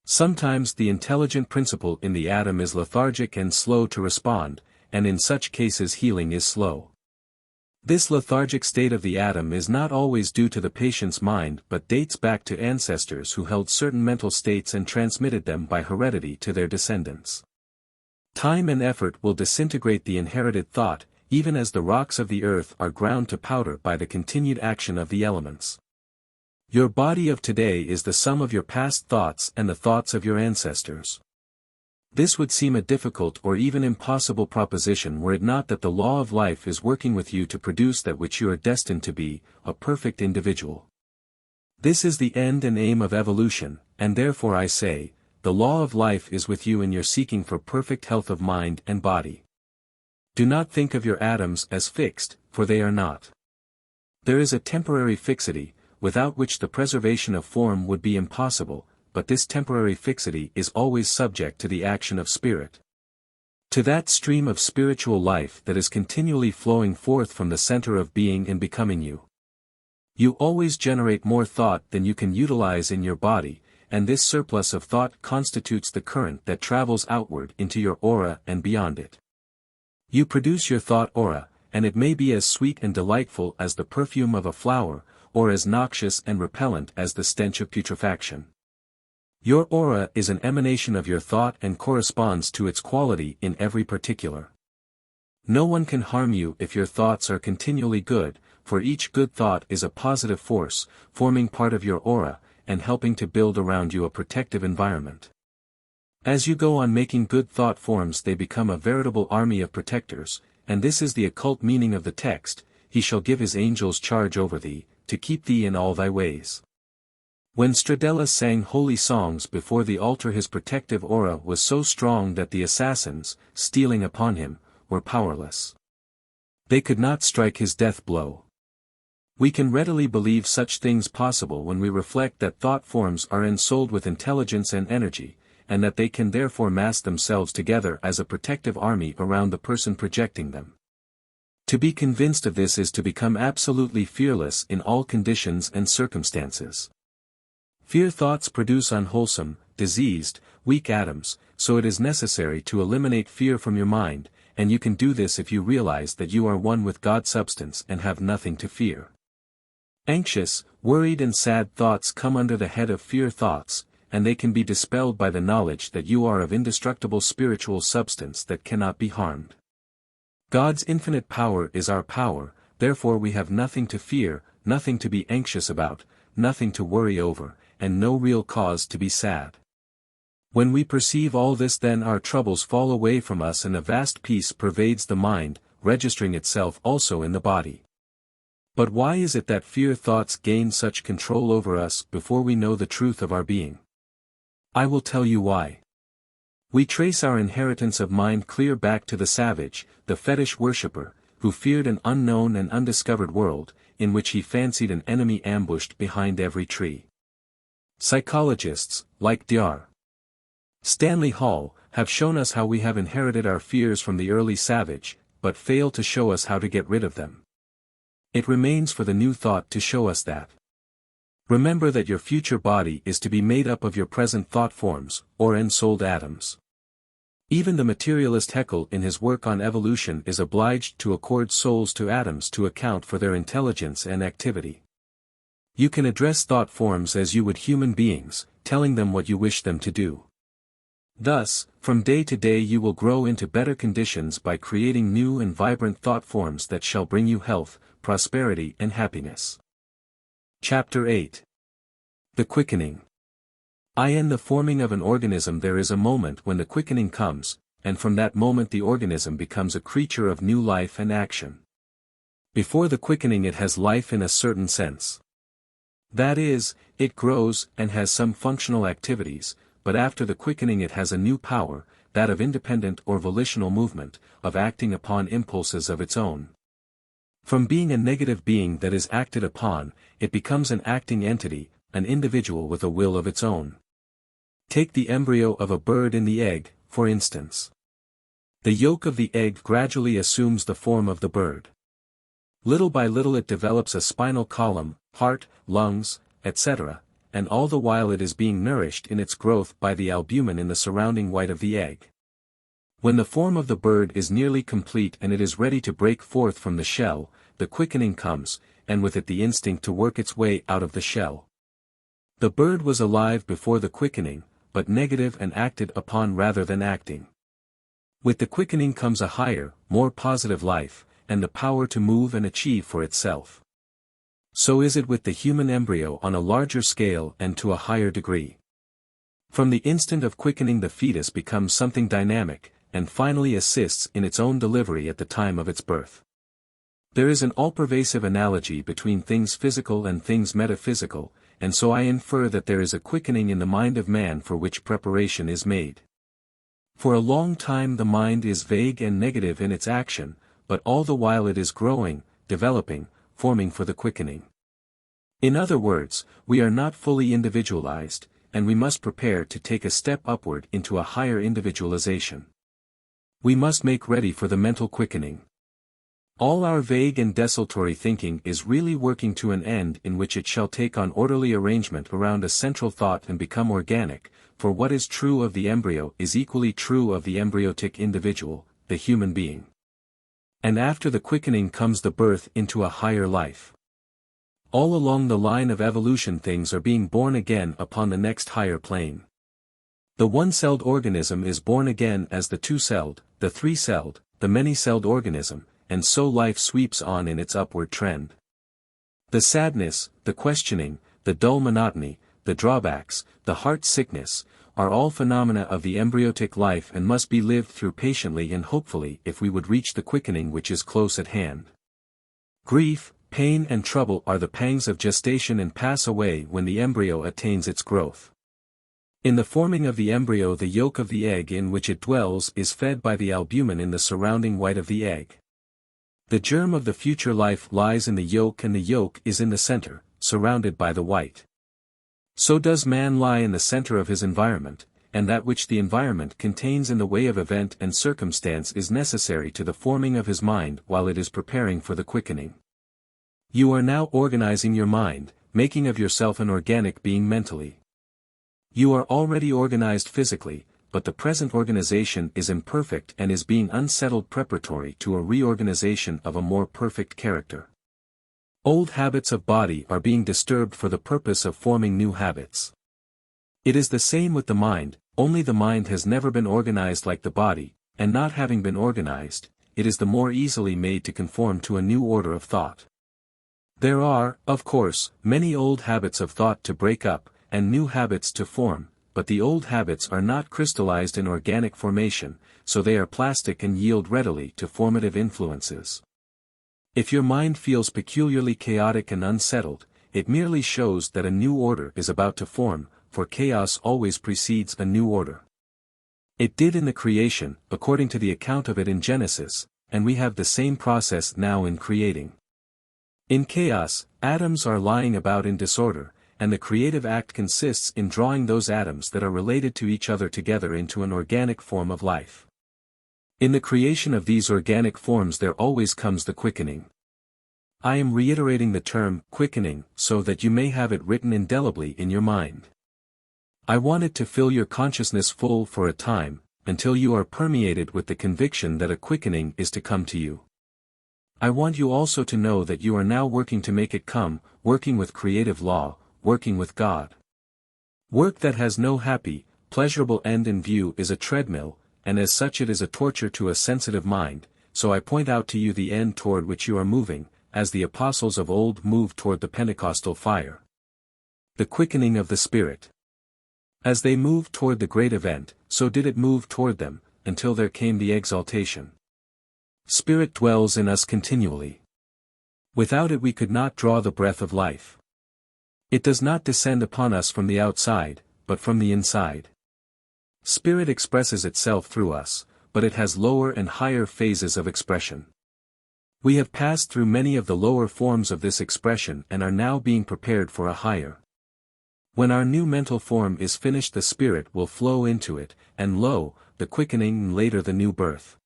Speaker 1: Sometimes the intelligent principle in the atom is lethargic and slow to respond, and in such cases healing is slow. This lethargic state of the atom is not always due to the patient's mind but dates back to ancestors who held certain mental states and transmitted them by heredity to their descendants. Time and effort will disintegrate the inherited thought, even as the rocks of the earth are ground to powder by the continued action of the elements. Your body of today is the sum of your past thoughts and the thoughts of your ancestors. This would seem a difficult or even impossible proposition were it not that the law of life is working with you to produce that which you are destined to be, a perfect individual. This is the end and aim of evolution, and therefore I say, the law of life is with you in your seeking for perfect health of mind and body. Do not think of your atoms as fixed, for they are not. There is a temporary fixity, without which the preservation of form would be impossible, but this temporary fixity is always subject to the action of spirit. To that stream of spiritual life that is continually flowing forth from the center of being and becoming you. You always generate more thought than you can utilize in your body, and this surplus of thought constitutes the current that travels outward into your aura and beyond it. You produce your thought aura, and it may be as sweet and delightful as the perfume of a flower, or as noxious and repellent as the stench of putrefaction. Your aura is an emanation of your thought and corresponds to its quality in every particular. No one can harm you if your thoughts are continually good, for each good thought is a positive force, forming part of your aura, and helping to build around you a protective environment. As you go on making good thought forms, they become a veritable army of protectors, and this is the occult meaning of the text, "He shall give his angels charge over thee, to keep thee in all thy ways." When Stradella sang holy songs before the altar, his protective aura was so strong that the assassins, stealing upon him, were powerless. They could not strike his death blow. We can readily believe such things possible when we reflect that thought forms are ensouled with intelligence and energy, and that they can therefore mass themselves together as a protective army around the person projecting them. To be convinced of this is to become absolutely fearless in all conditions and circumstances. Fear thoughts produce unwholesome, diseased, weak atoms, so it is necessary to eliminate fear from your mind, and you can do this if you realize that you are one with God's substance and have nothing to fear. Anxious, worried and sad thoughts come under the head of fear thoughts, and they can be dispelled by the knowledge that you are of indestructible spiritual substance that cannot be harmed. God's infinite power is our power, therefore we have nothing to fear, nothing to be anxious about, nothing to worry over, and no real cause to be sad. When we perceive all this, then our troubles fall away from us and a vast peace pervades the mind, registering itself also in the body. But why is it that fear thoughts gain such control over us before we know the truth of our being? I will tell you why. We trace our inheritance of mind clear back to the savage, the fetish worshipper, who feared an unknown and undiscovered world, in which he fancied an enemy ambushed behind every tree. Psychologists, like Dr. Stanley Hall, have shown us how we have inherited our fears from the early savage, but fail to show us how to get rid of them. It remains for the new thought to show us that. Remember that your future body is to be made up of your present thought forms, or ensouled atoms. Even the materialist Haeckel in his work on evolution is obliged to accord souls to atoms to account for their intelligence and activity. You can address thought forms as you would human beings, telling them what you wish them to do. Thus, from day to day you will grow into better conditions by creating new and vibrant thought forms that shall bring you health, prosperity and happiness. Chapter 8. The Quickening. In the forming of an organism there is a moment when the quickening comes, and from that moment the organism becomes a creature of new life and action. Before the quickening it has life in a certain sense. That is, it grows and has some functional activities, but after the quickening it has a new power, that of independent or volitional movement, of acting upon impulses of its own. From being a negative being that is acted upon, it becomes an acting entity, an individual with a will of its own. Take the embryo of a bird in the egg, for instance. The yolk of the egg gradually assumes the form of the bird. Little by little it develops a spinal column, heart, lungs, etc., and all the while it is being nourished in its growth by the albumin in the surrounding white of the egg. When the form of the bird is nearly complete and it is ready to break forth from the shell, the quickening comes, and with it the instinct to work its way out of the shell. The bird was alive before the quickening, but negative and acted upon rather than acting. With the quickening comes a higher, more positive life, and the power to move and achieve for itself. So is it with the human embryo on a larger scale and to a higher degree. From the instant of quickening the fetus becomes something dynamic, and finally assists in its own delivery at the time of its birth. There is an all-pervasive analogy between things physical and things metaphysical, and so I infer that there is a quickening in the mind of man for which preparation is made. For a long time the mind is vague and negative in its action, but all the while it is growing, developing, forming for the quickening. In other words, we are not fully individualized, and we must prepare to take a step upward into a higher individualization. We must make ready for the mental quickening. All our vague and desultory thinking is really working to an end in which it shall take on orderly arrangement around a central thought and become organic, for what is true of the embryo is equally true of the embryotic individual, the human being. And after the quickening comes the birth into a higher life. All along the line of evolution things are being born again upon the next higher plane. The one-celled organism is born again as the two-celled, the three-celled, the many-celled organism, and so life sweeps on in its upward trend. The sadness, the questioning, the dull monotony, the drawbacks, the heart sickness, are all phenomena of the embryotic life and must be lived through patiently and hopefully if we would reach the quickening which is close at hand. Grief, pain and trouble are the pangs of gestation and pass away when the embryo attains its growth. In the forming of the embryo the yolk of the egg in which it dwells is fed by the albumin in the surrounding white of the egg. The germ of the future life lies in the yolk and the yolk is in the center, surrounded by the white. So does man lie in the center of his environment, and that which the environment contains in the way of event and circumstance is necessary to the forming of his mind while it is preparing for the quickening. You are now organizing your mind, making of yourself an organic being mentally. You are already organized physically, but the present organization is imperfect and is being unsettled preparatory to a reorganization of a more perfect character. Old habits of body are being disturbed for the purpose of forming new habits. It is the same with the mind, only the mind has never been organized like the body, and not having been organized, it is the more easily made to conform to a new order of thought. There are, of course, many old habits of thought to break up, and new habits to form, but the old habits are not crystallized in organic formation, so they are plastic and yield readily to formative influences. If your mind feels peculiarly chaotic and unsettled, it merely shows that a new order is about to form, for chaos always precedes a new order. It did in the creation, according to the account of it in Genesis, and we have the same process now in creating. In chaos, atoms are lying about in disorder, and the creative act consists in drawing those atoms that are related to each other together into an organic form of life. In the creation of these organic forms there always comes the quickening. I am reiterating the term quickening so that you may have it written indelibly in your mind. I want it to fill your consciousness full for a time, until you are permeated with the conviction that a quickening is to come to you. I want you also to know that you are now working to make it come, working with creative law, working with God. Work that has no happy, pleasurable end in view is a treadmill, and as such it is a torture to a sensitive mind, so I point out to you the end toward which you are moving, as the apostles of old moved toward the Pentecostal fire. The quickening of the Spirit. As they moved toward the great event, so did it move toward them, until there came the exaltation. Spirit dwells in us continually. Without it we could not draw the breath of life. It does not descend upon us from the outside, but from the inside. Spirit expresses itself through us, but it has lower and higher phases of expression. We have passed through many of the lower forms of this expression and are now being prepared for a higher. When our new mental form is finished the Spirit will flow into it, and lo, the quickening and later the new birth.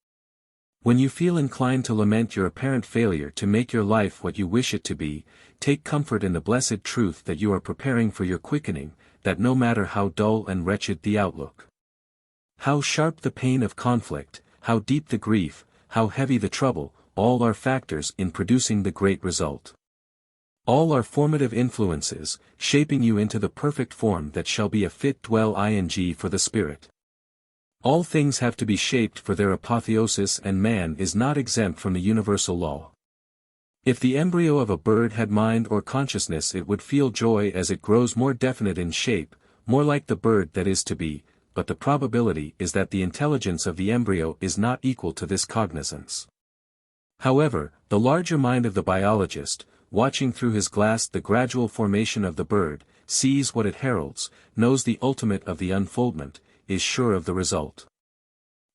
Speaker 1: When you feel inclined to lament your apparent failure to make your life what you wish it to be, take comfort in the blessed truth that you are preparing for your quickening, that no matter how dull and wretched the outlook, how sharp the pain of conflict, how deep the grief, how heavy the trouble, all are factors in producing the great result. All are formative influences, shaping you into the perfect form that shall be a fit dwell ing for the Spirit. All things have to be shaped for their apotheosis and man is not exempt from the universal law. If the embryo of a bird had mind or consciousness, it would feel joy as it grows more definite in shape, more like the bird that is to be, but the probability is that the intelligence of the embryo is not equal to this cognizance. However, the larger mind of the biologist, watching through his glass the gradual formation of the bird, sees what it heralds, knows the ultimate of the unfoldment, is sure of the result.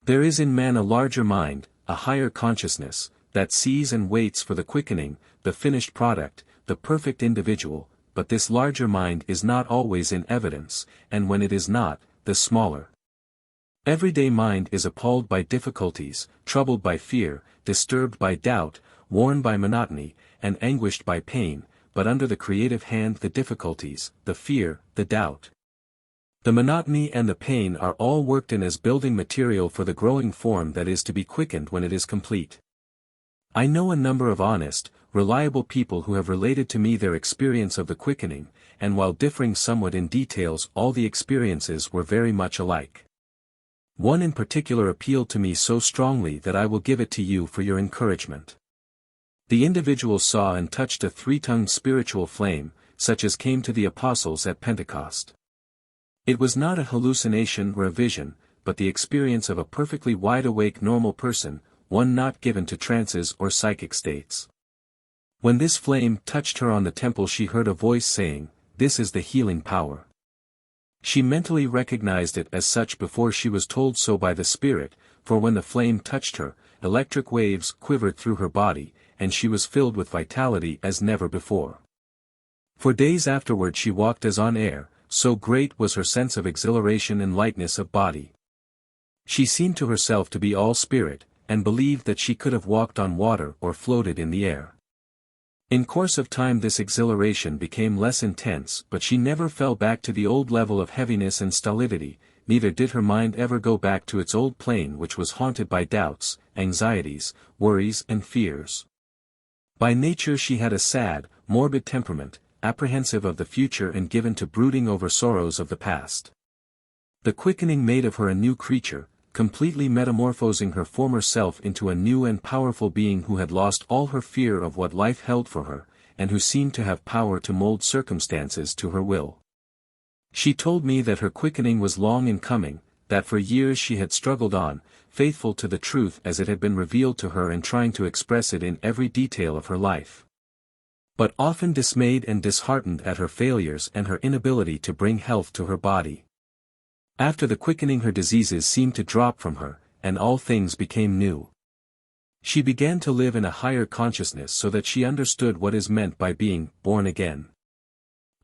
Speaker 1: There is in man a larger mind, a higher consciousness, that sees and waits for the quickening, the finished product, the perfect individual, but this larger mind is not always in evidence, and when it is not, the smaller. Everyday mind is appalled by difficulties, troubled by fear, disturbed by doubt, worn by monotony, and anguished by pain, but under the creative hand the difficulties, the fear, the doubt, the monotony and the pain are all worked in as building material for the growing form that is to be quickened when it is complete. I know a number of honest, reliable people who have related to me their experience of the quickening, and while differing somewhat in details, all the experiences were very much alike. One in particular appealed to me so strongly that I will give it to you for your encouragement. The individual saw and touched a three-tongued spiritual flame, such as came to the apostles at Pentecost. It was not a hallucination or a vision, but the experience of a perfectly wide-awake normal person, one not given to trances or psychic states. When this flame touched her on the temple, she heard a voice saying, "This is the healing power." She mentally recognized it as such before she was told so by the Spirit, for when the flame touched her, electric waves quivered through her body, and she was filled with vitality as never before. For days afterward she walked as on air, so great was her sense of exhilaration and lightness of body. She seemed to herself to be all spirit, and believed that she could have walked on water or floated in the air. In course of time this exhilaration became less intense, but she never fell back to the old level of heaviness and stolidity, neither did her mind ever go back to its old plane which was haunted by doubts, anxieties, worries and fears. By nature she had a sad, morbid temperament, apprehensive of the future and given to brooding over sorrows of the past. The quickening made of her a new creature, completely metamorphosing her former self into a new and powerful being who had lost all her fear of what life held for her, and who seemed to have power to mold circumstances to her will. She told me that her quickening was long in coming, that for years she had struggled on, faithful to the truth as it had been revealed to her and trying to express it in every detail of her life. But often dismayed and disheartened at her failures and her inability to bring health to her body. After the quickening her diseases seemed to drop from her, and all things became new. She began to live in a higher consciousness so that she understood what is meant by being born again.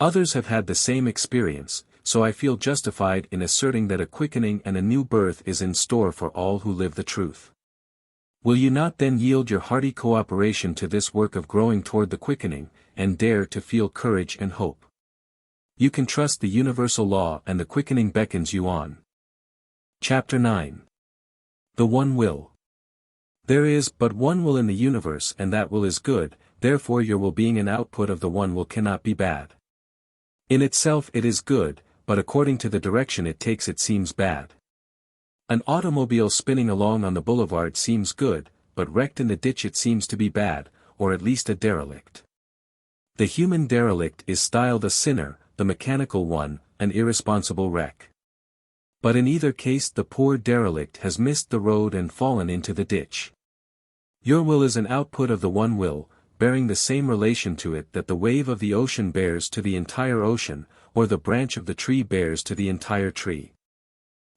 Speaker 1: Others have had the same experience, so I feel justified in asserting that a quickening and a new birth is in store for all who live the truth. Will you not then yield your hearty cooperation to this work of growing toward the quickening, and dare to feel courage and hope? You can trust the universal law and the quickening beckons you on. Chapter 9. The One Will. There is but one will in the universe and that will is good, therefore your will being an output of the one will cannot be bad. In itself it is good, but according to the direction it takes it seems bad. An automobile spinning along on the boulevard seems good, but wrecked in the ditch it seems to be bad, or at least a derelict. The human derelict is styled a sinner, the mechanical one, an irresponsible wreck. But in either case the poor derelict has missed the road and fallen into the ditch. Your will is an output of the one will, bearing the same relation to it that the wave of the ocean bears to the entire ocean, or the branch of the tree bears to the entire tree.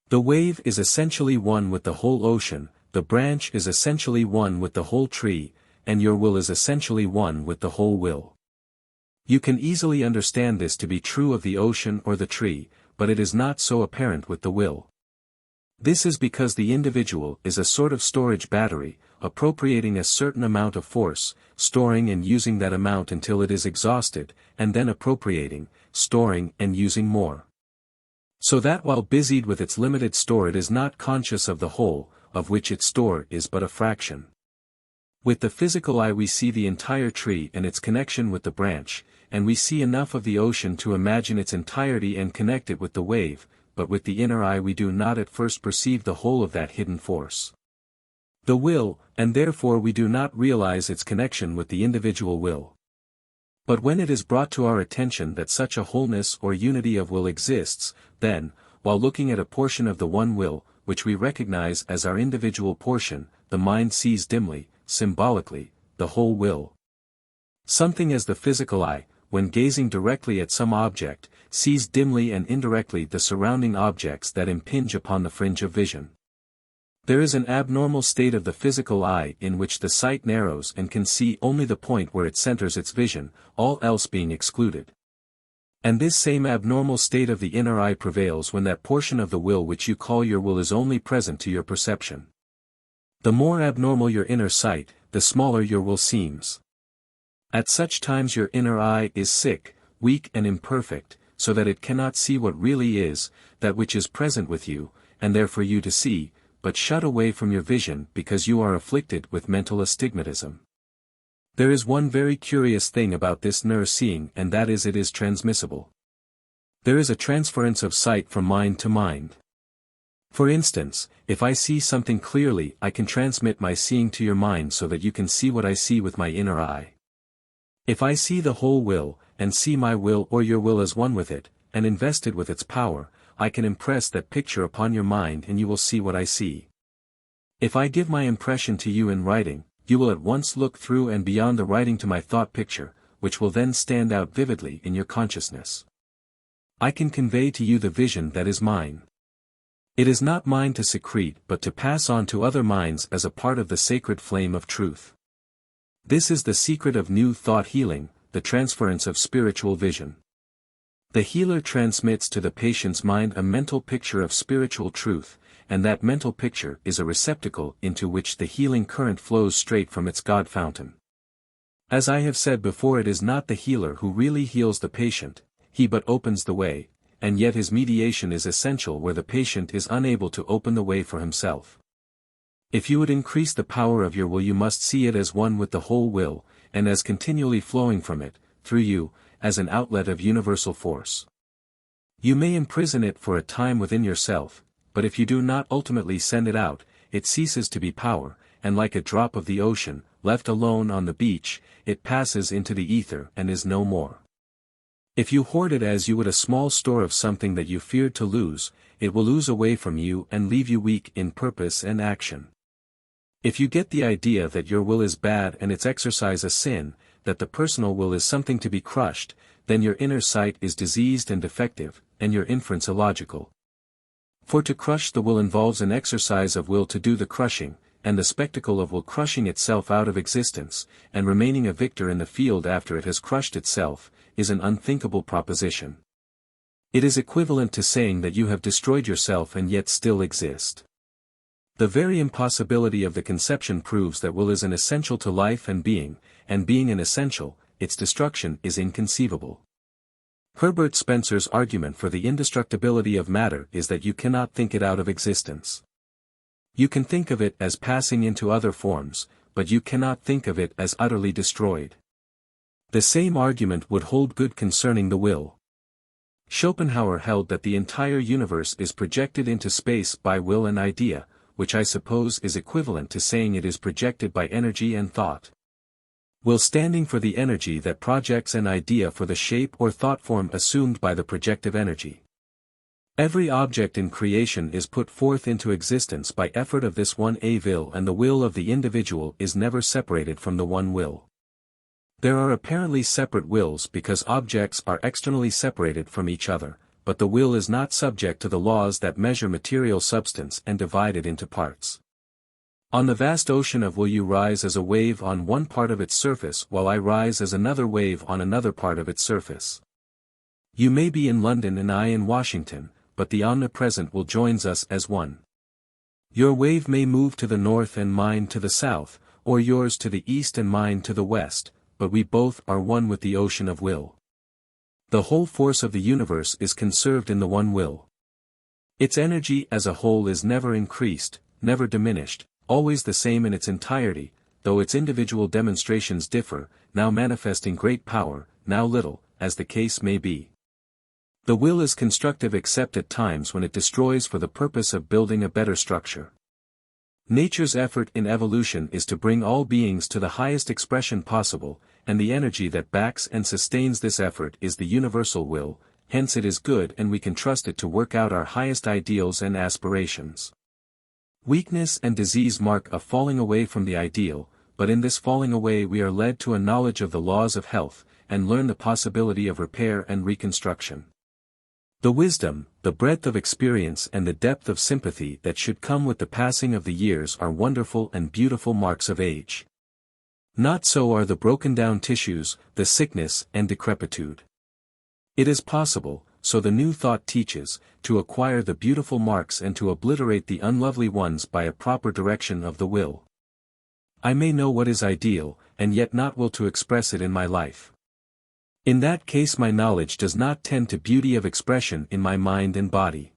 Speaker 1: The wave is essentially one with the whole ocean, the branch is essentially one with the whole tree, and your will is essentially one with the whole will. You can easily understand this to be true of the ocean or the tree, but it is not so apparent with the will. This is because the individual is a sort of storage battery, appropriating a certain amount of force, storing and using that amount until it is exhausted, and then appropriating, storing and using more. So that while busied with its limited store it is not conscious of the whole, of which its store is but a fraction. With the physical eye we see the entire tree and its connection with the branch, and we see enough of the ocean to imagine its entirety and connect it with the wave, but with the inner eye we do not at first perceive the whole of that hidden force. The will, and therefore we do not realize its connection with the individual will. But when it is brought to our attention that such a wholeness or unity of will exists, then, while looking at a portion of the one will, which we recognize as our individual portion, the mind sees dimly, symbolically, the whole will. Something as the physical eye, when gazing directly at some object, sees dimly and indirectly the surrounding objects that impinge upon the fringe of vision. There is an abnormal state of the physical eye in which the sight narrows and can see only the point where it centers its vision, all else being excluded. And this same abnormal state of the inner eye prevails when that portion of the will which you call your will is only present to your perception. The more abnormal your inner sight, the smaller your will seems. At such times your inner eye is sick, weak and imperfect, so that it cannot see what really is, that which is present with you, and there for you to see, but shut away from your vision because you are afflicted with mental astigmatism. There is one very curious thing about this seeing, and that is it is transmissible. There is a transference of sight from mind to mind. For instance, if I see something clearly, I can transmit my seeing to your mind so that you can see what I see with my inner eye. If I see the whole will, and see my will or your will as one with it, and invested with its power, I can impress that picture upon your mind and you will see what I see. If I give my impression to you in writing, you will at once look through and beyond the writing to my thought picture, which will then stand out vividly in your consciousness. I can convey to you the vision that is mine. It is not mine to secrete but to pass on to other minds as a part of the sacred flame of truth. This is the secret of new thought healing, the transference of spiritual vision. The healer transmits to the patient's mind a mental picture of spiritual truth, and that mental picture is a receptacle into which the healing current flows straight from its God fountain. As I have said before, it is not the healer who really heals the patient, he but opens the way, and yet his mediation is essential where the patient is unable to open the way for himself. If you would increase the power of your will, you must see it as one with the whole will, and as continually flowing from it, through you, as an outlet of universal force. You may imprison it for a time within yourself, but if you do not ultimately send it out, it ceases to be power, and like a drop of the ocean, left alone on the beach, it passes into the ether and is no more. If you hoard it as you would a small store of something that you feared to lose, it will ooze away from you and leave you weak in purpose and action. If you get the idea that your will is bad and its exercise a sin, that the personal will is something to be crushed, then your inner sight is diseased and defective, and your inference illogical. For to crush the will involves an exercise of will to do the crushing, and the spectacle of will crushing itself out of existence, and remaining a victor in the field after it has crushed itself, is an unthinkable proposition. It is equivalent to saying that you have destroyed yourself and yet still exist. The very impossibility of the conception proves that will is an essential to life and being an essential, its destruction is inconceivable. Herbert Spencer's argument for the indestructibility of matter is that you cannot think it out of existence. You can think of it as passing into other forms, but you cannot think of it as utterly destroyed. The same argument would hold good concerning the will. Schopenhauer held that the entire universe is projected into space by will and idea, which I suppose is equivalent to saying it is projected by energy and thought. Will standing for the energy that projects an idea for the shape or thought form assumed by the projective energy. Every object in creation is put forth into existence by effort of this one will, and the will of the individual is never separated from the one will. There are apparently separate wills because objects are externally separated from each other, but the will is not subject to the laws that measure material substance and divide it into parts. On the vast ocean of will you rise as a wave on one part of its surface while I rise as another wave on another part of its surface. You may be in London and I in Washington, but the omnipresent will joins us as one. Your wave may move to the north and mine to the south, or yours to the east and mine to the west, but we both are one with the ocean of will. The whole force of the universe is conserved in the one will. Its energy as a whole is never increased, never diminished, always the same in its entirety, though its individual demonstrations differ, now manifesting great power, now little, as the case may be. The will is constructive except at times when it destroys for the purpose of building a better structure. Nature's effort in evolution is to bring all beings to the highest expression possible, and the energy that backs and sustains this effort is the universal will, hence it is good and we can trust it to work out our highest ideals and aspirations. Weakness and disease mark a falling away from the ideal, but in this falling away we are led to a knowledge of the laws of health, and learn the possibility of repair and reconstruction. The wisdom, the breadth of experience and the depth of sympathy that should come with the passing of the years are wonderful and beautiful marks of age. Not so are the broken down tissues, the sickness and decrepitude. It is possible, so the New Thought teaches, to acquire the beautiful marks and to obliterate the unlovely ones by a proper direction of the will. I may know what is ideal, and yet not will to express it in my life. In that case my knowledge does not tend to beauty of expression in my mind and body.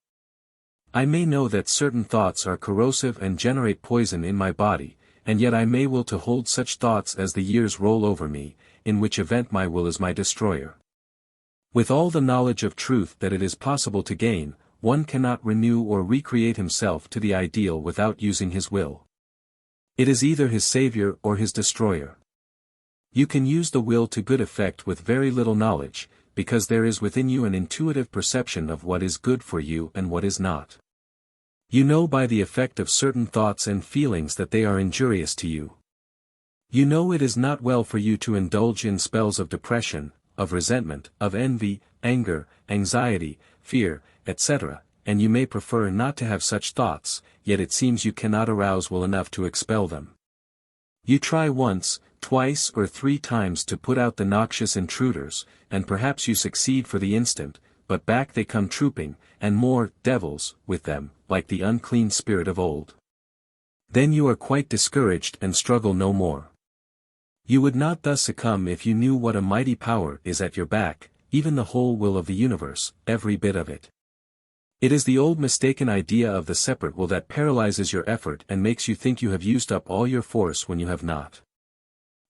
Speaker 1: I may know that certain thoughts are corrosive and generate poison in my body, and yet I may will to hold such thoughts as the years roll over me, in which event my will is my destroyer. With all the knowledge of truth that it is possible to gain, one cannot renew or recreate himself to the ideal without using his will. It is either his savior or his destroyer. You can use the will to good effect with very little knowledge, because there is within you an intuitive perception of what is good for you and what is not. You know by the effect of certain thoughts and feelings that they are injurious to you. You know it is not well for you to indulge in spells of depression, of resentment, of envy, anger, anxiety, fear, etc., and you may prefer not to have such thoughts, yet it seems you cannot arouse will enough to expel them. You try once, twice or 3 times to put out the noxious intruders, and perhaps you succeed for the instant, but back they come trooping, and more devils with them, like the unclean spirit of old. Then you are quite discouraged and struggle no more. You would not thus succumb if you knew what a mighty power is at your back, even the whole will of the universe, every bit of it. It is the old mistaken idea of the separate will that paralyzes your effort and makes you think you have used up all your force when you have not.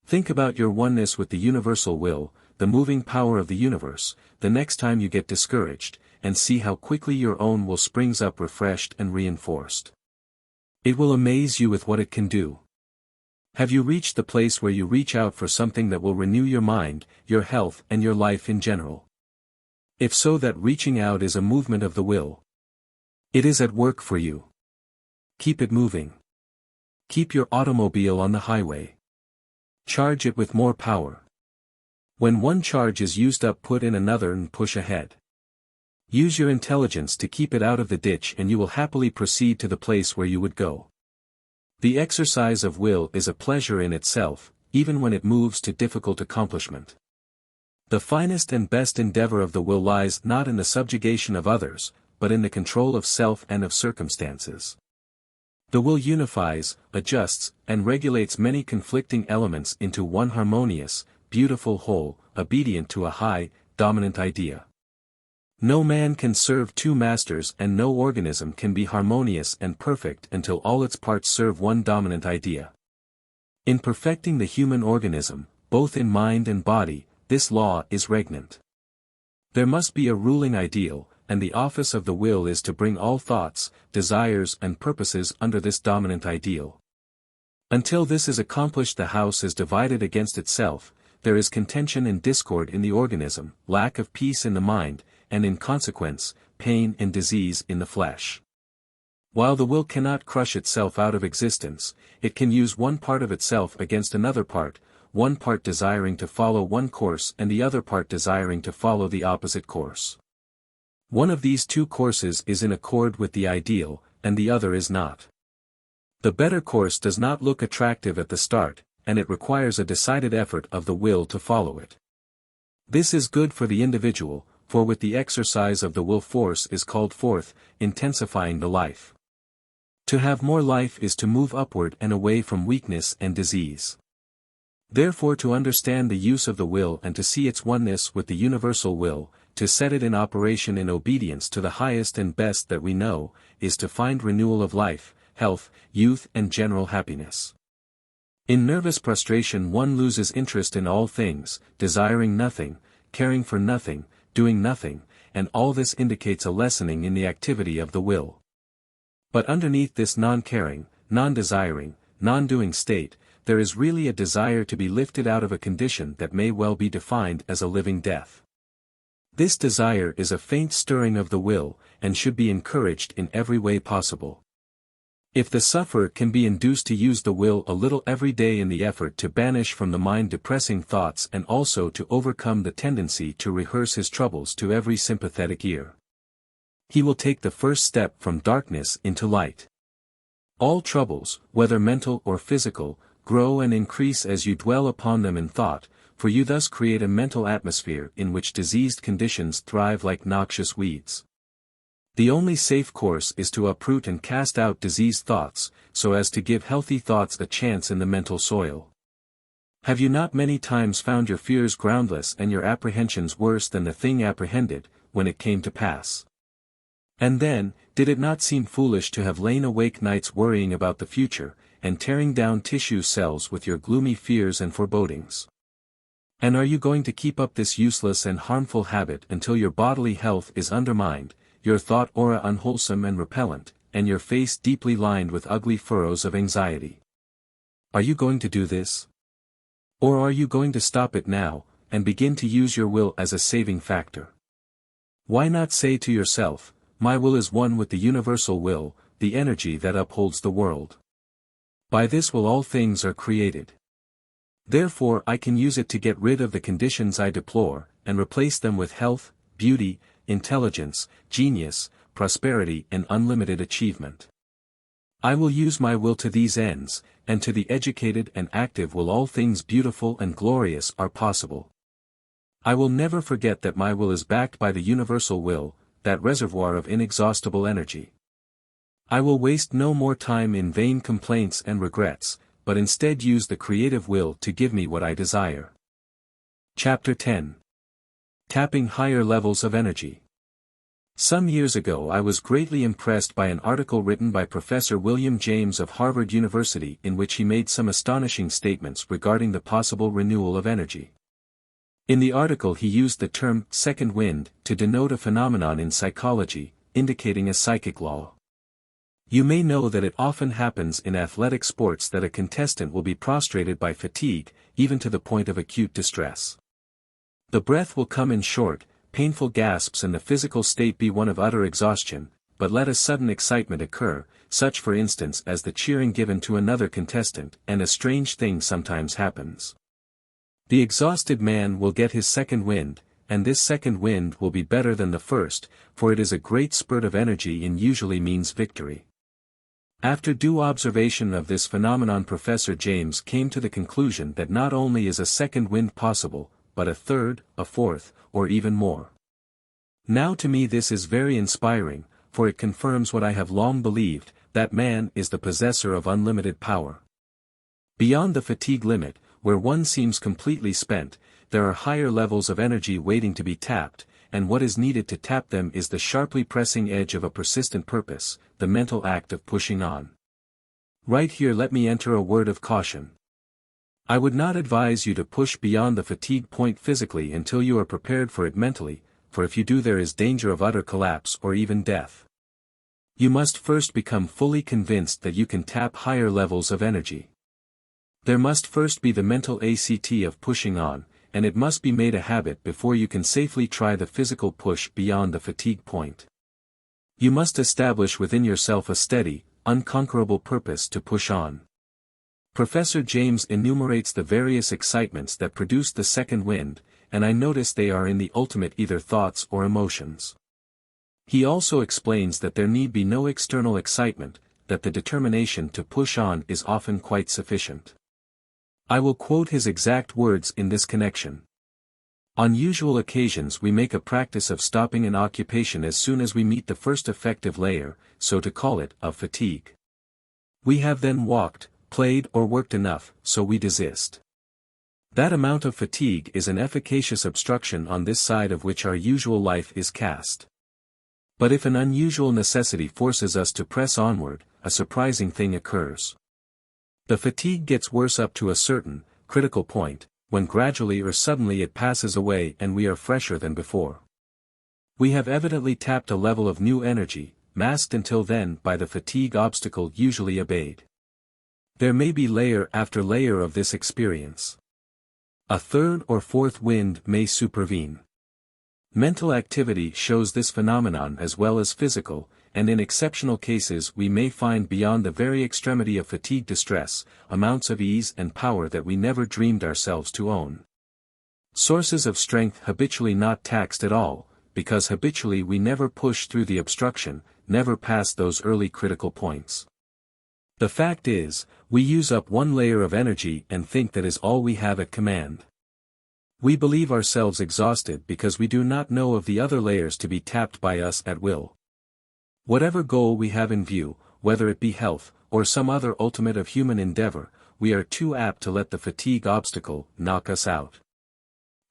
Speaker 1: Think about your oneness with the universal will, the moving power of the universe, the next time you get discouraged, and see how quickly your own will springs up refreshed and reinforced. It will amaze you with what it can do. Have you reached the place where you reach out for something that will renew your mind, your health and your life in general? If so, that reaching out is a movement of the will. It is at work for you. Keep it moving. Keep your automobile on the highway. Charge it with more power. When one charge is used up, put in another and push ahead. Use your intelligence to keep it out of the ditch and you will happily proceed to the place where you would go. The exercise of will is a pleasure in itself, even when it moves to difficult accomplishment. The finest and best endeavor of the will lies not in the subjugation of others, but in the control of self and of circumstances. The will unifies, adjusts, and regulates many conflicting elements into one harmonious, beautiful whole, obedient to a high, dominant idea. No man can serve 2 masters and no organism can be harmonious and perfect until all its parts serve one dominant idea. In perfecting the human organism, both in mind and body, this law is regnant. There must be a ruling ideal, and the office of the will is to bring all thoughts, desires and purposes under this dominant ideal. Until this is accomplished, the house is divided against itself, there is contention and discord in the organism, lack of peace in the mind, and in consequence, pain and disease in the flesh. While the will cannot crush itself out of existence, it can use one part of itself against another part, one part desiring to follow one course and the other part desiring to follow the opposite course. One of these 2 courses is in accord with the ideal, and the other is not. The better course does not look attractive at the start, and it requires a decided effort of the will to follow it. This is good for the individual, for with the exercise of the will force is called forth, intensifying the life. To have more life is to move upward and away from weakness and disease. Therefore, to understand the use of the will and to see its oneness with the universal will, to set it in operation in obedience to the highest and best that we know, is to find renewal of life, health, youth and general happiness. In nervous prostration one loses interest in all things, desiring nothing, caring for nothing, doing nothing, and all this indicates a lessening in the activity of the will. But underneath this non-caring, non-desiring, non-doing state, there is really a desire to be lifted out of a condition that may well be defined as a living death. This desire is a faint stirring of the will, and should be encouraged in every way possible. If the sufferer can be induced to use the will a little every day in the effort to banish from the mind depressing thoughts and also to overcome the tendency to rehearse his troubles to every sympathetic ear, he will take the first step from darkness into light. All troubles, whether mental or physical, grow and increase as you dwell upon them in thought, for you thus create a mental atmosphere in which diseased conditions thrive like noxious weeds. The only safe course is to uproot and cast out diseased thoughts, so as to give healthy thoughts a chance in the mental soil. Have you not many times found your fears groundless and your apprehensions worse than the thing apprehended, when it came to pass? And then, did it not seem foolish to have lain awake nights worrying about the future, and tearing down tissue cells with your gloomy fears and forebodings? And are you going to keep up this useless and harmful habit until your bodily health is undermined, your thought aura unwholesome and repellent, and your face deeply lined with ugly furrows of anxiety? Are you going to do this? Or are you going to stop it now, and begin to use your will as a saving factor? Why not say to yourself, my will is one with the universal will, the energy that upholds the world. By this will all things are created. Therefore I can use it to get rid of the conditions I deplore, and replace them with health, beauty, intelligence, genius, prosperity and unlimited achievement. I will use my will to these ends, and to the educated and active will all things beautiful and glorious are possible. I will never forget that my will is backed by the universal will, that reservoir of inexhaustible energy. I will waste no more time in vain complaints and regrets, but instead use the creative will to give me what I desire. Chapter 10. Tapping Higher Levels of Energy. Some years ago I was greatly impressed by an article written by Professor William James of Harvard University in which he made some astonishing statements regarding the possible renewal of energy. In the article he used the term second wind to denote a phenomenon in psychology, indicating a psychic law. You may know that it often happens in athletic sports that a contestant will be prostrated by fatigue, even to the point of acute distress. The breath will come in short, painful gasps and the physical state be one of utter exhaustion, but let a sudden excitement occur, such for instance as the cheering given to another contestant, and a strange thing sometimes happens. The exhausted man will get his second wind, and this second wind will be better than the first, for it is a great spurt of energy and usually means victory. After due observation of this phenomenon, Professor James came to the conclusion that not only is a second wind possible, but a third, a fourth, or even more. Now to me this is very inspiring, for it confirms what I have long believed, that man is the possessor of unlimited power. Beyond the fatigue limit, where one seems completely spent, there are higher levels of energy waiting to be tapped, and what is needed to tap them is the sharply pressing edge of a persistent purpose, the mental act of pushing on. Right here let me enter a word of caution. I would not advise you to push beyond the fatigue point physically until you are prepared for it mentally, for if you do there is danger of utter collapse or even death. You must first become fully convinced that you can tap higher levels of energy. There must first be the mental act of pushing on, and it must be made a habit before you can safely try the physical push beyond the fatigue point. You must establish within yourself a steady, unconquerable purpose to push on. Professor James enumerates the various excitements that produce the second wind, and I notice they are in the ultimate either thoughts or emotions. He also explains that there need be no external excitement, that the determination to push on is often quite sufficient. I will quote his exact words in this connection. On usual occasions we make a practice of stopping an occupation as soon as we meet the first effective layer, so to call it, of fatigue. We have then walked, played or worked enough, so we desist. That amount of fatigue is an efficacious obstruction on this side of which our usual life is cast. But if an unusual necessity forces us to press onward, a surprising thing occurs. The fatigue gets worse up to a certain, critical point, when gradually or suddenly it passes away and we are fresher than before. We have evidently tapped a level of new energy, masked until then by the fatigue obstacle usually obeyed. There may be layer after layer of this experience. A third or fourth wind may supervene. Mental activity shows this phenomenon as well as physical, and in exceptional cases we may find beyond the very extremity of fatigue distress, amounts of ease and power that we never dreamed ourselves to own. Sources of strength habitually not taxed at all, because habitually we never push through the obstruction, never pass those early critical points. The fact is, we use up one layer of energy and think that is all we have at command. We believe ourselves exhausted because we do not know of the other layers to be tapped by us at will. Whatever goal we have in view, whether it be health, or some other ultimate of human endeavor, we are too apt to let the fatigue obstacle knock us out.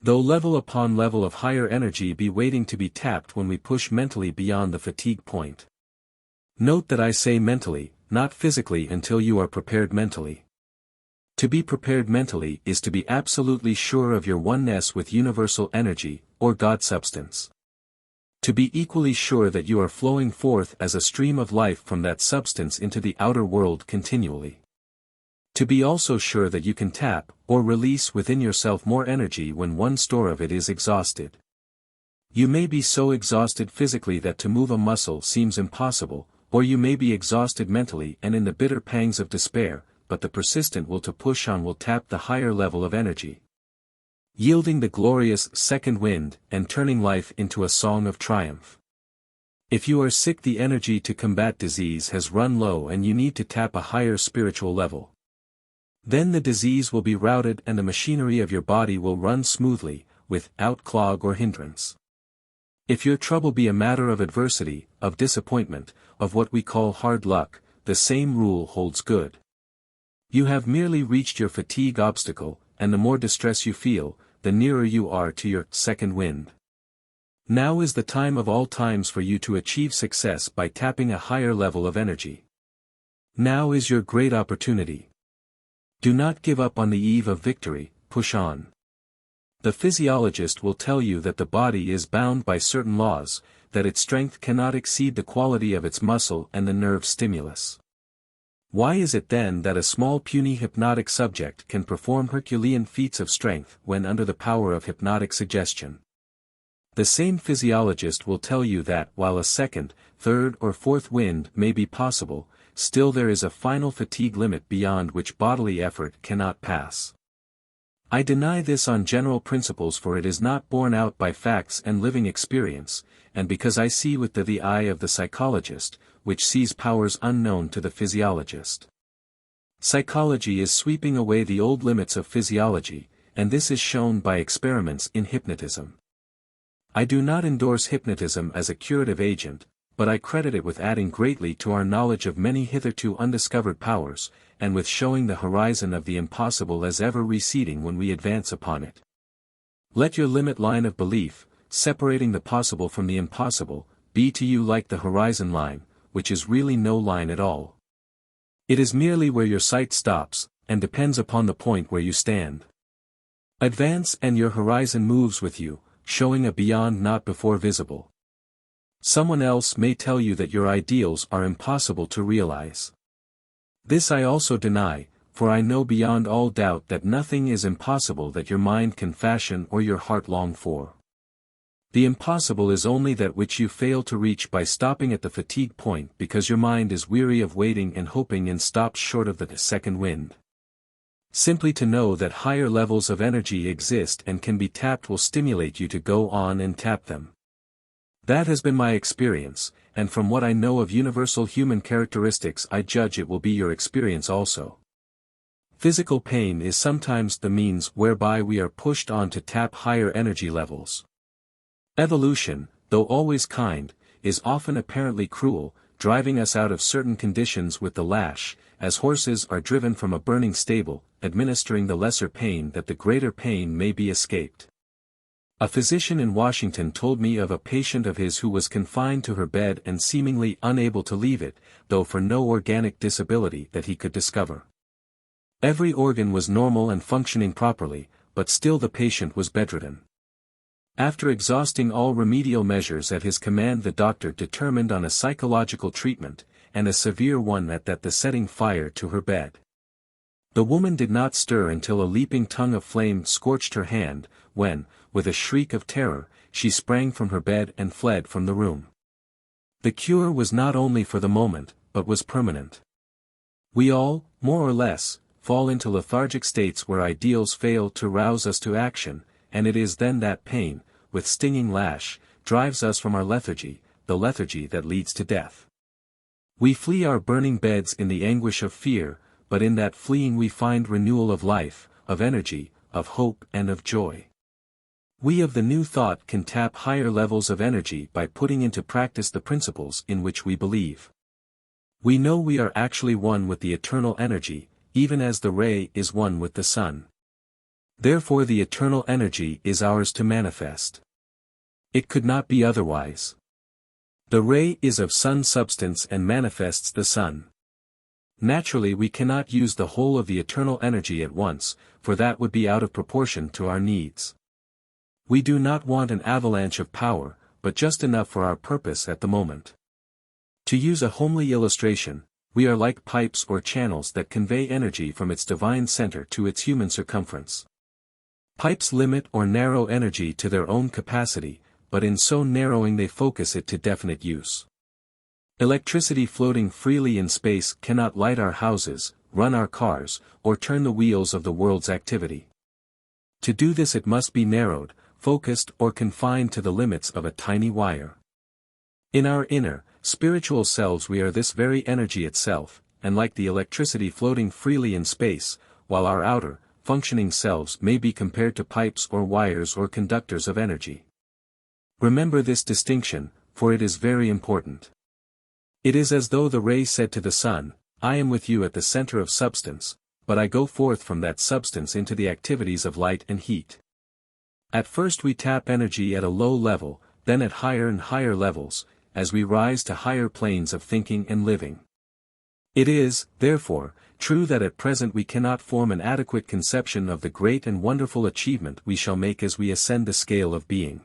Speaker 1: Though level upon level of higher energy be waiting to be tapped when we push mentally beyond the fatigue point. Note that I say mentally, not physically until you are prepared mentally. To be prepared mentally is to be absolutely sure of your oneness with universal energy, or God substance. To be equally sure that you are flowing forth as a stream of life from that substance into the outer world continually. To be also sure that you can tap, or release within yourself more energy when one store of it is exhausted. You may be so exhausted physically that to move a muscle seems impossible, or you may be exhausted mentally and in the bitter pangs of despair, but the persistent will to push on will tap the higher level of energy, yielding the glorious second wind and turning life into a song of triumph. If you are sick, the energy to combat disease has run low and you need to tap a higher spiritual level. Then the disease will be routed and the machinery of your body will run smoothly, without clog or hindrance. If your trouble be a matter of adversity, of disappointment, of what we call hard luck, the same rule holds good. You have merely reached your fatigue obstacle, and the more distress you feel, the nearer you are to your second wind. Now is the time of all times for you to achieve success by tapping a higher level of energy. Now is your great opportunity. Do not give up on the eve of victory, push on. The physiologist will tell you that the body is bound by certain laws, that its strength cannot exceed the quality of its muscle and the nerve stimulus. Why is it then that a small puny hypnotic subject can perform Herculean feats of strength when under the power of hypnotic suggestion? The same physiologist will tell you that while a second, third or fourth wind may be possible, still there is a final fatigue limit beyond which bodily effort cannot pass. I deny this on general principles, for it is not borne out by facts and living experience, and because I see with the eye of the psychologist, which sees powers unknown to the physiologist. Psychology is sweeping away the old limits of physiology, and this is shown by experiments in hypnotism. I do not endorse hypnotism as a curative agent, but I credit it with adding greatly to our knowledge of many hitherto undiscovered powers, and with showing the horizon of the impossible as ever receding when we advance upon it. Let your limit line of belief, separating the possible from the impossible, be to you like the horizon line, which is really no line at all. It is merely where your sight stops, and depends upon the point where you stand. Advance and your horizon moves with you, showing a beyond not before visible. Someone else may tell you that your ideals are impossible to realize. This I also deny, for I know beyond all doubt that nothing is impossible that your mind can fashion or your heart long for. The impossible is only that which you fail to reach by stopping at the fatigue point because your mind is weary of waiting and hoping and stops short of the second wind. Simply to know that higher levels of energy exist and can be tapped will stimulate you to go on and tap them. That has been my experience, and from what I know of universal human characteristics I judge it will be your experience also. Physical pain is sometimes the means whereby we are pushed on to tap higher energy levels. Evolution, though always kind, is often apparently cruel, driving us out of certain conditions with the lash, as horses are driven from a burning stable, administering the lesser pain that the greater pain may be escaped. A physician in Washington told me of a patient of his who was confined to her bed and seemingly unable to leave it, though for no organic disability that he could discover. Every organ was normal and functioning properly, but still the patient was bedridden. After exhausting all remedial measures at his command, the doctor determined on a psychological treatment, and a severe one at that, the setting fire to her bed. The woman did not stir until a leaping tongue of flame scorched her hand, when, with a shriek of terror, she sprang from her bed and fled from the room. The cure was not only for the moment, but was permanent. We all, more or less, fall into lethargic states where ideals fail to rouse us to action, and it is then that pain, with stinging lash, drives us from our lethargy, the lethargy that leads to death. We flee our burning beds in the anguish of fear, but in that fleeing we find renewal of life, of energy, of hope and of joy. We of the new thought can tap higher levels of energy by putting into practice the principles in which we believe. We know we are actually one with the eternal energy, even as the ray is one with the sun. Therefore the eternal energy is ours to manifest. It could not be otherwise. The ray is of sun substance and manifests the sun. Naturally we cannot use the whole of the eternal energy at once, for that would be out of proportion to our needs. We do not want an avalanche of power, but just enough for our purpose at the moment. To use a homely illustration, we are like pipes or channels that convey energy from its divine center to its human circumference. Pipes limit or narrow energy to their own capacity, but in so narrowing they focus it to definite use. Electricity floating freely in space cannot light our houses, run our cars, or turn the wheels of the world's activity. To do this it must be narrowed, focused or confined to the limits of a tiny wire. In our inner, spiritual selves we are this very energy itself, and like the electricity floating freely in space, while our outer, functioning selves may be compared to pipes or wires or conductors of energy. Remember this distinction, for it is very important. It is as though the ray said to the sun, I am with you at the center of substance, but I go forth from that substance into the activities of light and heat. At first we tap energy at a low level, then at higher and higher levels, as we rise to higher planes of thinking and living. It is, therefore, true that at present we cannot form an adequate conception of the great and wonderful achievement we shall make as we ascend the scale of being.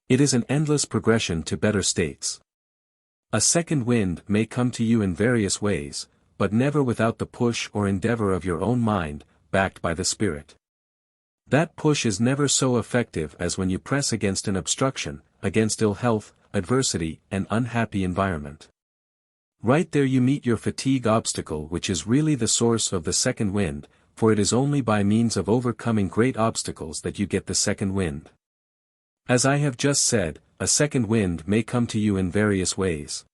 Speaker 1: It is an endless progression to better states. A second wind may come to you in various ways, but never without the push or endeavor of your own mind, backed by the Spirit. That push is never so effective as when you press against an obstruction, against ill health, adversity, and unhappy environment. Right there you meet your fatigue obstacle, which is really the source of the second wind, for it is only by means of overcoming great obstacles that you get the second wind. As I have just said, a second wind may come to you in various ways.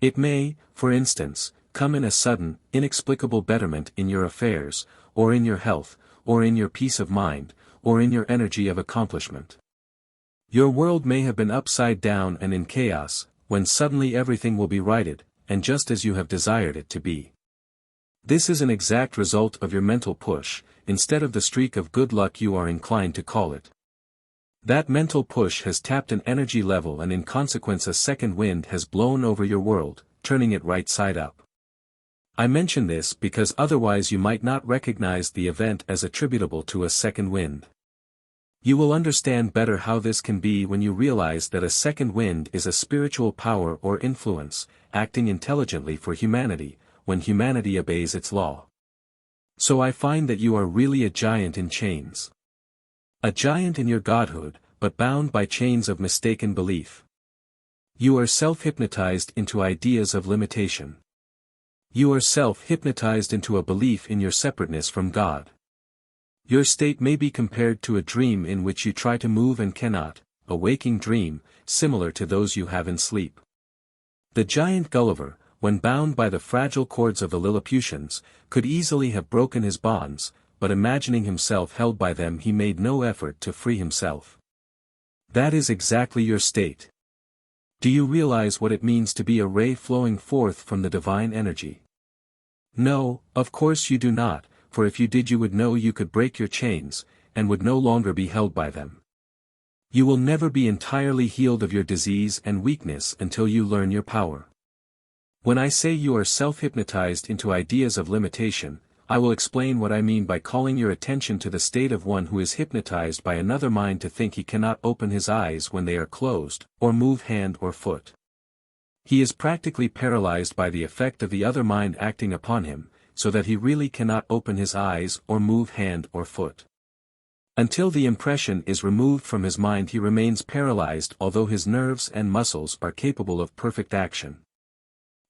Speaker 1: It may, for instance, come in a sudden, inexplicable betterment in your affairs, or in your health, or in your peace of mind, or in your energy of accomplishment. Your world may have been upside down and in chaos, when suddenly everything will be righted, and just as you have desired it to be. This is an exact result of your mental push, instead of the streak of good luck you are inclined to call it. That mental push has tapped an energy level, and in consequence a second wind has blown over your world, turning it right side up. I mention this because otherwise you might not recognize the event as attributable to a second wind. You will understand better how this can be when you realize that a second wind is a spiritual power or influence, acting intelligently for humanity, when humanity obeys its law. So I find that you are really a giant in chains. A giant in your godhood, but bound by chains of mistaken belief. You are self-hypnotized into ideas of limitation. You are self-hypnotized into a belief in your separateness from God. Your state may be compared to a dream in which you try to move and cannot, a waking dream, similar to those you have in sleep. The giant Gulliver, when bound by the fragile cords of the Lilliputians, could easily have broken his bonds, but imagining himself held by them he made no effort to free himself. That is exactly your state. Do you realize what it means to be a ray flowing forth from the divine energy? No, of course you do not, for if you did you would know you could break your chains, and would no longer be held by them. You will never be entirely healed of your disease and weakness until you learn your power. When I say you are self-hypnotized into ideas of limitation, I will explain what I mean by calling your attention to the state of one who is hypnotized by another mind to think he cannot open his eyes when they are closed, or move hand or foot. He is practically paralyzed by the effect of the other mind acting upon him, so that he really cannot open his eyes or move hand or foot. Until the impression is removed from his mind he remains paralyzed, although his nerves and muscles are capable of perfect action.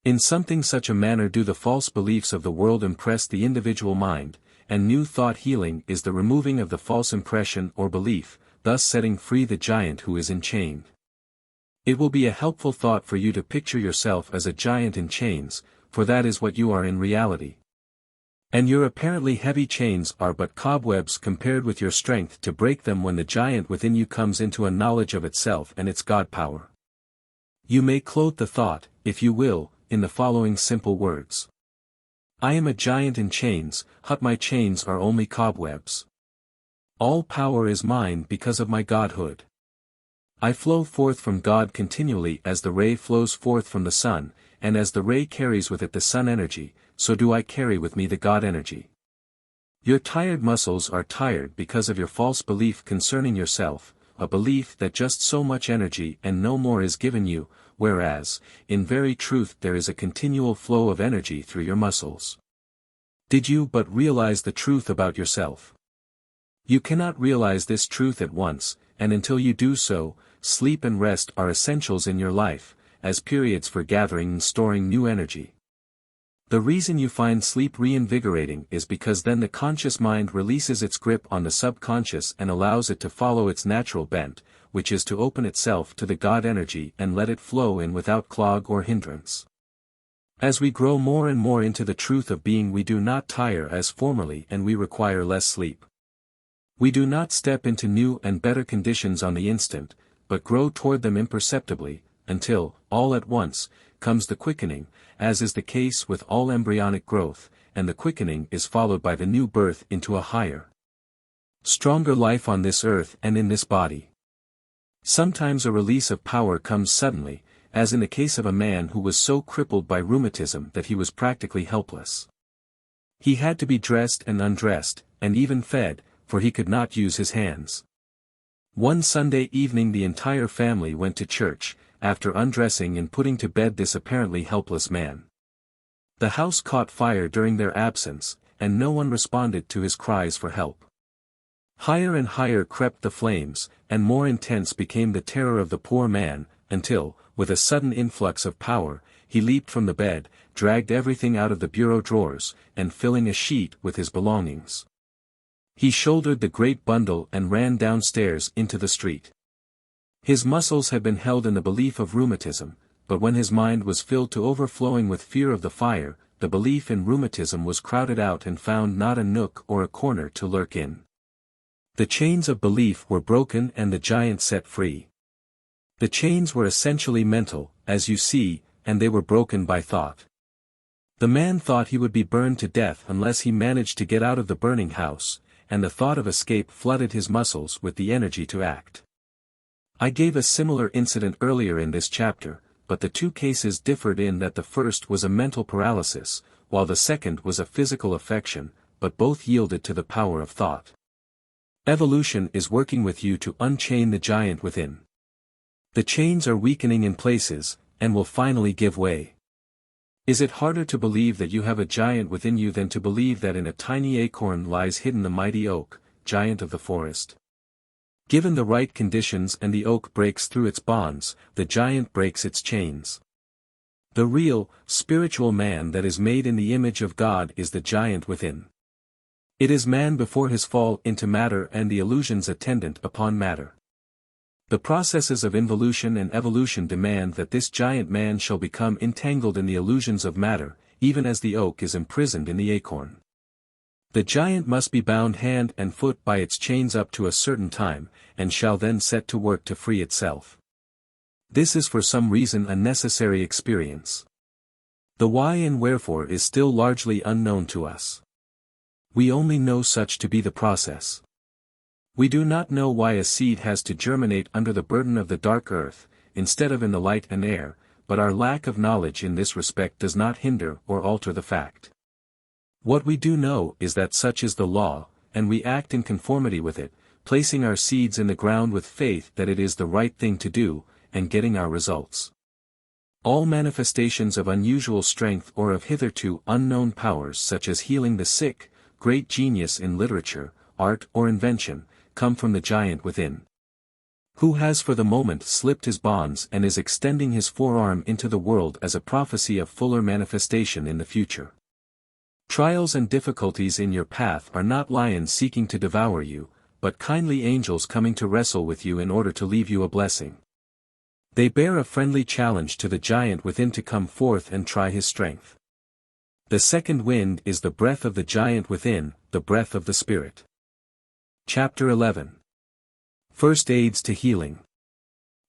Speaker 1: In something such a manner do the false beliefs of the world impress the individual mind, and new thought healing is the removing of the false impression or belief, thus setting free the giant who is enchained. It will be a helpful thought for you to picture yourself as a giant in chains, for that is what you are in reality. And your apparently heavy chains are but cobwebs compared with your strength to break them when the giant within you comes into a knowledge of itself and its God power. You may clothe the thought, if you will, in the following simple words. I am a giant in chains, but my chains are only cobwebs. All power is mine because of my godhood. I flow forth from God continually as the ray flows forth from the sun, and as the ray carries with it the sun energy, so do I carry with me the God energy. Your tired muscles are tired because of your false belief concerning yourself, a belief that just so much energy and no more is given you, whereas, in very truth there is a continual flow of energy through your muscles. Did you but realize the truth about yourself? You cannot realize this truth at once, and until you do so, sleep and rest are essentials in your life, as periods for gathering and storing new energy. The reason you find sleep reinvigorating is because then the conscious mind releases its grip on the subconscious and allows it to follow its natural bent, which is to open itself to the God energy and let it flow in without clog or hindrance. As we grow more and more into the truth of being, we do not tire as formerly and we require less sleep. We do not step into new and better conditions on the instant, but grow toward them imperceptibly, until, all at once, comes the quickening, as is the case with all embryonic growth, and the quickening is followed by the new birth into a higher, stronger life on this earth and in this body. Sometimes a release of power comes suddenly, as in the case of a man who was so crippled by rheumatism that he was practically helpless. He had to be dressed and undressed, and even fed, for he could not use his hands. One Sunday evening the entire family went to church, after undressing and putting to bed this apparently helpless man. The house caught fire during their absence, and no one responded to his cries for help. Higher and higher crept the flames, and more intense became the terror of the poor man, until, with a sudden influx of power, he leaped from the bed, dragged everything out of the bureau drawers, and filling a sheet with his belongings, he shouldered the great bundle and ran downstairs into the street. His muscles had been held in the belief of rheumatism, but when his mind was filled to overflowing with fear of the fire, the belief in rheumatism was crowded out and found not a nook or a corner to lurk in. The chains of belief were broken and the giant set free. The chains were essentially mental, as you see, and they were broken by thought. The man thought he would be burned to death unless he managed to get out of the burning house, and the thought of escape flooded his muscles with the energy to act. I gave a similar incident earlier in this chapter, but the two cases differed in that the first was a mental paralysis, while the second was a physical affection, but both yielded to the power of thought. Evolution is working with you to unchain the giant within. The chains are weakening in places, and will finally give way. Is it harder to believe that you have a giant within you than to believe that in a tiny acorn lies hidden the mighty oak, giant of the forest? Given the right conditions and the oak breaks through its bonds, the giant breaks its chains. The real, spiritual man that is made in the image of God is the giant within. It is man before his fall into matter and the illusions attendant upon matter. The processes of involution and evolution demand that this giant man shall become entangled in the illusions of matter, even as the oak is imprisoned in the acorn. The giant must be bound hand and foot by its chains up to a certain time, and shall then set to work to free itself. This is for some reason a necessary experience. The why and wherefore is still largely unknown to us. We only know such to be the process. We do not know why a seed has to germinate under the burden of the dark earth, instead of in the light and air, but our lack of knowledge in this respect does not hinder or alter the fact. What we do know is that such is the law, and we act in conformity with it, placing our seeds in the ground with faith that it is the right thing to do, and getting our results. All manifestations of unusual strength or of hitherto unknown powers such as healing the sick, great genius in literature, art or invention, come from the giant within, who has for the moment slipped his bonds and is extending his forearm into the world as a prophecy of fuller manifestation in the future. Trials and difficulties in your path are not lions seeking to devour you, but kindly angels coming to wrestle with you in order to leave you a blessing. They bear a friendly challenge to the giant within to come forth and try his strength. The second wind is the breath of the giant within, the breath of the Spirit. Chapter 11. First Aids to Healing.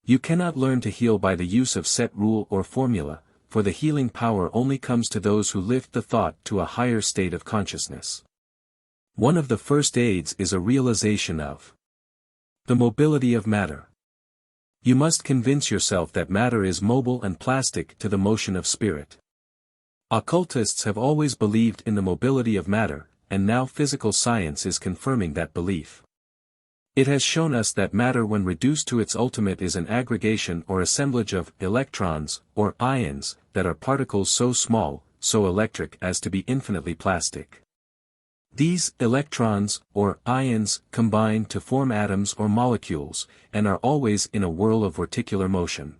Speaker 1: You cannot learn to heal by the use of set rule or formula, for the healing power only comes to those who lift the thought to a higher state of consciousness. One of the first aids is a realization of the mobility of matter. You must convince yourself that matter is mobile and plastic to the motion of spirit. Occultists have always believed in the mobility of matter, and now physical science is confirming that belief. It has shown us that matter when reduced to its ultimate is an aggregation or assemblage of electrons, or ions, that are particles so small, so electric as to be infinitely plastic. These electrons, or ions, combine to form atoms or molecules, and are always in a whirl of vorticular motion.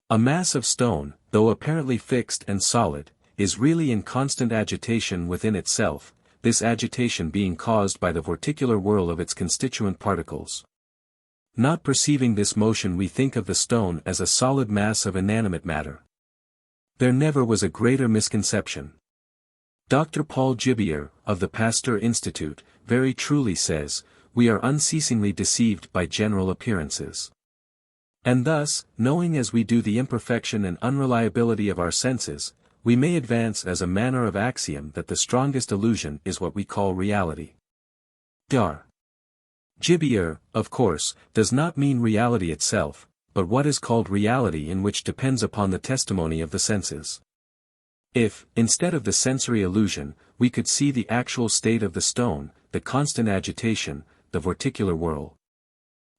Speaker 1: A mass of stone, though apparently fixed and solid, is really in constant agitation within itself, this agitation being caused by the vorticular whirl of its constituent particles. Not perceiving this motion, we think of the stone as a solid mass of inanimate matter. There never was a greater misconception. Dr. Paul Gibier, of the Pasteur Institute, very truly says, "We are unceasingly deceived by general appearances." And thus, knowing as we do the imperfection and unreliability of our senses, we may advance as a manner of axiom that the strongest illusion is what we call reality. Dr. Gibier, of course, does not mean reality itself, but what is called reality in which depends upon the testimony of the senses. If, instead of the sensory illusion, we could see the actual state of the stone, the constant agitation, the vorticular whirl,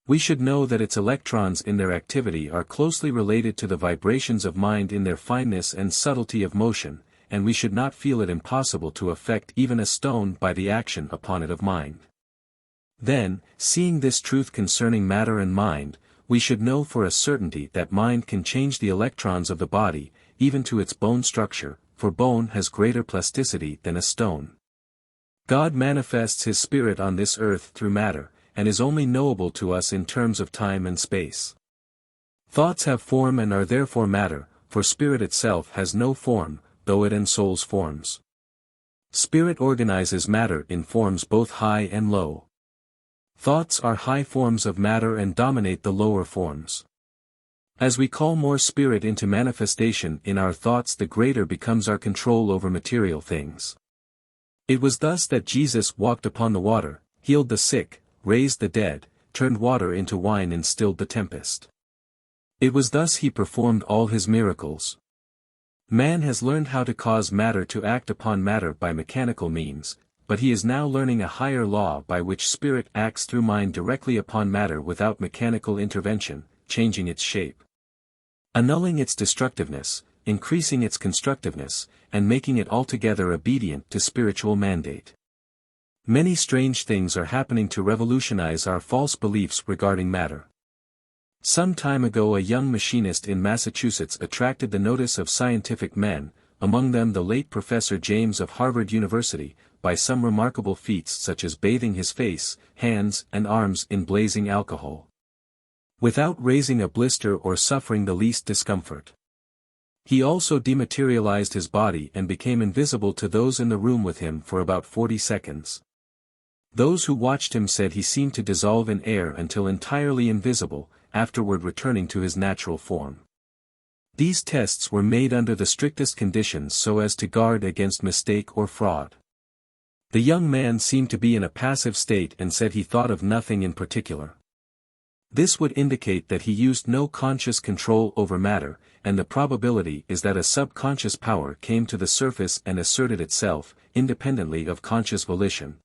Speaker 1: we should know that its electrons in their activity are closely related to the vibrations of mind in their fineness and subtlety of motion, and we should not feel it impossible to affect even a stone by the action upon it of mind. Then, seeing this truth concerning matter and mind, we should know for a certainty that mind can change the electrons of the body, even to its bone structure, for bone has greater plasticity than a stone. God manifests His Spirit on this earth through matter, and is only knowable to us in terms of time and space. Thoughts have form and are therefore matter, for spirit itself has no form, though it ensouls forms. Spirit organizes matter in forms both high and low. Thoughts are high forms of matter and dominate the lower forms. As we call more spirit into manifestation in our thoughts, the greater becomes our control over material things. It was thus that Jesus walked upon the water, healed the sick, raised the dead, turned water into wine and stilled the tempest. It was thus He performed all His miracles. Man has learned how to cause matter to act upon matter by mechanical means, but he is now learning a higher law by which spirit acts through mind directly upon matter without mechanical intervention, changing its shape, annulling its destructiveness, increasing its constructiveness, and making it altogether obedient to spiritual mandate. Many strange things are happening to revolutionize our false beliefs regarding matter. Some time ago a young machinist in Massachusetts attracted the notice of scientific men, among them the late Professor James of Harvard University, by some remarkable feats such as bathing his face, hands and arms in blazing alcohol, without raising a blister or suffering the least discomfort. He also dematerialized his body and became invisible to those in the room with him for about 40 seconds. Those who watched him said he seemed to dissolve in air until entirely invisible, afterward returning to his natural form. These tests were made under the strictest conditions so as to guard against mistake or fraud. The young man seemed to be in a passive state and said he thought of nothing in particular. This would indicate that he used no conscious control over matter, and the probability is that a subconscious power came to the surface and asserted itself, independently of conscious volition,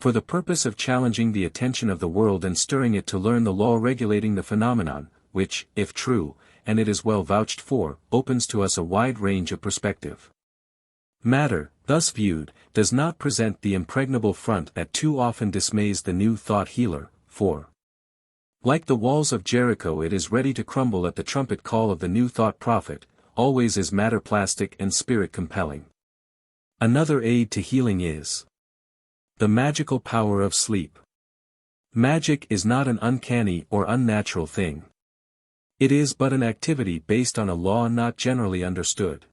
Speaker 1: for the purpose of challenging the attention of the world and stirring it to learn the law regulating the phenomenon, which, if true, and it is well vouched for, opens to us a wide range of perspective. Matter, thus viewed, does not present the impregnable front that too often dismays the new thought healer, for like the walls of Jericho it is ready to crumble at the trumpet call of the new thought prophet, always is matter plastic and spirit compelling. Another aid to healing is the magical power of sleep. Magic is not an uncanny or unnatural thing. It is but an activity based on a law not generally understood.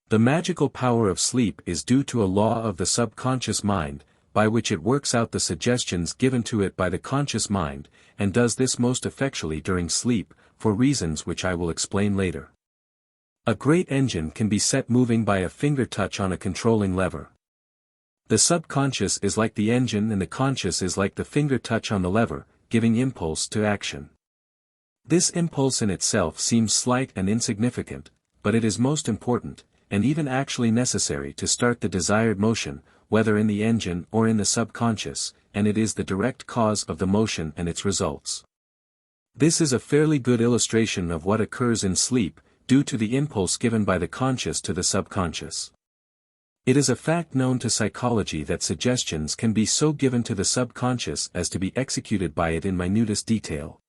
Speaker 1: The magical power of sleep is due to a law of the subconscious mind, by which it works out the suggestions given to it by the conscious mind, and does this most effectually during sleep, for reasons which I will explain later. A great engine can be set moving by a finger touch on a controlling lever. The subconscious is like the engine and the conscious is like the finger touch on the lever, giving impulse to action. This impulse in itself seems slight and insignificant, but it is most important, and even actually necessary to start the desired motion, whether in the engine or in the subconscious, and it is the direct cause of the motion and its results. This is a fairly good illustration of what occurs in sleep, due to the impulse given by the conscious to the subconscious. It is a fact known to psychology that suggestions can be so given to the subconscious as to be executed by it in minutest detail.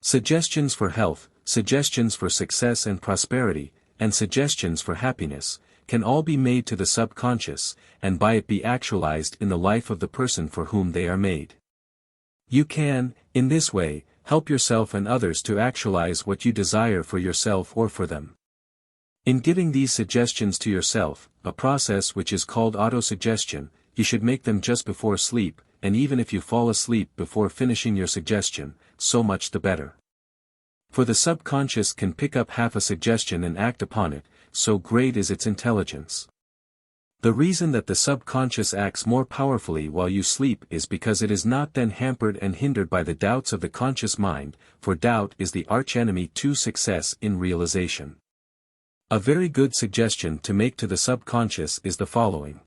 Speaker 1: Suggestions for health, suggestions for success and prosperity, and suggestions for happiness, can all be made to the subconscious, and by it be actualized in the life of the person for whom they are made. You can, in this way, help yourself and others to actualize what you desire for yourself or for them. In giving these suggestions to yourself, a process which is called autosuggestion, you should make them just before sleep, and even if you fall asleep before finishing your suggestion, so much the better. For the subconscious can pick up half a suggestion and act upon it, so great is its intelligence. The reason that the subconscious acts more powerfully while you sleep is because it is not then hampered and hindered by the doubts of the conscious mind, for doubt is the archenemy to success in realization. A very good suggestion to make to the subconscious is the following.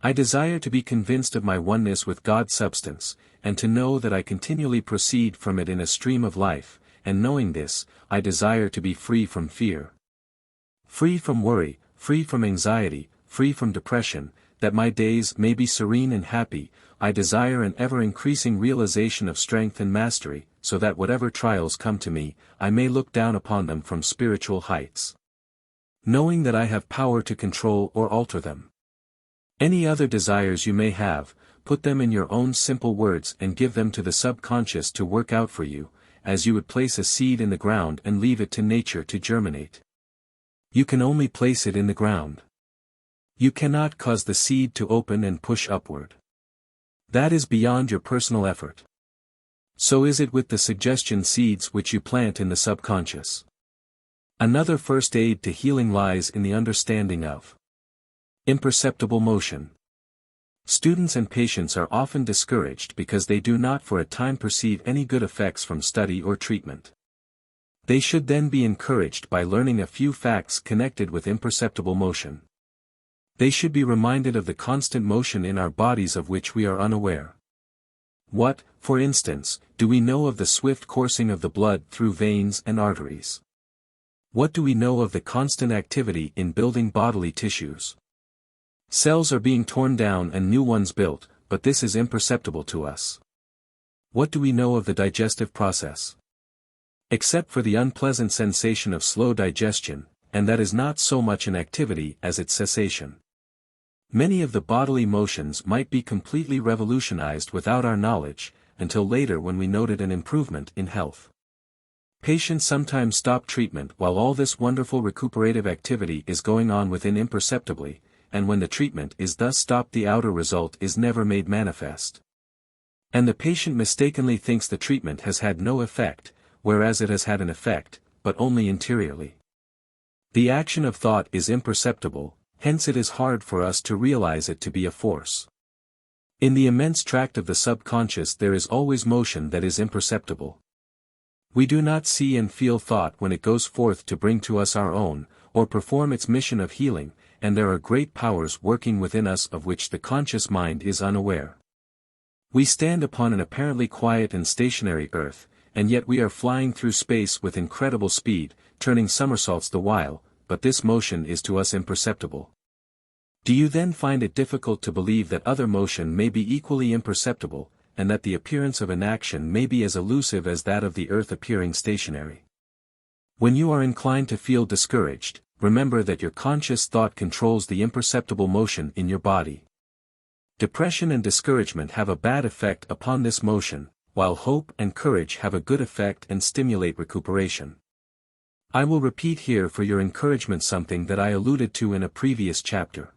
Speaker 1: I desire to be convinced of my oneness with God's substance, and to know that I continually proceed from it in a stream of life, and knowing this, I desire to be free from fear. Free from worry, free from anxiety, free from depression, that my days may be serene and happy. I desire an ever-increasing realization of strength and mastery, so that whatever trials come to me, I may look down upon them from spiritual heights, knowing that I have power to control or alter them. Any other desires you may have, put them in your own simple words and give them to the subconscious to work out for you, as you would place a seed in the ground and leave it to nature to germinate. You can only place it in the ground. You cannot cause the seed to open and push upward. That is beyond your personal effort. So is it with the suggestion seeds which you plant in the subconscious. Another first aid to healing lies in the understanding of imperceptible motion. Students and patients are often discouraged because they do not for a time perceive any good effects from study or treatment. They should then be encouraged by learning a few facts connected with imperceptible motion. They should be reminded of the constant motion in our bodies of which we are unaware. What, for instance, do we know of the swift coursing of the blood through veins and arteries? What do we know of the constant activity in building bodily tissues? Cells are being torn down and new ones built, but this is imperceptible to us. What do we know of the digestive process? Except for the unpleasant sensation of slow digestion, and that is not so much an activity as its cessation. Many of the bodily motions might be completely revolutionized without our knowledge, until later when we noted an improvement in health. Patients sometimes stop treatment while all this wonderful recuperative activity is going on within imperceptibly, and when the treatment is thus stopped the outer result is never made manifest. And the patient mistakenly thinks the treatment has had no effect, whereas it has had an effect, but only interiorly. The action of thought is imperceptible, hence it is hard for us to realize it to be a force. In the immense tract of the subconscious there is always motion that is imperceptible. We do not see and feel thought when it goes forth to bring to us our own, or perform its mission of healing, and there are great powers working within us of which the conscious mind is unaware. We stand upon an apparently quiet and stationary earth, and yet we are flying through space with incredible speed, turning somersaults the while, but this motion is to us imperceptible. Do you then find it difficult to believe that other motion may be equally imperceptible, and that the appearance of an action may be as elusive as that of the earth appearing stationary? When you are inclined to feel discouraged, remember that your conscious thought controls the imperceptible motion in your body. Depression and discouragement have a bad effect upon this motion, while hope and courage have a good effect and stimulate recuperation. I will repeat here for your encouragement something that I alluded to in a previous chapter.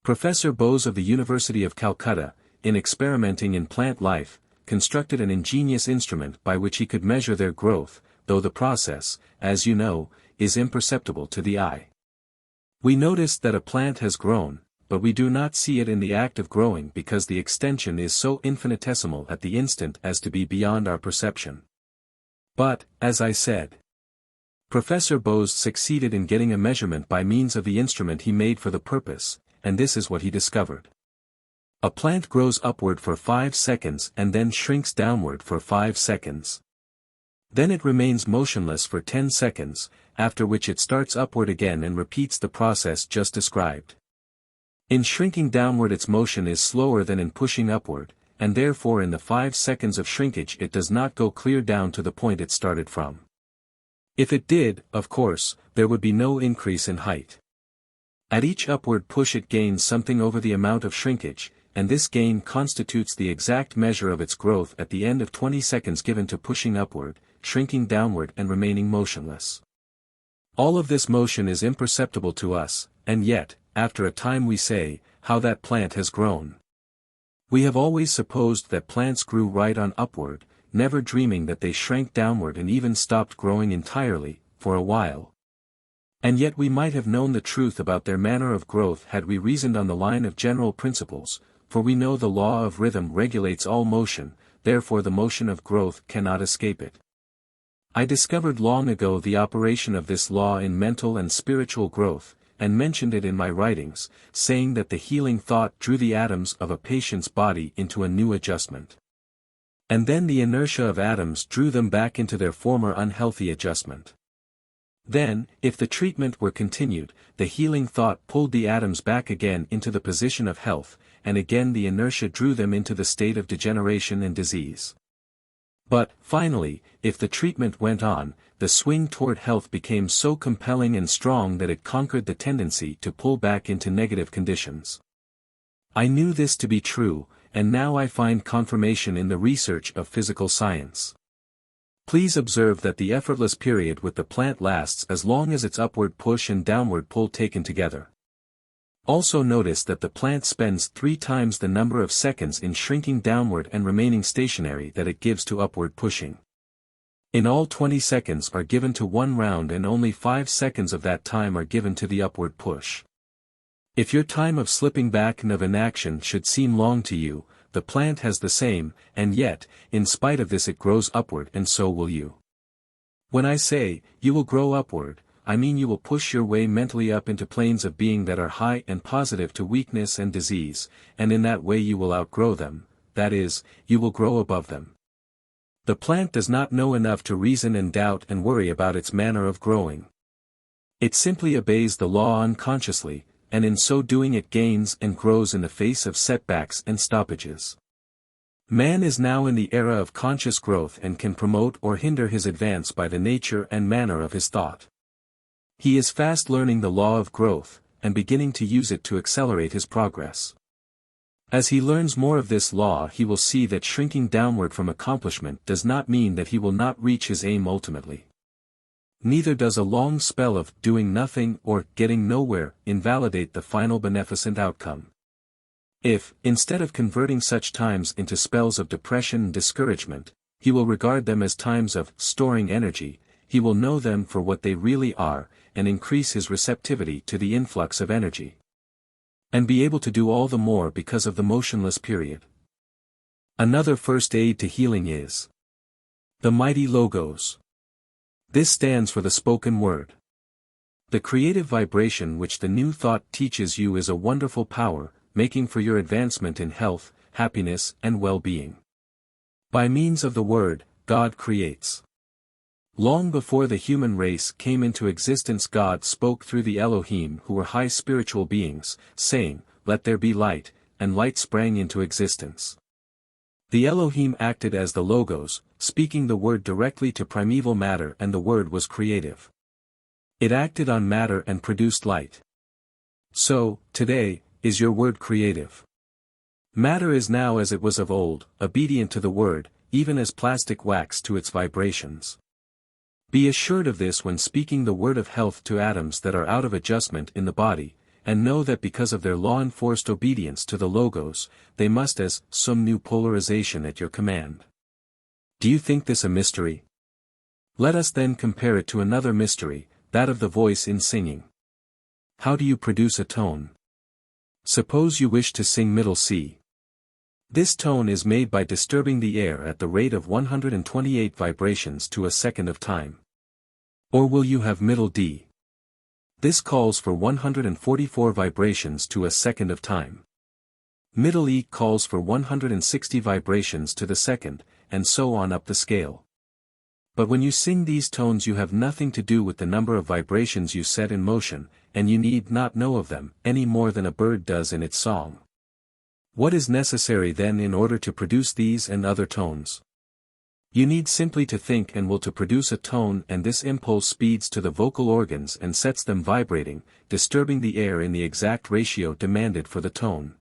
Speaker 1: Professor Bose of the University of Calcutta, in experimenting in plant life, constructed an ingenious instrument by which he could measure their growth, though the process, as you know, is imperceptible to the eye. We notice that a plant has grown, but we do not see it in the act of growing because the extension is so infinitesimal at the instant as to be beyond our perception. But, as I said, Professor Bose succeeded in getting a measurement by means of the instrument he made for the purpose, and this is what he discovered. A plant grows upward for 5 seconds and then shrinks downward for 5 seconds. Then it remains motionless for 10 seconds, after which it starts upward again and repeats the process just described. In shrinking downward its motion is slower than in pushing upward, and therefore in the 5 seconds of shrinkage it does not go clear down to the point it started from. If it did, of course, there would be no increase in height. At each upward push it gains something over the amount of shrinkage, and this gain constitutes the exact measure of its growth at the end of 20 seconds given to pushing upward, shrinking downward and remaining motionless. All of this motion is imperceptible to us, and yet, after a time we say, how that plant has grown. We have always supposed that plants grew right on upward, never dreaming that they shrank downward and even stopped growing entirely, for a while. And yet we might have known the truth about their manner of growth had we reasoned on the line of general principles, for we know the law of rhythm regulates all motion, therefore the motion of growth cannot escape it. I discovered long ago the operation of this law in mental and spiritual growth, and mentioned it in my writings, saying that the healing thought drew the atoms of a patient's body into a new adjustment. And then the inertia of atoms drew them back into their former unhealthy adjustment. Then, if the treatment were continued, the healing thought pulled the atoms back again into the position of health, and again the inertia drew them into the state of degeneration and disease. But, finally, if the treatment went on, the swing toward health became so compelling and strong that it conquered the tendency to pull back into negative conditions. I knew this to be true, and now I find confirmation in the research of physical science. Please observe that the effortless period with the plant lasts as long as its upward push and downward pull taken together. Also notice that the plant spends 3 times the number of seconds in shrinking downward and remaining stationary that it gives to upward pushing. In all 20 seconds are given to one round and only 5 seconds of that time are given to the upward push. If your time of slipping back and of inaction should seem long to you, the plant has the same, and yet, in spite of this it grows upward and so will you. When I say, you will grow upward, I mean you will push your way mentally up into planes of being that are high and positive to weakness and disease, and in that way you will outgrow them, that is, you will grow above them. The plant does not know enough to reason and doubt and worry about its manner of growing. It simply obeys the law unconsciously, and in so doing it gains and grows in the face of setbacks and stoppages. Man is now in the era of conscious growth and can promote or hinder his advance by the nature and manner of his thought. He is fast learning the law of growth, and beginning to use it to accelerate his progress. As he learns more of this law he will see that shrinking downward from accomplishment does not mean that he will not reach his aim ultimately. Neither does a long spell of doing nothing or getting nowhere invalidate the final beneficent outcome. If, instead of converting such times into spells of depression and discouragement, he will regard them as times of storing energy, he will know them for what they really are, and increase his receptivity to the influx of energy. And be able to do all the more because of the motionless period. Another first aid to healing is the mighty Logos. This stands for the spoken word. The creative vibration which the new thought teaches you is a wonderful power, making for your advancement in health, happiness, and well-being. By means of the word, God creates. Long before the human race came into existence, God spoke through the Elohim, who were high spiritual beings, saying, "Let there be light," and light sprang into existence. The Elohim acted as the Logos, speaking the word directly to primeval matter, and the word was creative. It acted on matter and produced light. So, today, is your word creative? Matter is now as it was of old, obedient to the word, even as plastic wax to its vibrations. Be assured of this when speaking the word of health to atoms that are out of adjustment in the body, and know that because of their law-enforced obedience to the Logos, they must as some new polarization at your command. Do you think this a mystery? Let us then compare it to another mystery, that of the voice in singing. How do you produce a tone? Suppose you wish to sing middle C. This tone is made by disturbing the air at the rate of 128 vibrations to a second of time. Or will you have middle D? This calls for 144 vibrations to a second of time. Middle E calls for 160 vibrations to the second, and so on up the scale. But when you sing these tones, you have nothing to do with the number of vibrations you set in motion, and you need not know of them, any more than a bird does in its song. What is necessary then in order to produce these and other tones? You need simply to think and will to produce a tone, and this impulse speeds to the vocal organs and sets them vibrating, disturbing the air in the exact ratio demanded for the tone.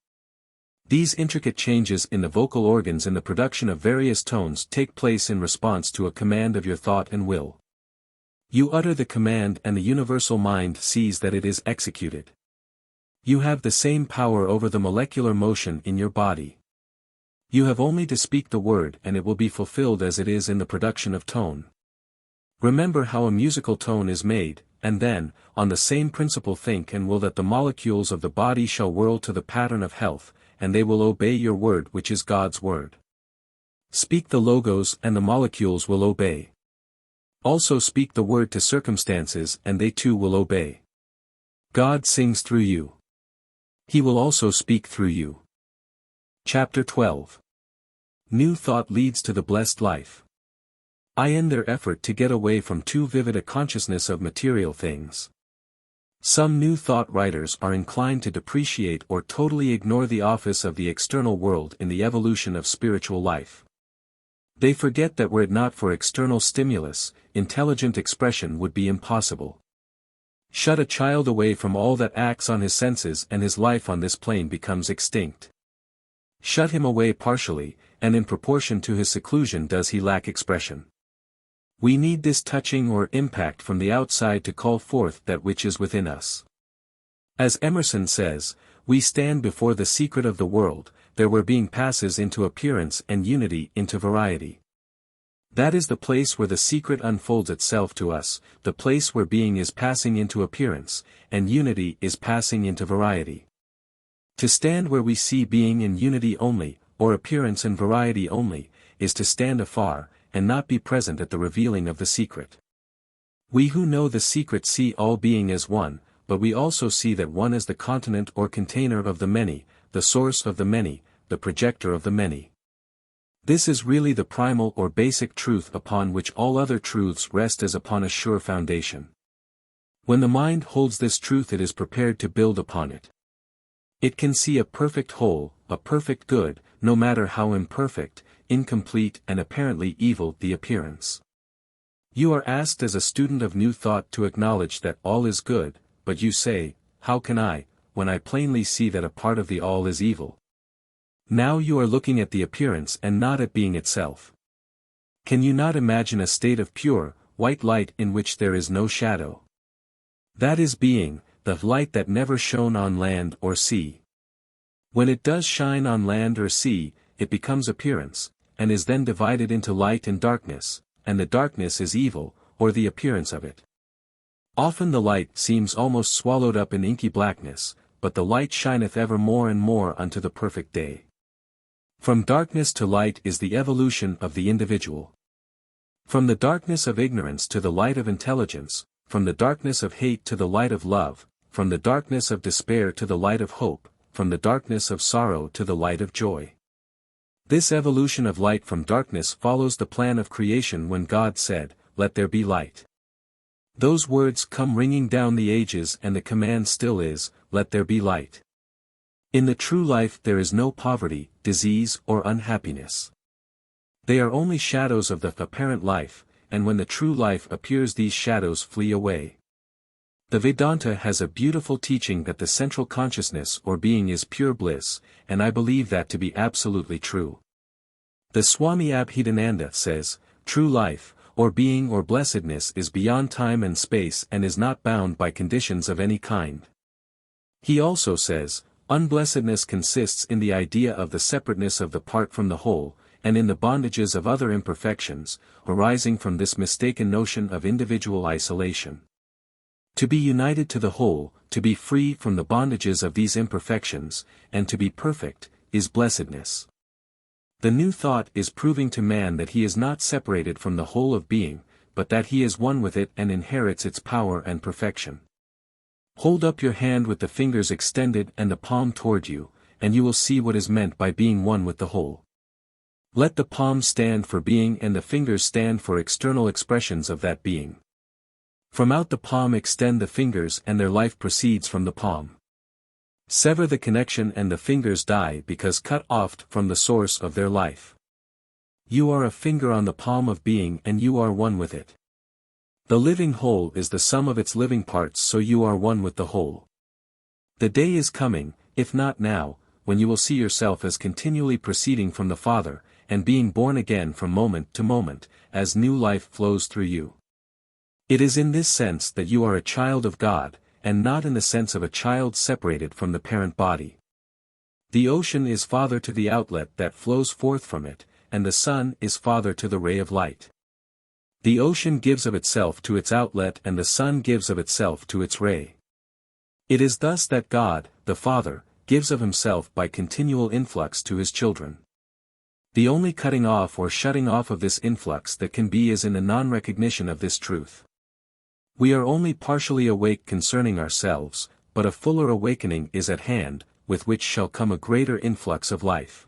Speaker 1: These intricate changes in the vocal organs and the production of various tones take place in response to a command of your thought and will. You utter the command and the universal mind sees that it is executed. You have the same power over the molecular motion in your body. You have only to speak the word and it will be fulfilled as it is in the production of tone. Remember how a musical tone is made, and then, on the same principle think and will that the molecules of the body shall whirl to the pattern of health, and they will obey your word, which is God's word. Speak the Logos and the molecules will obey. Also speak the word to circumstances and they too will obey. God sings through you. He will also speak through you. Chapter 12. New thought leads to the blessed life. I end their effort to get away from too vivid a consciousness of material things. Some new thought writers are inclined to depreciate or totally ignore the office of the external world in the evolution of spiritual life. They forget that were it not for external stimulus, intelligent expression would be impossible. Shut a child away from all that acts on his senses and his life on this plane becomes extinct. Shut him away partially, and in proportion to his seclusion does he lack expression. We need this touching or impact from the outside to call forth that which is within us. As Emerson says, we stand before the secret of the world, there where being passes into appearance and unity into variety. That is the place where the secret unfolds itself to us, the place where being is passing into appearance, and unity is passing into variety. To stand where we see being in unity only, or appearance and variety only, is to stand afar, and not be present at the revealing of the secret. We who know the secret see all being as one, but we also see that one is the continent or container of the many, the source of the many, the projector of the many. This is really the primal or basic truth upon which all other truths rest as upon a sure foundation. When the mind holds this truth, it is prepared to build upon it. It can see a perfect whole, a perfect good, no matter how imperfect, incomplete and apparently evil the appearance. You are asked as a student of new thought to acknowledge that all is good, but you say, how can I, when I plainly see that a part of the all is evil? Now you are looking at the appearance and not at being itself. Can you not imagine a state of pure, white light in which there is no shadow? That is being, the light that never shone on land or sea. When it does shine on land or sea, it becomes appearance, and is then divided into light and darkness, and the darkness is evil, or the appearance of it. Often the light seems almost swallowed up in inky blackness, but the light shineth ever more and more unto the perfect day. From darkness to light is the evolution of the individual. From the darkness of ignorance to the light of intelligence, from the darkness of hate to the light of love, from the darkness of despair to the light of hope, from the darkness of sorrow to the light of joy. This evolution of light from darkness follows the plan of creation when God said, "Let there be light." Those words come ringing down the ages and the command still is, "Let there be light." In the true life there is no poverty, disease or unhappiness. They are only shadows of the apparent life, and when the true life appears these shadows flee away. The Vedanta has a beautiful teaching that the central consciousness or being is pure bliss, and I believe that to be absolutely true. The Swami Abhidananda says, true life, or being or blessedness is beyond time and space and is not bound by conditions of any kind. He also says, unblessedness consists in the idea of the separateness of the part from the whole, and in the bondages of other imperfections, arising from this mistaken notion of individual isolation. To be united to the whole, to be free from the bondages of these imperfections, and to be perfect, is blessedness. The new thought is proving to man that he is not separated from the whole of being, but that he is one with it and inherits its power and perfection. Hold up your hand with the fingers extended and the palm toward you, and you will see what is meant by being one with the whole. Let the palm stand for being and the fingers stand for external expressions of that being. From out the palm extend the fingers and their life proceeds from the palm. Sever the connection and the fingers die because cut off from the source of their life. You are a finger on the palm of being and you are one with it. The living whole is the sum of its living parts, so you are one with the whole. The day is coming, if not now, when you will see yourself as continually proceeding from the Father, and being born again from moment to moment, as new life flows through you. It is in this sense that you are a child of God, and not in the sense of a child separated from the parent body. The ocean is father to the outlet that flows forth from it, and the sun is father to the ray of light. The ocean gives of itself to its outlet and the sun gives of itself to its ray. It is thus that God, the Father, gives of himself by continual influx to his children. The only cutting off or shutting off of this influx that can be is in the non-recognition of this truth. We are only partially awake concerning ourselves, but a fuller awakening is at hand, with which shall come a greater influx of life.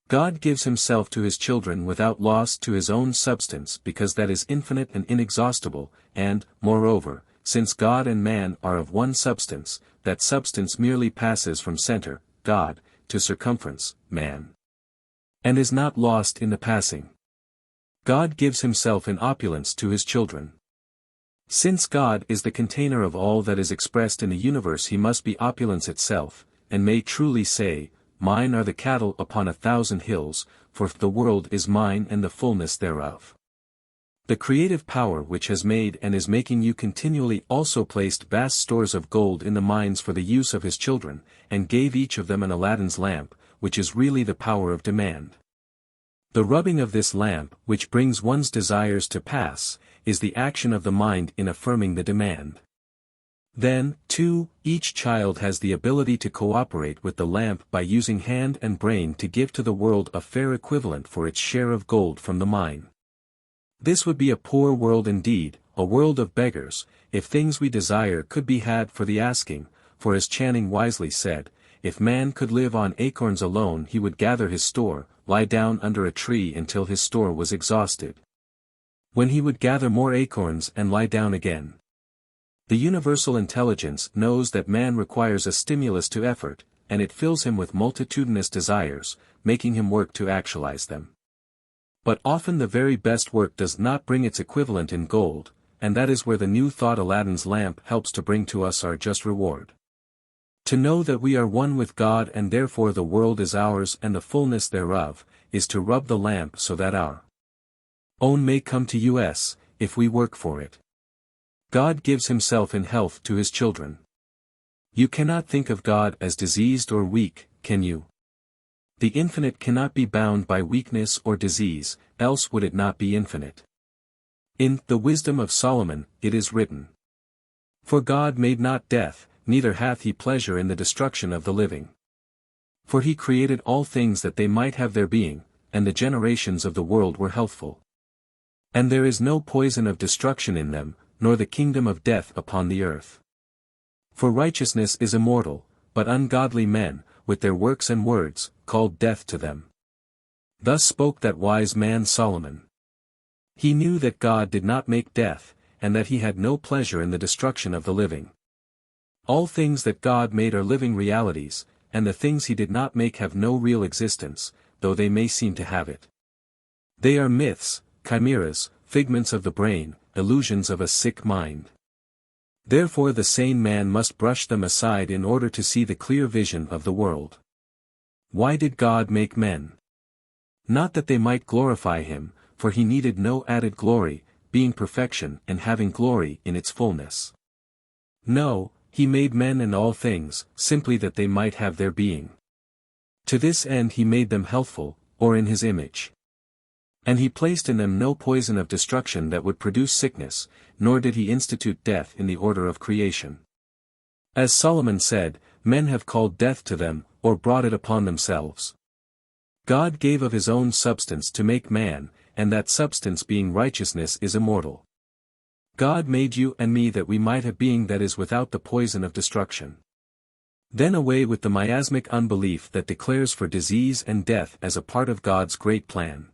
Speaker 1: God gives himself to his children without loss to his own substance because that is infinite and inexhaustible, and, moreover, since God and man are of one substance, that substance merely passes from center, God, to circumference, man. And is not lost in the passing. God gives himself in opulence to his children. Since God is the container of all that is expressed in the universe, he must be opulence itself, and may truly say, mine are the cattle upon 1,000 hills, for the world is mine and the fullness thereof. The creative power which has made and is making you continually also placed vast stores of gold in the mines for the use of his children, and gave each of them an Aladdin's lamp, which is really the power of demand. The rubbing of this lamp, which brings one's desires to pass, is the action of the mind in affirming the demand. Then, too, each child has the ability to cooperate with the lamp by using hand and brain to give to the world a fair equivalent for its share of gold from the mine. This would be a poor world indeed, a world of beggars, if things we desire could be had for the asking, for as Channing wisely said, if man could live on acorns alone he would gather his store, lie down under a tree until his store was exhausted. When he would gather more acorns and lie down again. The universal intelligence knows that man requires a stimulus to effort, and it fills him with multitudinous desires, making him work to actualize them. But often the very best work does not bring its equivalent in gold, and that is where the new thought Aladdin's lamp helps to bring to us our just reward. To know that we are one with God and therefore the world is ours and the fullness thereof, is to rub the lamp so that our own may come to us, if we work for it. God gives himself in health to his children. You cannot think of God as diseased or weak, can you? The infinite cannot be bound by weakness or disease, else would it not be infinite. In the Wisdom of Solomon, it is written, for God made not death, neither hath he pleasure in the destruction of the living. For he created all things that they might have their being, and the generations of the world were healthful. And there is no poison of destruction in them, nor the kingdom of death upon the earth. For righteousness is immortal, but ungodly men, with their works and words, called death to them. Thus spoke that wise man Solomon. He knew that God did not make death, and that he had no pleasure in the destruction of the living. All things that God made are living realities, and the things he did not make have no real existence, though they may seem to have it. They are myths, chimeras, figments of the brain, illusions of a sick mind. Therefore the sane man must brush them aside in order to see the clear vision of the world. Why did God make men? Not that they might glorify him, for he needed no added glory, being perfection and having glory in its fullness. No, he made men and all things, simply that they might have their being. To this end he made them healthful, or in his image. And he placed in them no poison of destruction that would produce sickness, nor did he institute death in the order of creation. As Solomon said, men have called death to them, or brought it upon themselves. God gave of his own substance to make man, and that substance being righteousness is immortal. God made you and me that we might have being that is without the poison of destruction. Then away with the miasmic unbelief that declares for disease and death as a part of God's great plan.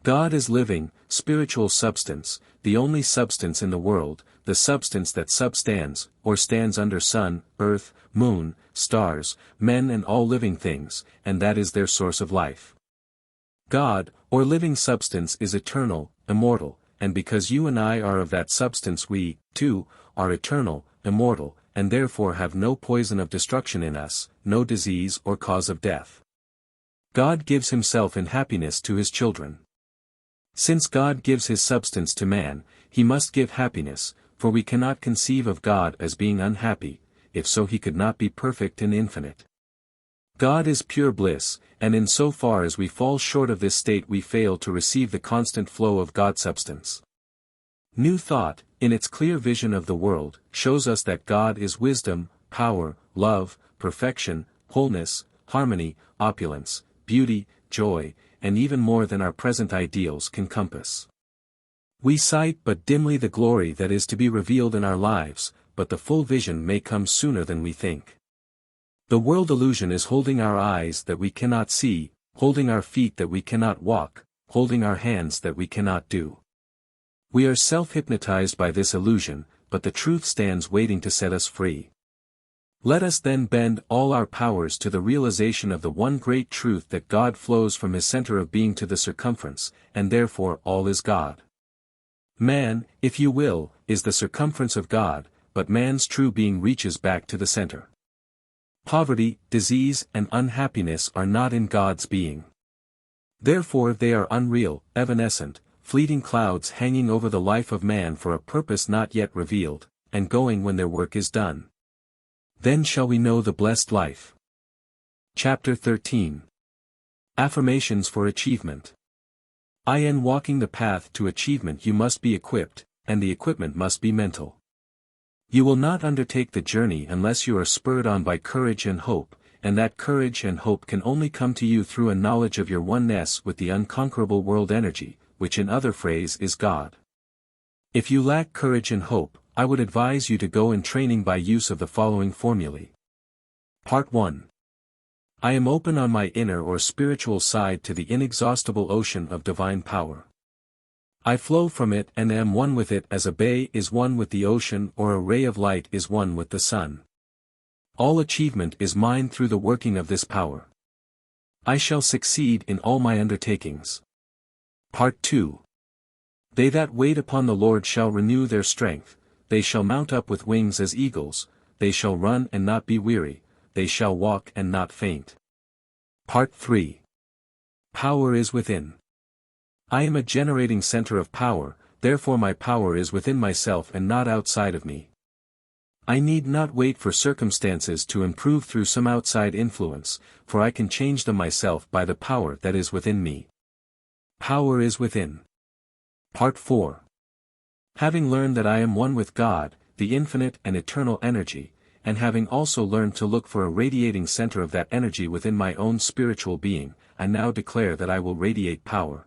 Speaker 1: God is living, spiritual substance, the only substance in the world, the substance that substands, or stands under sun, earth, moon, stars, men and all living things, and that is their source of life. God, or living substance is eternal, immortal, and because you and I are of that substance we, too, are eternal, immortal, and therefore have no poison of destruction in us, no disease or cause of death. God gives himself in happiness to his children. Since God gives his substance to man, he must give happiness, for we cannot conceive of God as being unhappy, if so he could not be perfect and infinite. God is pure bliss, and in so far as we fall short of this state we fail to receive the constant flow of God's substance. New Thought, in its clear vision of the world, shows us that God is wisdom, power, love, perfection, wholeness, harmony, opulence, beauty, joy, and even more than our present ideals can compass. We sight but dimly the glory that is to be revealed in our lives, but the full vision may come sooner than we think. The world illusion is holding our eyes that we cannot see, holding our feet that we cannot walk, holding our hands that we cannot do. We are self-hypnotized by this illusion, but the truth stands waiting to set us free. Let us then bend all our powers to the realization of the one great truth that God flows from his center of being to the circumference, and therefore all is God. Man, if you will, is the circumference of God, but man's true being reaches back to the center. Poverty, disease, and unhappiness are not in God's being. Therefore they are unreal, evanescent, fleeting clouds hanging over the life of man for a purpose not yet revealed, and going when their work is done. Then shall we know the blessed life. Chapter 13. Affirmations for Achievement. In walking the path to achievement you must be equipped, and the equipment must be mental. You will not undertake the journey unless you are spurred on by courage and hope, and that courage and hope can only come to you through a knowledge of your oneness with the unconquerable world energy, which in other phrase is God. If you lack courage and hope, I would advise you to go in training by use of the following formulae. Part 1. I am open on my inner or spiritual side to the inexhaustible ocean of divine power. I flow from it and am one with it as a bay is one with the ocean or a ray of light is one with the sun. All achievement is mine through the working of this power. I shall succeed in all my undertakings. Part 2. They that wait upon the Lord shall renew their strength. They shall mount up with wings as eagles, they shall run and not be weary, they shall walk and not faint. Part 3. Power is within. I am a generating center of power, therefore my power is within myself and not outside of me. I need not wait for circumstances to improve through some outside influence, for I can change them myself by the power that is within me. Power is within. Part 4. Having learned that I am one with God, the infinite and eternal energy, and having also learned to look for a radiating center of that energy within my own spiritual being, I now declare that I will radiate power.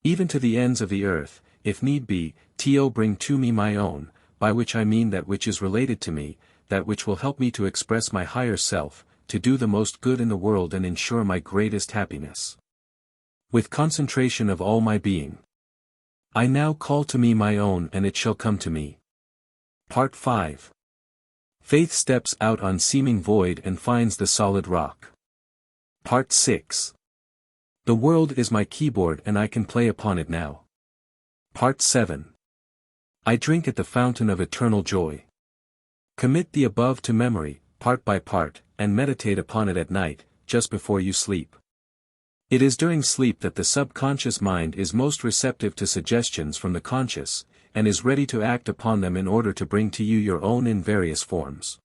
Speaker 1: Even to the ends of the earth, if need be, to bring to me my own, by which I mean that which is related to me, that which will help me to express my higher self, to do the most good in the world and ensure my greatest happiness. with concentration of all my being. I now call to me my own and it shall come to me. Part 5. Faith steps out on seeming void and finds the solid rock. Part 6. The world is my keyboard and I can play upon it now. Part 7. I drink at the fountain of eternal joy. Commit the above to memory, part by part, and meditate upon it at night, just before you sleep. It is during sleep that the subconscious mind is most receptive to suggestions from the conscious, and is ready to act upon them in order to bring to you your own in various forms.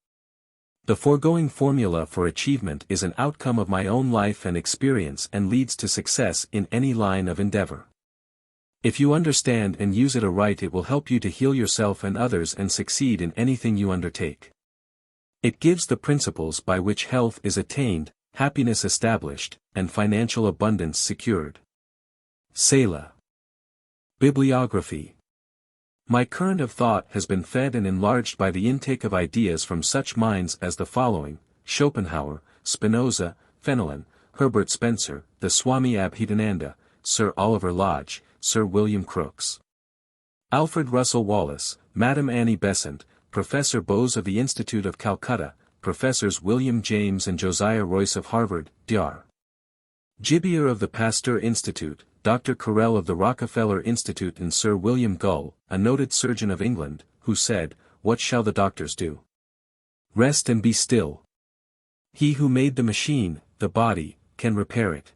Speaker 1: The foregoing formula for achievement is an outcome of my own life and experience and leads to success in any line of endeavor. If you understand and use it aright, it will help you to heal yourself and others and succeed in anything you undertake. It gives the principles by which health is attained, happiness established, and financial abundance secured. Selah. Bibliography. My current of thought has been fed and enlarged by the intake of ideas from such minds as the following: Schopenhauer, Spinoza, Fenelon, Herbert Spencer, the Swami Abhidananda, Sir Oliver Lodge, Sir William Crookes, Alfred Russel Wallace, Madame Annie Besant, Professor Bose of the Institute of Calcutta, Professors William James and Josiah Royce of Harvard, Dr. Gibier of the Pasteur Institute, Dr. Carrel of the Rockefeller Institute, and Sir William Gull, a noted surgeon of England, who said, "What shall the doctors do? Rest and be still. He who made the machine, the body, can repair it."